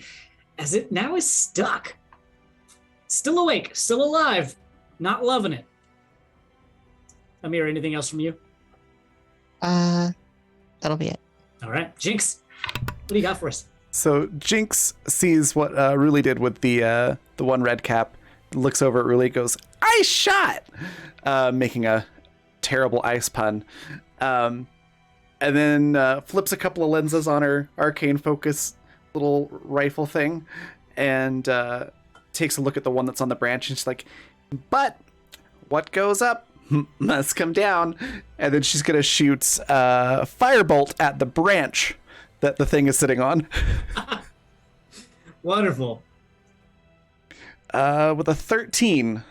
as it now is stuck. Still awake, still alive, not loving it. Amir, anything else from you? That'll be it. All right, Jinx, what do you got for us? So Jinx sees what Ruli did with the one red cap, looks over at Ruli, goes, "Ice shot!" Making a terrible ice pun. And then flips a couple of lenses on her arcane focus little rifle thing and takes a look at the one that's on the branch, and she's like, "But what goes up must come down." And then she's gonna shoot firebolt at the branch that the thing is sitting on. Wonderful. With a 13.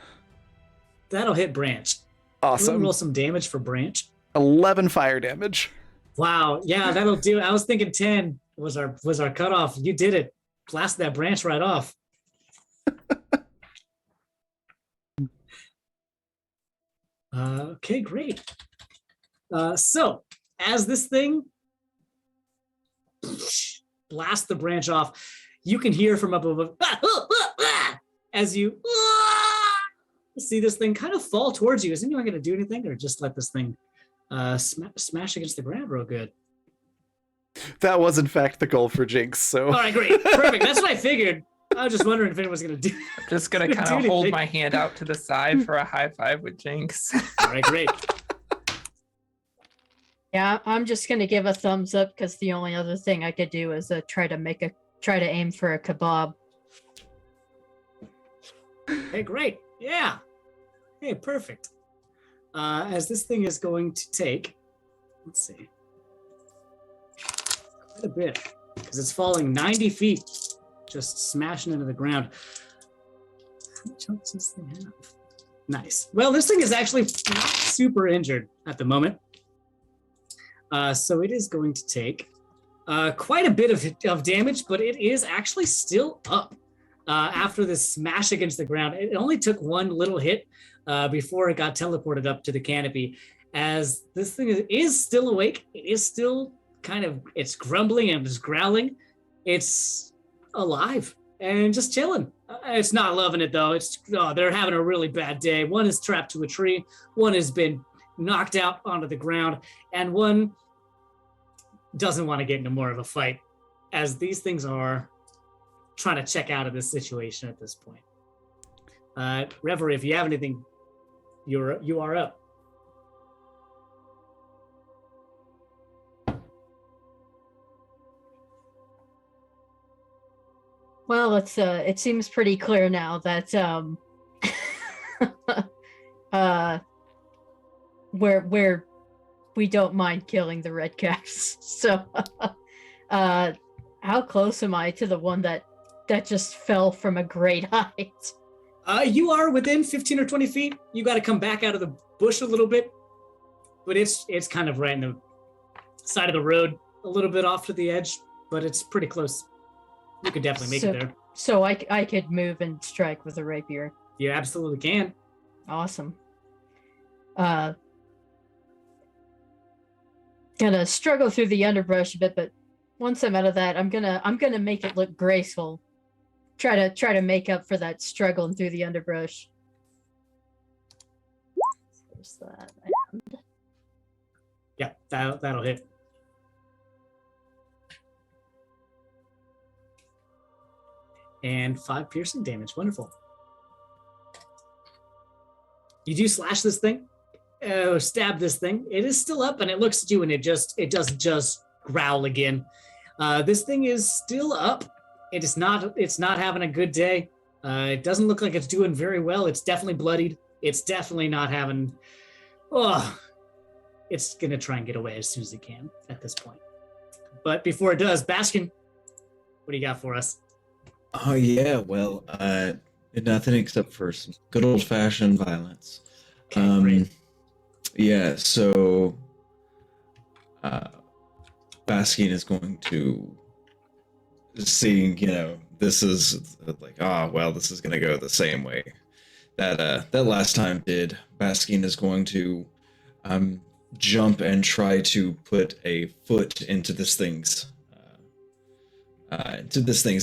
That'll hit Branch. Awesome. Roll some damage for Branch. 11 fire damage. Wow. Yeah, that'll do. I was thinking 10 was our cutoff. You did it. Blasted that branch right off. Okay, great. So as this thing blasts the branch off, you can hear from up above as you see this thing kind of fall towards you. Is anyone going to do anything, or just let this thing smash against the ground real good? That was in fact the goal for Jinx. So All right, great, perfect. That's what I figured. I was just wondering if anyone was going to do. Just gonna Do kind of hold anything. my hand out to the side for a high five with Jinx. All right, great. Yeah, I'm just gonna give a thumbs up because the only other thing I could do is try to aim for a kebab. Hey, great. Yeah. Hey, perfect. As this thing is going to take, let's see, quite a bit, because it's falling 90 feet, just smashing into the ground. How much health does this thing have? Nice. Well, this thing is actually not super injured at the moment. So it is going to take quite a bit of damage, but it is actually still up. After this smash against the ground, it only took one little hit before it got teleported up to the canopy. As this thing is still awake, it is still it's grumbling and it's growling. It's alive and just chilling. It's not loving it though. They're having a really bad day. One is trapped to a tree, one has been knocked out onto the ground, and one doesn't want to get into more of a fight, as these things are trying to check out of this situation at this point. Reverie, if you have anything, you are up. Well, it seems pretty clear now that where we don't mind killing the red caps. So how close am I to the one that just fell from a great height? You are within 15 or 20 feet. You got to come back out of the bush a little bit, but it's kind of right in the side of the road, a little bit off to the edge, but it's pretty close. You could definitely make it there. So I could move and strike with a rapier. You absolutely can. Awesome. Gonna struggle through the underbrush a bit, but once I'm out of that, I'm gonna make it look graceful. Try to make up for that struggling through the underbrush. There's that. Yeah, that'll hit. And 5 piercing damage. Wonderful. You do slash this thing, stab this thing. It is still up, and it looks at you, and it doesn't just growl again. This thing is still up. It's not having a good day. It doesn't look like it's doing very well. It's definitely bloodied. It's definitely not having. Oh, it's gonna try and get away as soon as it can at this point. But before it does, Baskin, what do you got for us? Oh yeah, well, nothing except for some good old-fashioned violence. Okay, great. Yeah, so Baskin is going to, seeing, this is like, well, this is gonna go the same way that last time did. Baskin is going to jump and try to put a foot into this thing's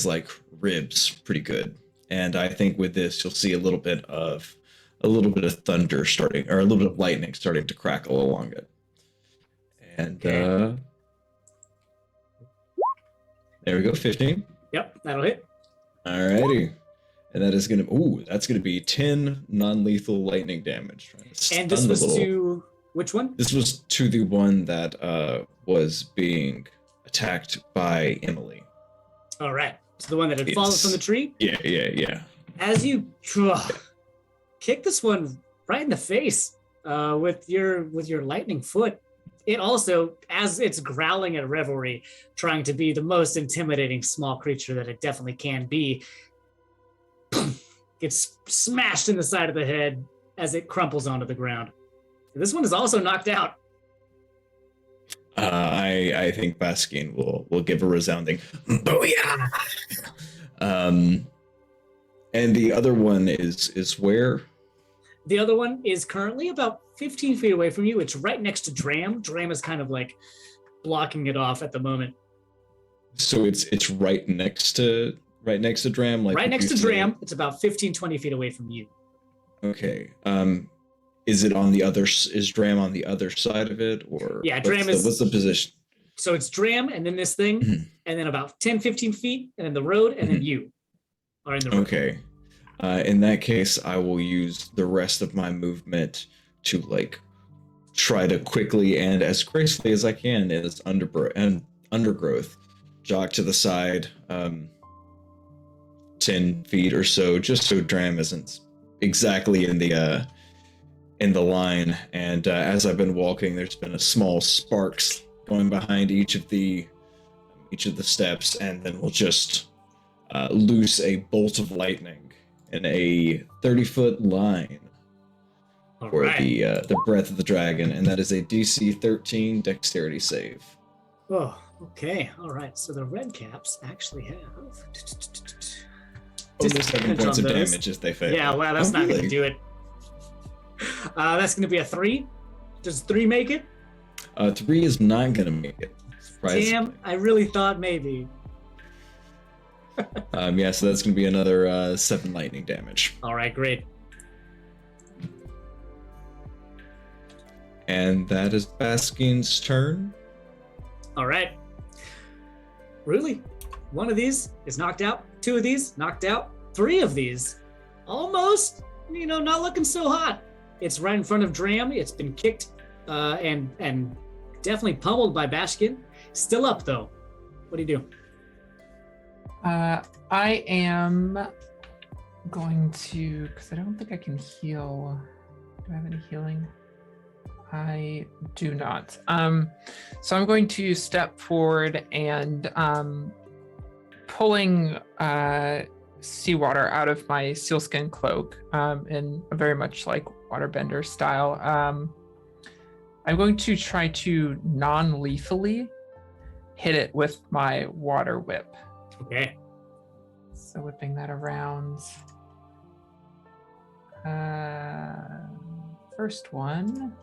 like ribs pretty good. And I think with this you'll see a little bit of thunder starting, or a little bit of lightning starting to crackle along it. And there we go, 15. Yep, that'll hit. Alrighty. And that is that's gonna be 10 non-lethal lightning damage. And this was to which one? This was to the one that was being attacked by Emily. All right. So the one that had fallen from the tree? Yeah. As you kick this one right in the face with your lightning foot, it also, as it's growling at Revelry, trying to be the most intimidating small creature that it definitely can be, gets smashed in the side of the head as it crumples onto the ground. This one is also knocked out. I think Baskin will give a resounding booyah. And the other one is where? The other one is currently about 15 feet away from you. It's right next to Dram. Dram is kind of like blocking it off at the moment. So it's right next to Dram, like right next to Dram. It's about 15, 20 feet away from you. Okay. Is it on the other? Is Dram on the other side of it, or yeah? Dram what's the position? So it's Dram, and then this thing, and then about 10, 15 feet, and then the road, and then you are in the road. Okay. In that case, I will use the rest of my movement to try to quickly and as gracefully as I can in this undergrowth jog to the side, 10 feet or so, just so Dram isn't exactly in the line. And as I've been walking, there's been a small sparks going behind each of the steps, and then we'll just loose a bolt of lightning in a 30-foot line for the breath of the dragon, and that is a DC 13 dexterity save. Oh, okay, all right. So the red caps actually have almost 7 points of damage if they fail. Yeah, wow, that's not going to do it. That's going to be a 3. Does 3 make it? 3 is not going to make it. Damn, I really thought maybe. Yeah, so that's going to be another 7 lightning damage. All right, great. And that is Baskin's turn. All right. Really? 1 of these is knocked out. 2 of these knocked out. 3 of these almost, not looking so hot. It's right in front of Dram. It's been kicked and definitely pummeled by Baskin. Still up though. What do you do? I am going to, because I don't think I can heal. Do I have any healing? I do not. So I'm going to step forward and pulling seawater out of my sealskin cloak in a very much like waterbender style. I'm going to try to non-lethally hit it with my water whip. Okay. So whipping that around. First one.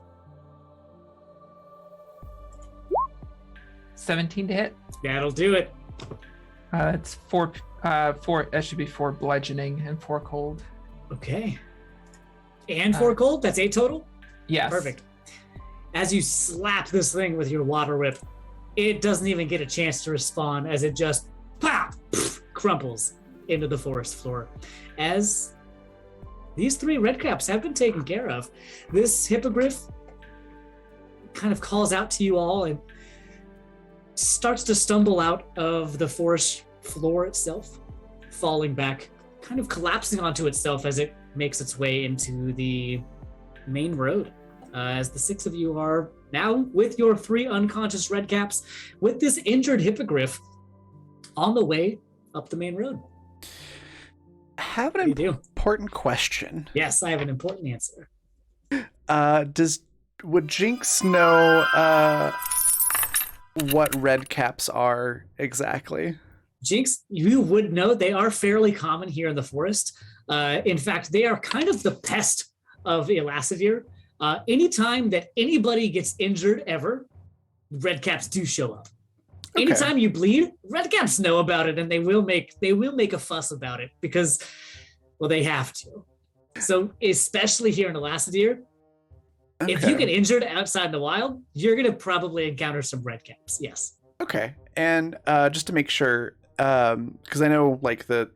17 to hit. That'll do it. It's 4. That should be 4 bludgeoning and 4 cold. Okay. And 4 cold? That's 8 total? Yes. Perfect. As you slap this thing with your water whip, it doesn't even get a chance to respond as it just crumples into the forest floor. As these 3 redcaps have been taken care of, this hippogriff kind of calls out to you all and starts to stumble out of the forest floor itself, falling back kind of collapsing onto itself as it makes its way into the main road. As the 6 of you are now with your 3 unconscious redcaps, with this injured hippogriff on the way up the main road. I have What an do you do? important question. Yes, I have an important answer. Would Jinx know what red caps are exactly? Jinx, you would know they are fairly common here in the forest. In fact, they are kind of the pest of Elasivir. Anytime that anybody gets injured ever, red caps do show up. Okay. Anytime you bleed, red caps know about it, and they will make a fuss about it because, well, they have to. So especially here in Elasivir, if you Okay. get injured outside in the wild, you're gonna probably encounter some red caps. Yes. Okay, and just to make sure, because I know like the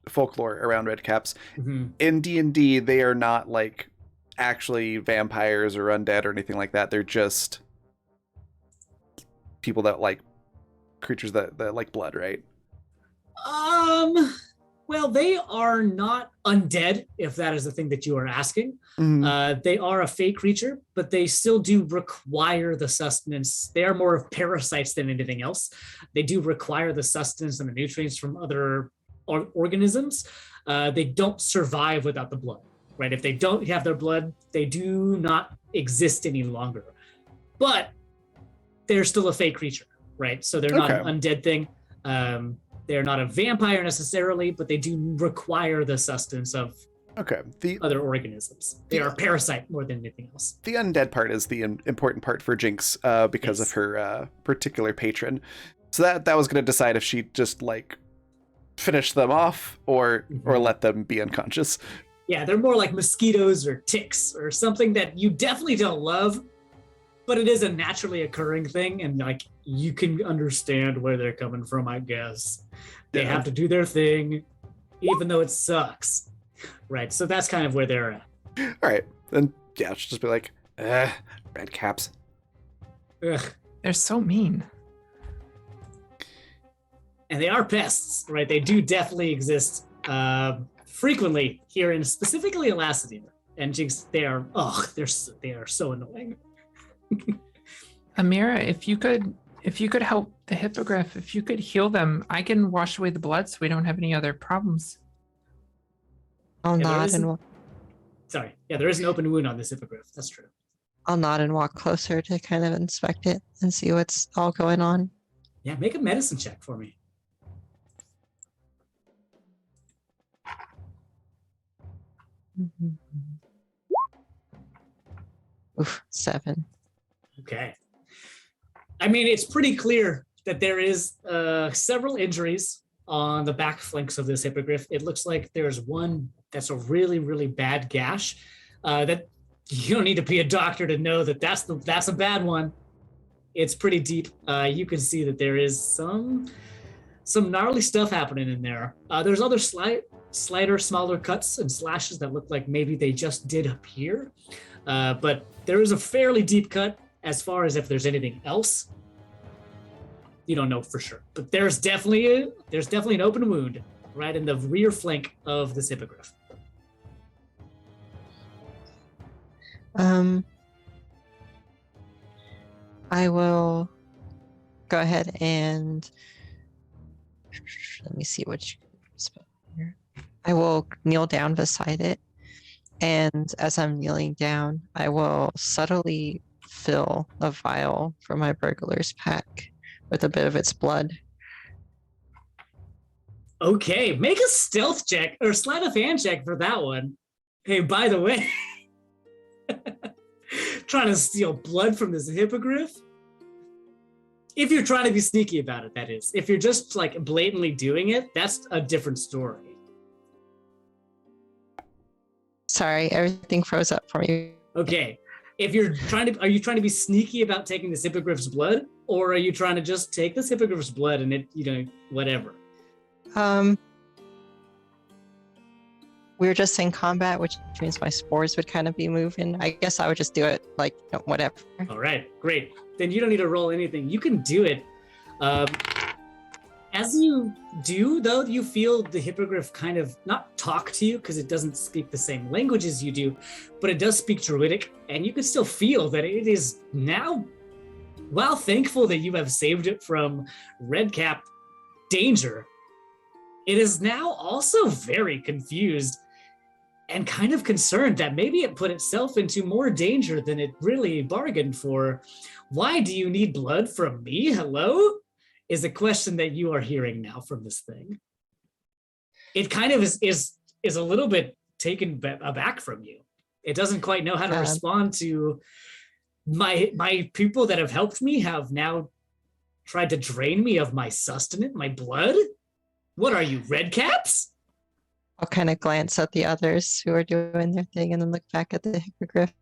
folklore around red caps Mhm. in D&D, they are not like actually vampires or undead or anything like that. They're just people that like creatures that like blood, right? Well, they are not undead, if that is the thing that you are asking. Mhm. They are a fey creature, but they still do require the sustenance. They are more of parasites than anything else. They do require the sustenance and the nutrients from other organisms. They don't survive without the blood, right? If they don't have their blood, they do not exist any longer. But they're still a fey creature, right? So they're not an undead thing. They're not a vampire necessarily, but they do require the sustenance of Okay. The other organisms. They are a parasite more than anything else. the undead part is the important part for Jinx because Yes. of her particular patron. So that was going to decide if she just like finish them off or Mhm. let them be unconscious. Yeah, they're more like mosquitoes or ticks or something that you definitely don't love, but it is a naturally occurring thing, and like you can understand where they're coming from, I guess. They Yeah. have to do their thing, even though it sucks. Right. So that's kind of where they're at. All right, then yeah, she'll just be like, red caps. Ugh. They're so mean. And they are pests, right? They do definitely exist frequently here in specifically Elastigir. And Jinx, they are so annoying. Amira, if you could help the hippogriff, if you could heal them, I can wash away the blood so we don't have any other problems. I'll Yeah, there nod isn't- and Sorry. Yeah, there is an open wound on this hippogriff. That's true. I'll nod and walk closer to kind of inspect it and see what's all going on. Yeah, make a medicine check for me. Oof, 7. Okay. I mean, it's pretty clear that there is several injuries on the back flanks of this hippogriff. It looks like there's one that's a really, really bad gash that you don't need to be a doctor to know that that's a bad one. It's pretty deep. You can see that there is some gnarly stuff happening in there. There's other slighter, smaller cuts and slashes that look like maybe they just did appear. But there is a fairly deep cut. As far as if there's anything else, you don't know for sure. But there's definitely an open wound right in the rear flank of this hippogriff. I will go ahead and let me see which spell here. I will kneel down beside it, and as I'm kneeling down, I will subtly fill a vial from my burglar's pack with a bit of its blood. Okay, make a stealth check or sleight of hand check for that one. Hey, by the way, trying to steal blood from this hippogriff? If you're trying to be sneaky about it, that is. If you're just like blatantly doing it, that's a different story. Sorry, everything froze up for me. Okay. If you're are you trying to be sneaky about taking this hippogriff's blood, or are you trying to just take this hippogriff's blood and whatever? We were just in combat, which means my spores would kind of be moving. I guess I would just do it like whatever. All right, great. Then you don't need to roll anything. You can do it. As you do, though, you feel the hippogriff kind of not talk to you because it doesn't speak the same language as you do, but it does speak Druidic, and you can still feel that it is now, while thankful that you have saved it from Redcap danger, it is now also very confused and kind of concerned that maybe it put itself into more danger than it really bargained for. Why do you need blood from me? Hello? Is a question that you are hearing now from this thing. It kind of is a little bit taken aback from you. It doesn't quite know how to respond to my people that have helped me have now tried to drain me of my sustenance, my blood. What are you, red caps? I'll kind of glance at the others who are doing their thing and then look back at the hippogriff.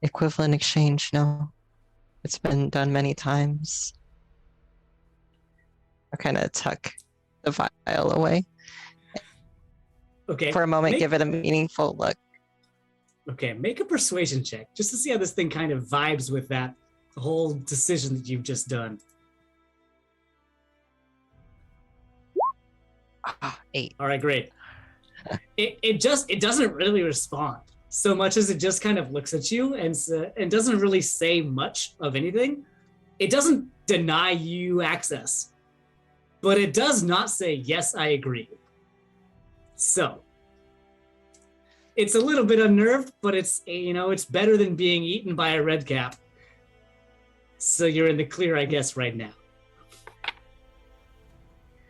Equivalent exchange, no. It's been done many times. I'll kind of tuck the vial away. Okay. For a moment, give it a meaningful look. Okay, make a persuasion check just to see how this thing kind of vibes with that whole decision that you've just done. 8. All right, great. It doesn't really respond so much as it just kind of looks at you and doesn't really say much of anything. It doesn't deny you access, but it does not say, yes, I agree. So it's a little bit unnerved, but it's better than being eaten by a red cap. So you're in the clear, I guess, right now.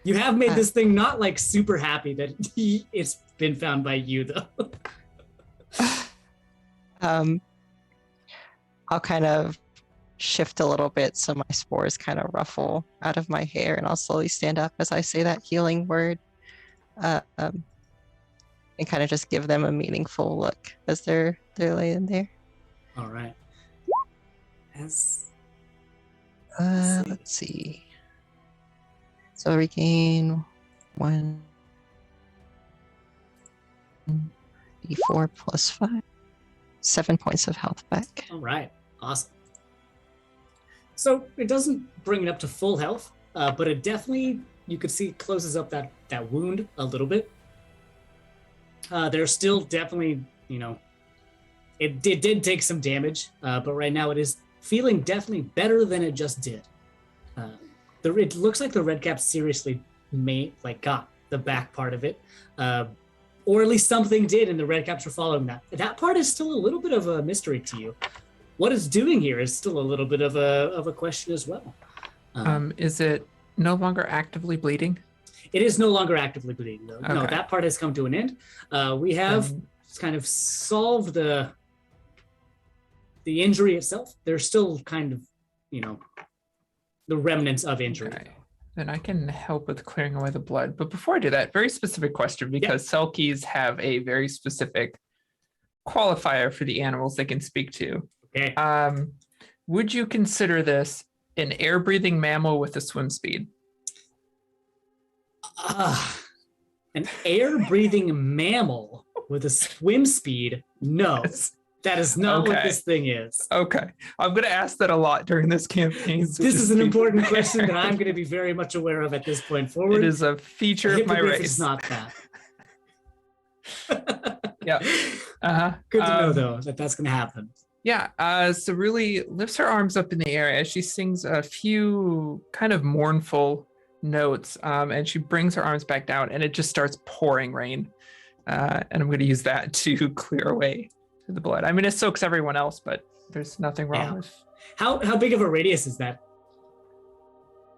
You have made this thing not like super happy that it's been found by you, though. I'll kind of shift a little bit so my spores kind of ruffle out of my hair, and I'll slowly stand up as I say that healing word, and kind of just give them a meaningful look as they're laying there. All right. Let's see. So regain 1 d4 plus 5, 7 points of health back. All right, awesome. So it doesn't bring it up to full health, but it definitely, you could see, closes up that wound a little bit. There's still definitely, it did take some damage, but right now it is feeling definitely better than it just did. It looks like the red cap seriously got the back part of it, or at least something did, and the red caps are following that. That part is still a little bit of a mystery to you. What it's doing here is still a little bit of a question as well. Is it no longer actively bleeding? It is no longer actively bleeding, though. Okay. No, that part has come to an end. We have kind of solved the injury itself. There's still kind of, the remnants of injury. Okay. Then I can help with clearing away the blood. But before I do that, very specific question, because Selkies have a very specific qualifier for the animals they can speak to. Okay. Would you consider this an air-breathing mammal with a swim speed? An air-breathing mammal with a swim speed? No. Yes. That is not what this thing is. Okay. I'm going to ask that a lot during this campaign. So this just is an be important prepared. question that I'm going to be very much aware of at this point forward. It is a feature of my Hippogriff race. is not that. Yeah. Uh-huh. Good to know, though, that's going to happen. Yeah. So really lifts her arms up in the air as she sings a few kind of mournful notes, and she brings her arms back down, and it just starts pouring rain. And I'm going to use that to clear away the blood. I mean, it soaks everyone else, but there's nothing wrong with. How big of a radius is that?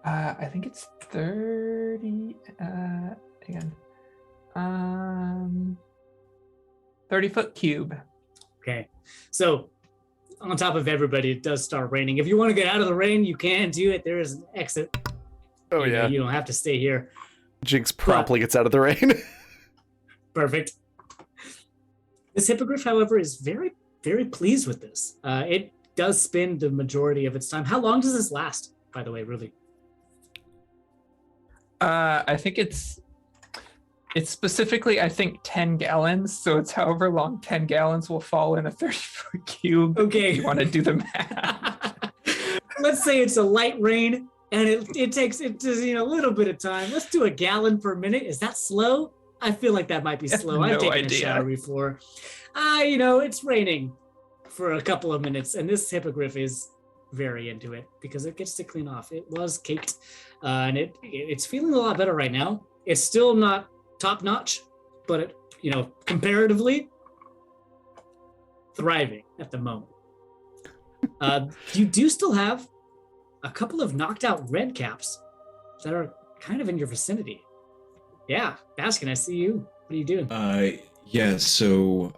I think it's 30. Again, 30-foot cube. Okay, so on top of everybody, it does start raining. If you want to get out of the rain, you can do it. There is an exit. Oh yeah. You don't have to stay here. Jinx promptly gets out of the rain. Perfect. This hippogriff, however, is very, very pleased with this. It does spend the majority of its time. How long does this last, by the way, really? I think it's specifically, I think 10 gallons. So it's however long 10 gallons will fall in a 30-foot cube. Okay. If you want to do the math. Let's say it's a light rain. And it takes a little bit of time. Let's do a gallon per minute. Is that slow? I feel like that might be slow. I've No taken a idea. shower before. It's raining for a couple of minutes, and this hippogriff is very into it because it gets to clean off. It was caked, and it's feeling a lot better right now. It's still not top notch, but comparatively thriving at the moment. You do still have a couple of knocked out red caps that are kind of in your vicinity. Yeah, Baskin, I see you. What are you doing? Yeah, so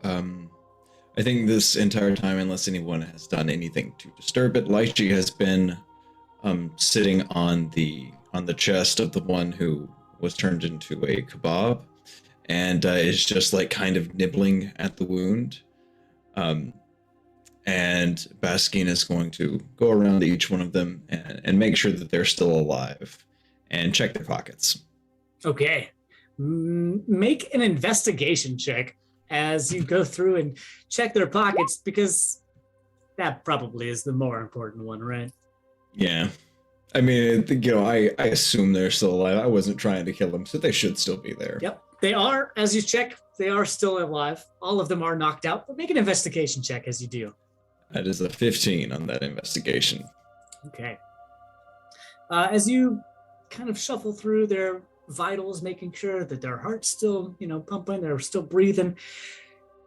I think this entire time, unless anyone has done anything to disturb it, Lychee has been sitting on the chest of the one who was turned into a kebab, and is just like kind of nibbling at the wound. And Baskin is going to go around to each one of them and make sure that they're still alive and check their pockets. Okay. Make an investigation check as you go through and check their pockets, because that probably is the more important one, right? Yeah. I mean, I assume they're still alive. I wasn't trying to kill them, so they should still be there. Yep. They are, as you check, they are still alive. All of them are knocked out, but make an investigation check as you do. That is a 15 on that investigation. Okay. As you kind of shuffle through their vitals, making sure that their heart's still, pumping, they're still breathing,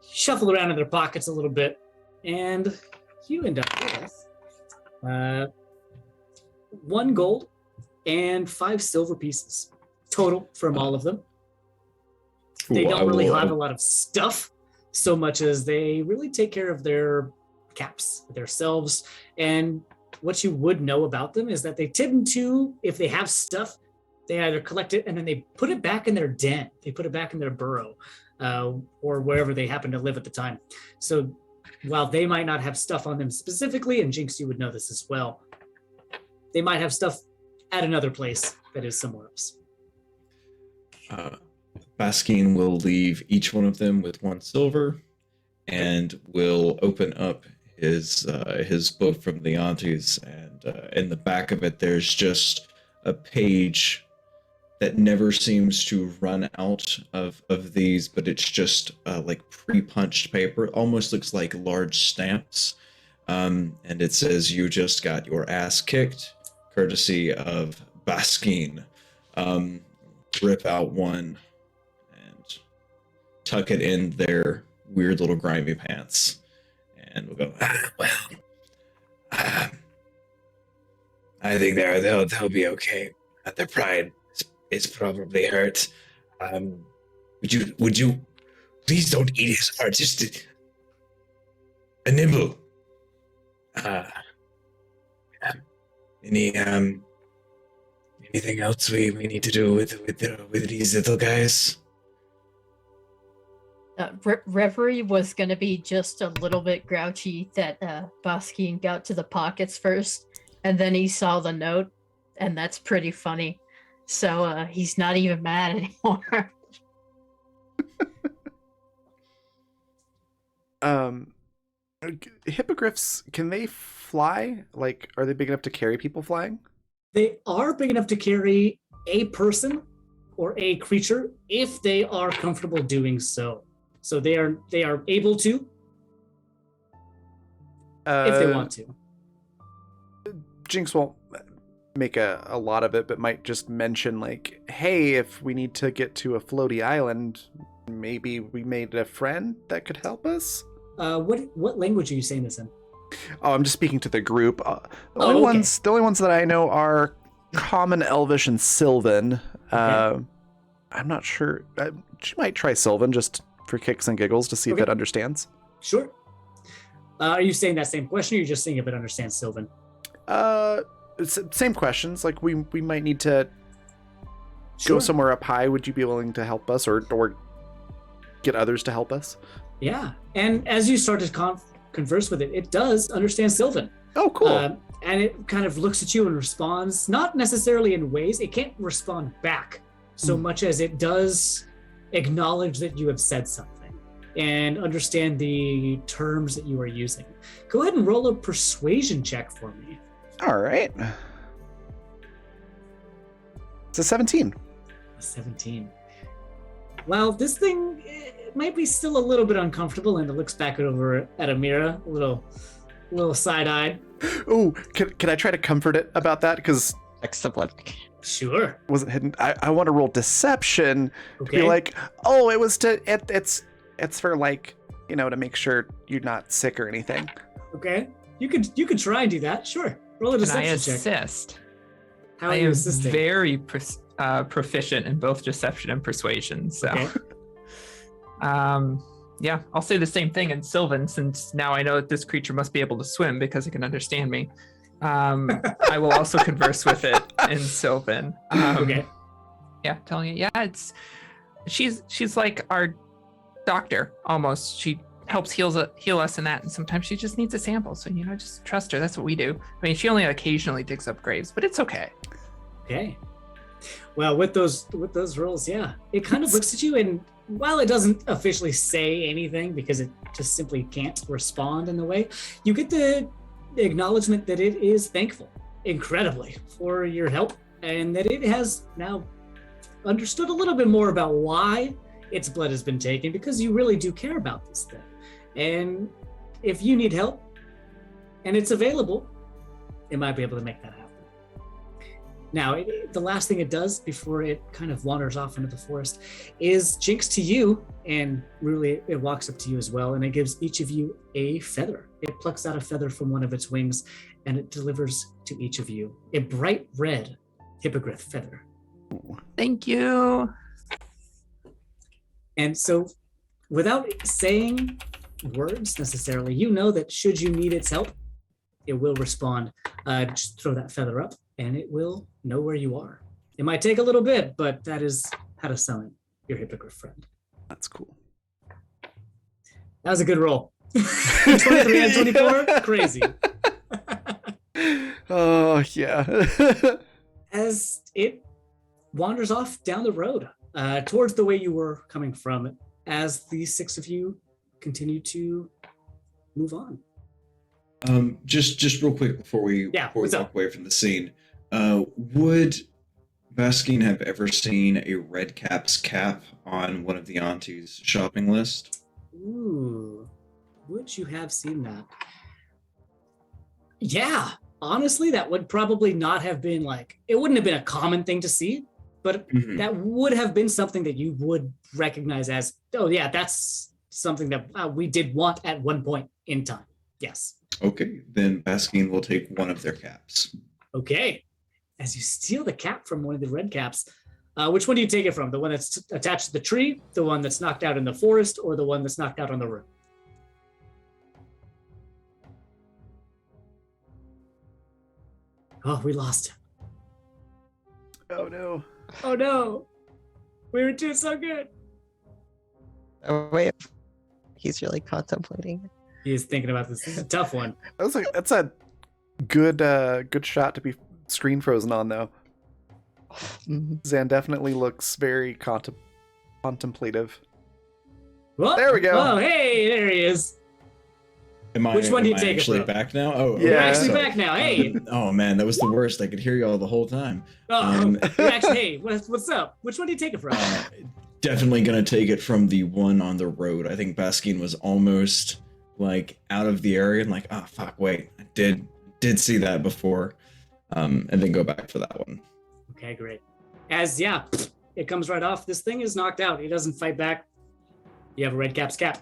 shuffle around in their pockets a little bit, and you end up with 1 gold and 5 silver pieces total from all of them. They don't really have a lot of stuff so much as they really take care of their caps, themselves. And what you would know about them is that they tend to, if they have stuff, they either collect it and then they put it back in their den. They put it back in their burrow or wherever they happen to live at the time. So while they might not have stuff on them specifically, and Jinx, you would know this as well, they might have stuff at another place that is somewhere else. Baskin will leave each one of them with 1 silver, and will open up his book from the aunties, and in the back of it there's just a page that never seems to run out of these, but it's just like pre-punched paper. It almost looks like large stamps, and it says, "You just got your ass kicked, courtesy of Baskin." Rip out one and tuck it in their weird little grimy pants, and we'll go, I think they'll be okay. Their pride is probably hurt. Would you please don't eat his heart, just a nibble. Anything else we need to do with these little guys? Reverie was going to be just a little bit grouchy that Baskin got to the pockets first, and then he saw the note, and that's pretty funny. So he's not even mad anymore. Hippogriffs, can they fly? Like, are they big enough to carry people flying? They are big enough to carry a person or a creature if they are comfortable doing so. So they are able to if they want to. Jinx won't make a lot of it, but might just mention like, hey, if we need to get to a floaty island, maybe we made a friend that could help us. What language are you saying this in? Oh, I'm just speaking to the group. The only ones that I know are Common, Elvish, and Sylvan. Okay. I'm not sure. She might try Sylvan just for kicks and giggles to see if it understands. Sure. Are you saying that same question, or are you just seeing if it understands Sylvan? Same questions. Like we might need to go somewhere up high. Would you be willing to help us, or get others to help us? Yeah. And as you start to converse with it, it does understand Sylvan. Oh, cool. And it kind of looks at you and responds, not necessarily in ways. It can't respond back so much as it does acknowledge that you have said something and understand the terms that you are using. Go ahead and roll a persuasion check for me. All right. It's a 17. A 17. Well, this thing it might be still a little bit uncomfortable, and it looks back over at Amira, a little side-eyed. Ooh, can I try to comfort it about that? Because Next to blood. Sure. it wasn't hidden. I want to roll deception to Okay. be like, oh, it was it's for like, to make sure you're not sick or anything. Okay. You could try and do that. Sure. Roll a Can I deception check. assist? How are I you am assisting? very proficient in both deception and persuasion. So, Okay. yeah, I'll say the same thing in Sylvan, since now I know that this creature must be able to swim because it can understand me. I will also converse with it in Sylvan. Okay. Yeah, telling you, yeah, she's like our doctor almost. She helps heal us in that, and sometimes she just needs a sample. So just trust her. That's what we do. I mean, she only occasionally digs up graves, but it's okay. Okay. Well, with those rolls, yeah, it kind of looks at you, and while it doesn't officially say anything because it just simply can't respond in the way, you get the acknowledgement that it is thankful incredibly for your help, and that it has now understood a little bit more about why its blood has been taken, because you really do care about this thing. And if you need help and it's available, it might be able to make that happen. Now, the last thing it does before it kind of wanders off into the forest is jinx to you, and really it walks up to you as well, and it gives each of you a feather. It plucks out a feather from one of its wings, and it delivers to each of you a bright red hippogriff feather. Thank you. And so, without saying words necessarily, you know that should you need its help, it will respond. Just throw that feather up, and it will know where you are. It might take a little bit, but that is how to summon your hippogriff friend. That's cool. That was a good roll. 23 and 24, crazy. Oh yeah. As it wanders off down the road towards the way you were coming from, as the six of you continue to move on. Just real quick before we what's walk up? away from the scene, would Baskin have ever seen a Red Cap's cap on one of the auntie's shopping list? Ooh, would you have seen that? Yeah, honestly, that would probably not have been it wouldn't have been a common thing to see, but Mhm. that would have been something that you would recognize as, oh yeah, that's something that we did want at one point in time. Yes. Okay, then Baskin will take one of their caps. Okay. As you steal the cap from one of the red caps, which one do you take it from? The one that's attached to the tree, the one that's knocked out in the forest, or the one that's knocked out on the roof? Oh, we lost him. Oh no. Oh no. We were doing so good. Oh, wait. He's really contemplating. He is thinking about this. This is a tough one. That's a good shot to be screen frozen on though. Mhm. Zan definitely looks very contemplative. Well, There we go. Oh, hey, there he is. Which one do you take it actually from? back now? Oh, Yeah. You're actually sorry. back now. Hey. Oh man, that was the worst. I could hear you all the whole time. Oh, you're actually, hey, what's up? Which one do you take it from? Definitely gonna take it from the one on the road. I think Baskin was almost out of the area and fuck, wait, I did see that before. And then go back for that one. Okay, great. As it comes right off. This thing is knocked out. He doesn't fight back. You have a red cap's cap.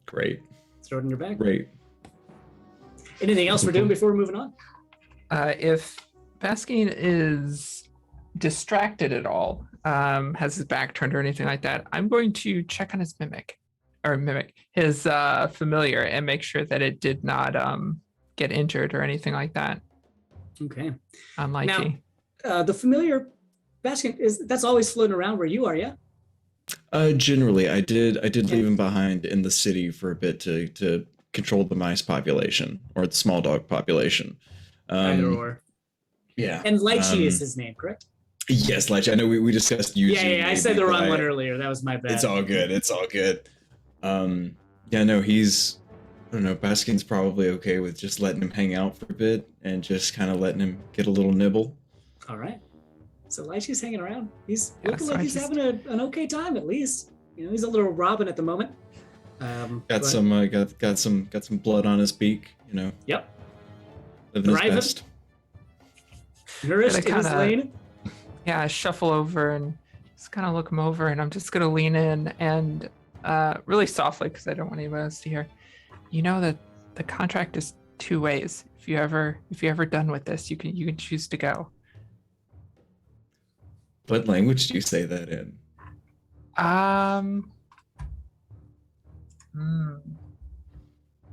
Great. Throw it in your bag. Great. Anything else we're doing before we're moving on? If Baskin is distracted at all, has his back turned or anything like that, I'm going to check on his his familiar, and make sure that it did not get injured or anything like that. Okay. Unlikely. The familiar basket that's always floating around where you are, yeah? Generally, I did leave him behind in the city for a bit to control the mice population or the small dog population. Either or. Yeah. And Lychee is his name, correct? Yes, Lychee. I know we discussed you. Yeah, I said the wrong one earlier. That was my bad. It's all good. It's all good. Yeah, no, I don't know, Baskin's probably okay with just letting him hang out for a bit and just kind of letting him get a little nibble. All right. So Lychee's hanging around. He's Yeah, looking so like I he's just- having an okay time at least. He's a little Robin at the moment. Got but- some got some blood on his beak. Yep. Living his Thriving. best. Nourished Gotta in his kinda- lane. Yeah, I shuffle over and just kind of look him over, and I'm just gonna lean in and really softly, because I don't want anyone else to hear. You know that the contract is 2 ways. If you ever done with this, you can choose to go. What language do you say that in?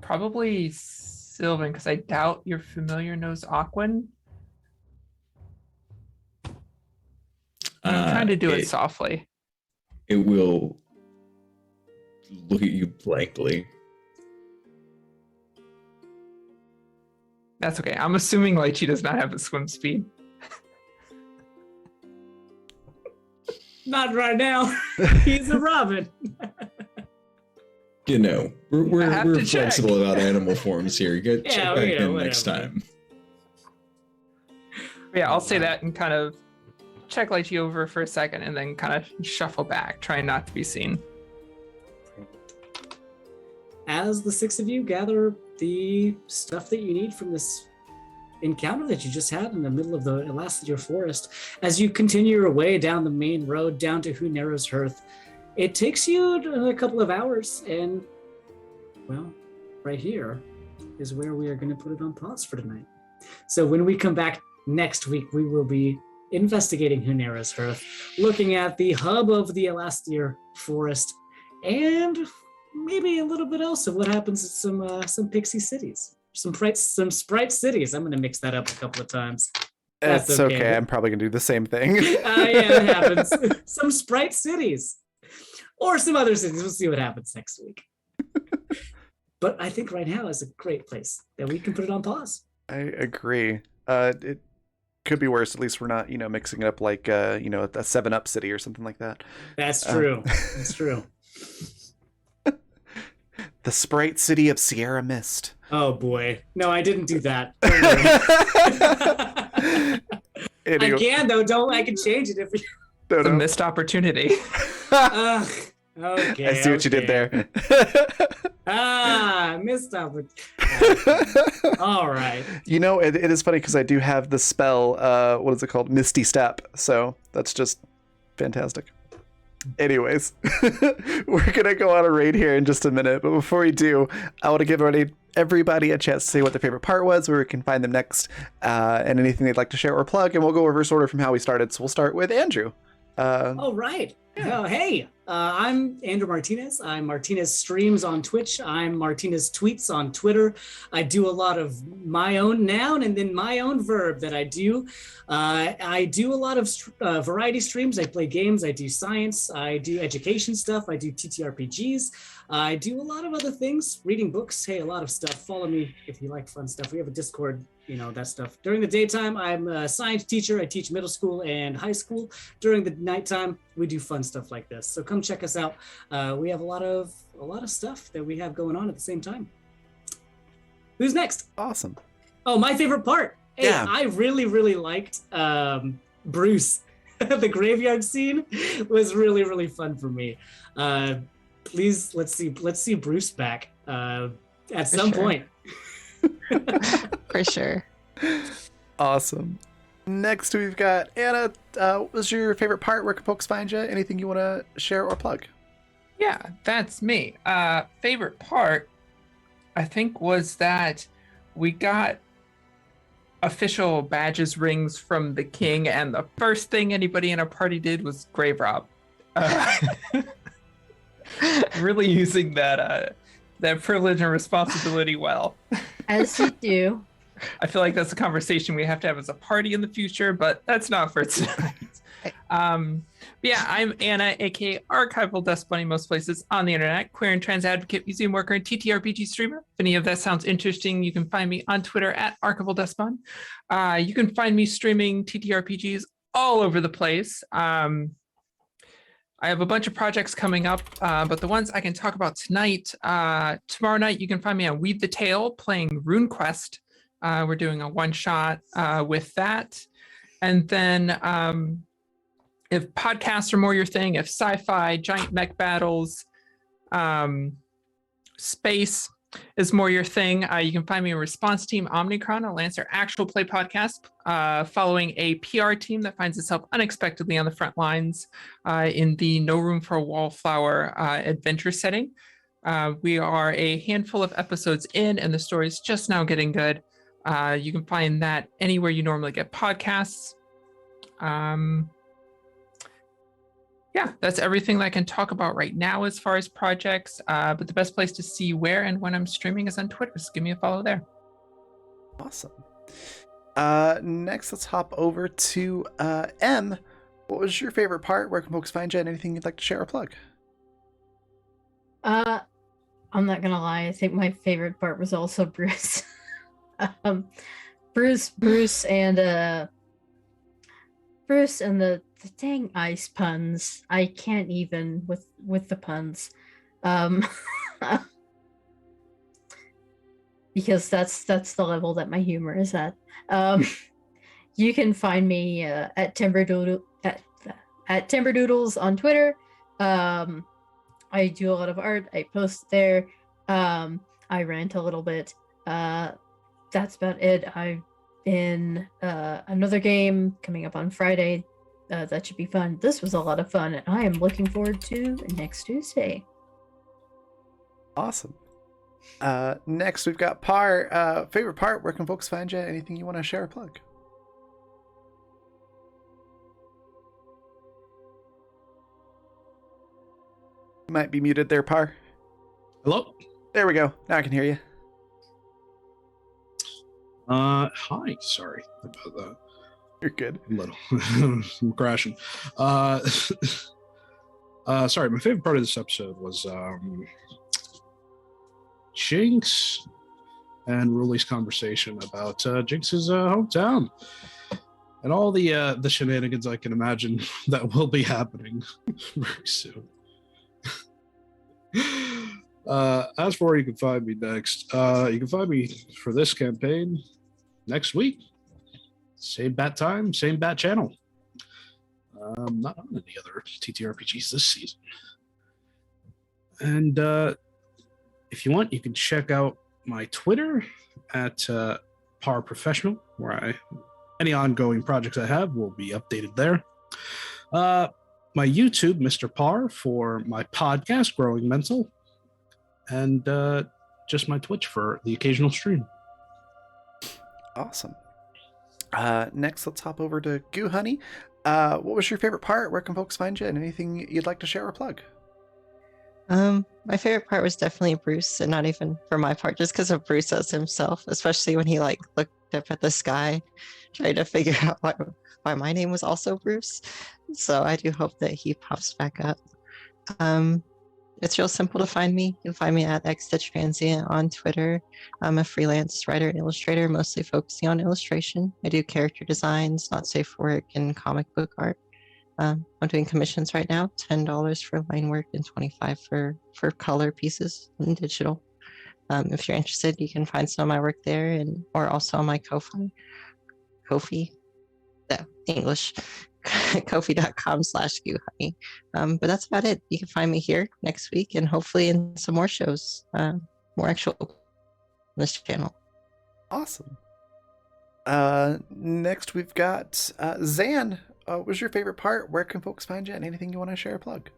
Probably Sylvan, because I doubt your familiar knows Aquan. I'm trying to do it softly. It will look at you blankly. That's okay. I'm assuming Lychee does not have the swim speed. Not right now. He's a Robin. We're have to flexible check. about animal forms here. You get check Yeah, back you know, in next whatever. time. Yeah, I'll say that and kind of check Lychee over for a second and then kind of shuffle back, trying not to be seen. As the 6 of you gather the stuff that you need from this encounter that you just had in the middle of the Elastidir forest, as you continue your way down the main road down to Hunero's Hearth, it takes you a couple of hours, and well, right here is where we are going to put it on pause for tonight. So when we come back next week, we will be investigating Hunero's Hearth, looking at the hub of the Elastidir forest, and maybe a little bit else of what happens at some pixie cities, some sprite cities. I'm going to mix that up a couple of times. That's It's okay. okay. I'm probably gonna do the same thing. Yeah, it happens. Some sprite cities, or some other cities. We'll see what happens next week. But I think right now is a great place that we can put it on pause. I agree. It could be worse. At least we're not, mixing it up like, a 7-Up city or something like that. That's true. That's true. The Sprite City of Sierra Mist. Oh boy, no, I didn't do that. Don't worry. I can though. I can change it if you. It's a missed opportunity. Ugh, okay. I see what you did okay. there. Missed opportunity. All right. It is funny because I do have the spell, what is it called? Misty Step. So that's just fantastic. Anyways, we're going to go on a raid here in just a minute. But before we do, I want to give everybody a chance to say what their favorite part was, where we can find them next, and anything they'd like to share or plug. And we'll go reverse order from how we started. So we'll start with Andrew. All right. Oh, hey, I'm Andrew Martinez. I'm Martinez Streams on Twitch. I'm Martinez Tweets on Twitter. I do a lot of my own noun and then my own verb that I do. I do a lot of variety streams. I play games. I do science. I do education stuff. I do TTRPGs. I do a lot of other things, reading books. Hey, a lot of stuff. Follow me if you like fun stuff. We have a Discord, that stuff. During the daytime, I'm a science teacher. I teach middle school and high school. During the nighttime, we do fun stuff like this. So come check us out. We have a lot of stuff that we have going on at the same time. Who's next? Awesome. Oh, my favorite part. Hey, Yeah. I really, really liked Bruce. The graveyard scene was really, really fun for me. Please, let's see Bruce back at some sure. point. For sure. Awesome. Next, we've got Anna. What was your favorite part? Where can folks find you? Anything you want to share or plug? Yeah, that's me. Favorite part, I think, was that we got official badges rings from the king, and the first thing anybody in our party did was grave rob. Really using that privilege and responsibility well. As you do. I feel like that's a conversation we have to have as a party in the future, but that's not for tonight. But yeah, I'm Anna, aka Archival Dust Bunny most places on the internet, queer and trans advocate, museum worker, and TTRPG streamer. If any of that sounds interesting, you can find me on Twitter at Archival Dust Bun. You can find me streaming TTRPGs all over the place. I have a bunch of projects coming up, but the ones I can talk about tonight, tomorrow night, you can find me on Weave the Tale playing RuneQuest. We're doing a one-shot with that. And then if podcasts are more your thing, if sci-fi, giant mech battles, space is more your thing, you can find me in Response Team Omnicron, a Lancer actual play podcast following a PR team that finds itself unexpectedly on the front lines in the No Room for a Wallflower adventure setting. We are a handful of episodes in, and the story is just now getting good. You can find that anywhere you normally get podcasts. Yeah, that's everything that I can talk about right now as far as projects. But the best place to see where and when I'm streaming is on Twitter. So give me a follow there. Awesome. Next, let's hop over to M. What was your favorite part? Where can folks find you? And anything you'd like to share or plug? I'm not gonna lie. I think my favorite part was also Bruce. Bruce and the dang ice puns. I can't even with the puns. Because that's the level that my humor is at. You can find me at Timberdoodle at Timberdoodles on Twitter. I do a lot of art. I post there. I rant a little bit. That's about it. I'm in another game coming up on Friday. That should be fun. This was a lot of fun, and I am looking forward to next Tuesday. Awesome. Next, we've got Par. Favorite part? Where can folks find you? Anything you want to share or plug? You might be muted there, Par. Hello? There we go. Now I can hear you. Hi. Sorry about that. You're good. A little. I'm crashing. Sorry, my favorite part of this episode was Jinx and Ruli's conversation about Jinx's hometown and all the shenanigans I can imagine that will be happening very soon. As for where you can find me next, you can find me for this campaign next week. Same bat time, same bat channel. Not on any other TTRPGs this season. And if you want, you can check out my Twitter at Par Professional, where any ongoing projects I have will be updated there. My YouTube, Mr. Par, for my podcast, Growing Mental, and just my Twitch for the occasional stream. Awesome. Next, let's hop over to Goo Honey. What was your favorite part? Where can folks find you? And anything you'd like to share or plug? My favorite part was definitely Bruce, and not even for my part, just because of Bruce as himself, especially when he looked up at the sky, trying to figure out why my name was also Bruce. So I do hope that he pops back up. It's real simple to find me. You can find me at xTheTransient on Twitter. I'm a freelance writer and illustrator, mostly focusing on illustration. I do character designs, not safe for work, and comic book art. I'm doing commissions right now, $10 for line work and $25 for color pieces and digital. If you're interested, you can find some of my work there, or also on my Ko-fi, English, Ko-fi.com/goohoney. But that's about it. You can find me here next week and hopefully in some more shows, more actual on this channel. Awesome. Next we've got Zan. What was your favorite part? Where can folks find you? And anything you want to share or plug?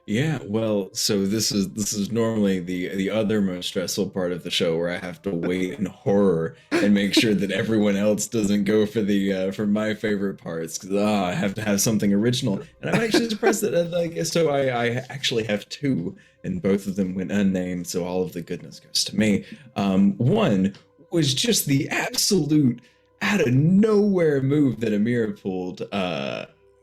Yeah, well, so this is normally the other most stressful part of the show, where I have to wait in horror and make sure that everyone else doesn't go for my favorite parts, because I have to have something original. And I'm actually surprised that so I actually have two, and both of them went unnamed, so all of the goodness goes to me. One was just the absolute out of nowhere move that Amira pulled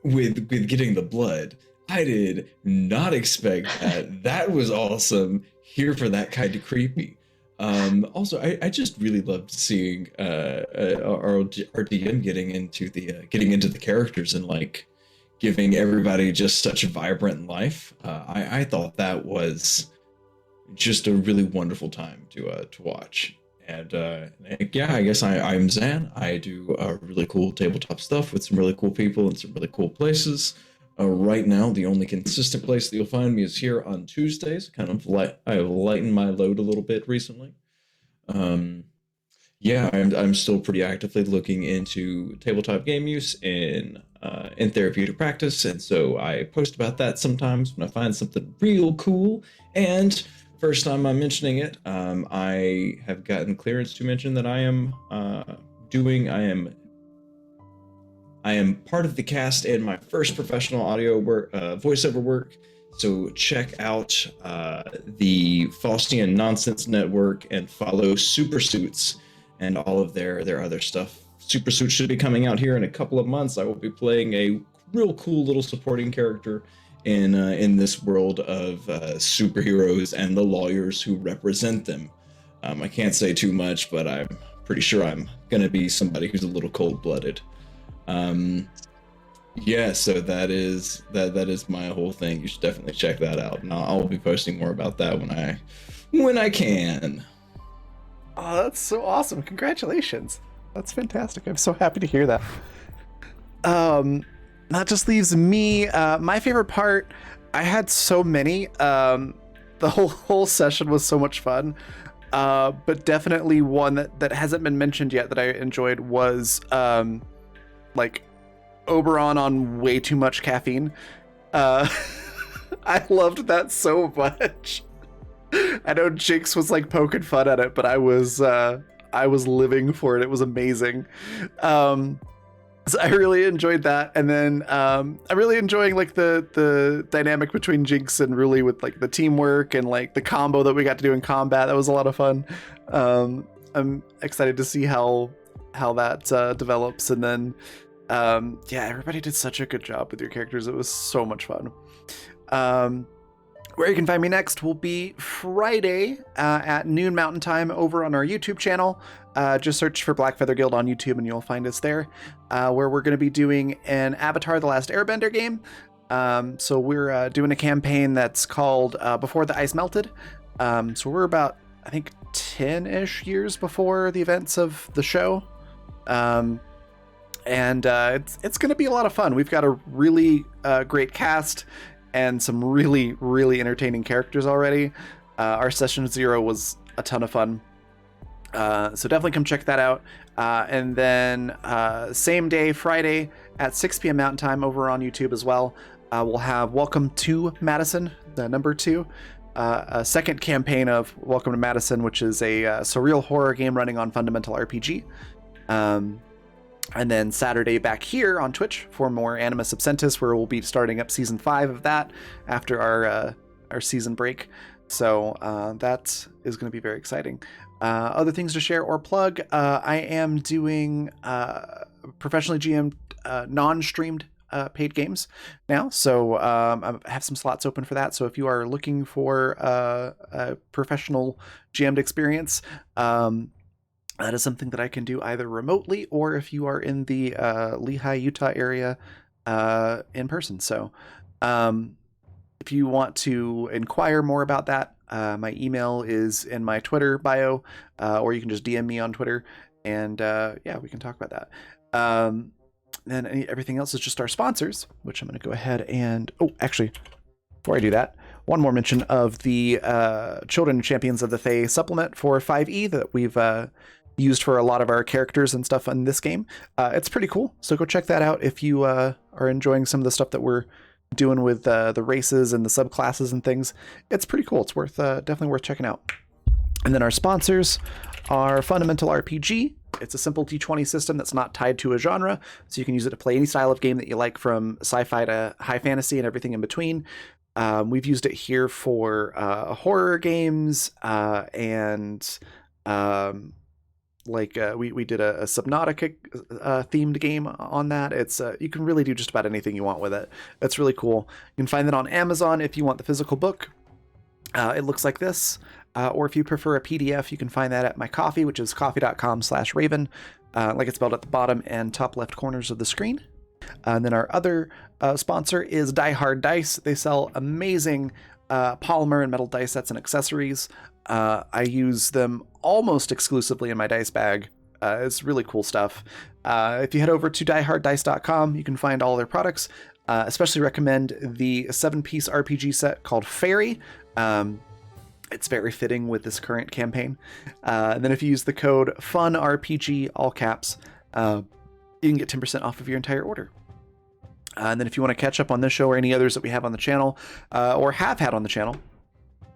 with getting the blood. I did not expect that. That was awesome. Here for that kind of creepy. Also, I just really loved seeing our DM getting into the characters and like giving everybody just such a vibrant life. I thought that was just a really wonderful time to watch. And yeah, I guess I'm Zan. I do really cool tabletop stuff with some really cool people and some really cool places. Right now, the only consistent place that you'll find me is here on Tuesdays. I've lightened my load a little bit recently. Yeah, I'm still pretty actively looking into tabletop game use in therapeutic practice, and so I post about that sometimes when I find something real cool. And first time I'm mentioning it, I have gotten clearance to mention that I am part of the cast in my first professional audio work, voiceover work. So check out the Faustian Nonsense Network and follow Super Suits and all of their other stuff. Super Suits should be coming out here in a couple of months. I will be playing a real cool little supporting character in this world of superheroes and the lawyers who represent them. I can't say too much, but I'm pretty sure I'm gonna be somebody who's a little cold-blooded. Yeah, so that is my whole thing. You should definitely check that out, and I'll be posting more about that when I can. Oh, that's so awesome! Congratulations. That's fantastic. I'm so happy to hear that. That just leaves me. My favorite part. I had so many. The whole session was so much fun. But definitely one that hasn't been mentioned yet that I enjoyed was like Oberon on way too much caffeine. I loved that so much. I know Jinx was like poking fun at it, but I was living for it. It was amazing. So I really enjoyed that, and then I'm really enjoying like the dynamic between Jinx and Ruli with like the teamwork and like the combo that we got to do in combat. That was a lot of fun. I'm excited to see how that develops, and then yeah, everybody did such a good job with your characters. It was so much fun. Where you can find me next will be Friday at noon Mountain Time over on our YouTube channel. Just search for Black Feather Guild on YouTube and you'll find us there, where we're going to be doing an Avatar: The Last Airbender game. So we're doing a campaign that's called Before the Ice Melted. So we're about, I think, 10-ish years before the events of the show. And it's going to be a lot of fun. We've got a really great cast and some really, really entertaining characters already. Our session 0 was a ton of fun. So definitely come check that out. And then same day, Friday at 6 p.m. Mountain Time over on YouTube as well. We'll have Welcome to Madison, the number 2. A second campaign of Welcome to Madison, which is a surreal horror game running on Fundamental RPG. And then Saturday back here on Twitch for more Animus Absentis, where we'll be starting up season 5 of that after our season break. So that is going to be very exciting. Other things to share or plug, I am doing professionally GM'd non-streamed paid games now. So I have some slots open for that. So if you are looking for a professional GM'd experience, that is something that I can do either remotely or if you are in the Lehi, Utah area in person. So if you want to inquire more about that, my email is in my Twitter bio, or you can just DM me on Twitter, and yeah, we can talk about that. Then everything else is just our sponsors, which I'm going to go ahead and... Oh, actually, before I do that, one more mention of the Children Champions of the Fae supplement for 5e that we've used for a lot of our characters and stuff in this game. It's pretty cool, so go check that out if you are enjoying some of the stuff that we're doing with the races and the subclasses and things. It's pretty cool. It's worth definitely worth checking out. And then our sponsors are Fundamental RPG. It's a simple D20 system that's not tied to a genre, so you can use it to play any style of game that you like, from sci-fi to high fantasy and everything in between. We've used it here for horror games and we did a Subnautica themed game on that. It's you can really do just about anything you want with it. That's really cool. You can find it on Amazon if you want the physical book. It looks like this. Or if you prefer a PDF, you can find that at my Ko-fi, which is coffee.com/Raven, like it's spelled at the bottom and top left corners of the screen. And then our other sponsor is Die Hard Dice. They sell amazing polymer and metal dice sets and accessories. I use them almost exclusively in my dice bag. It's really cool stuff. If you head over to dieharddice.com, you can find all their products. Especially recommend the 7-piece RPG set called Fairy. It's very fitting with this current campaign. And then if you use the code FUNRPG, all caps, you can get 10% off of your entire order. And then if you want to catch up on this show or any others that we have on the channel, or have had on the channel,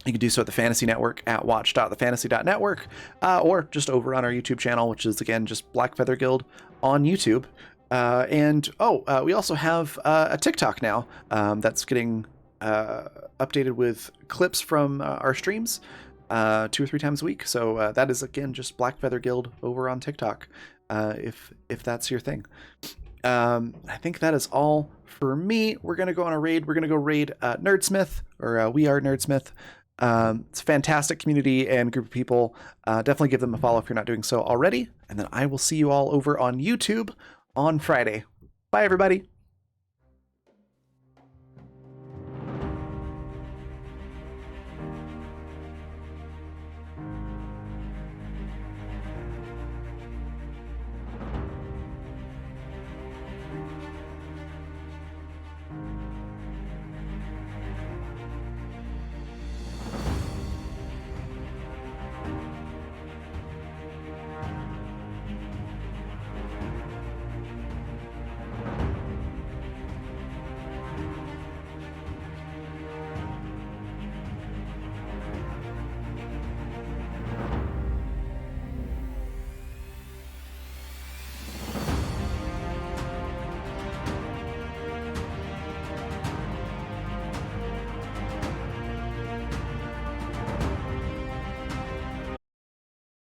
you can do so at the Fantasy Network at watch.thefantasy.network, or just over on our YouTube channel, which is, again, just Black Feather Guild on YouTube. We also have a TikTok now that's getting updated with clips from our streams 2 or 3 times a week. So that is, again, just Black Feather Guild over on TikTok, if that's your thing. I think that is all for me. We're going to go on a raid. We're going to go raid Nerdsmith, or We Are Nerdsmith. It's a fantastic community and group of people. Definitely give them a follow if you're not doing so already. And then I will see you all over on YouTube on Friday. Bye, everybody.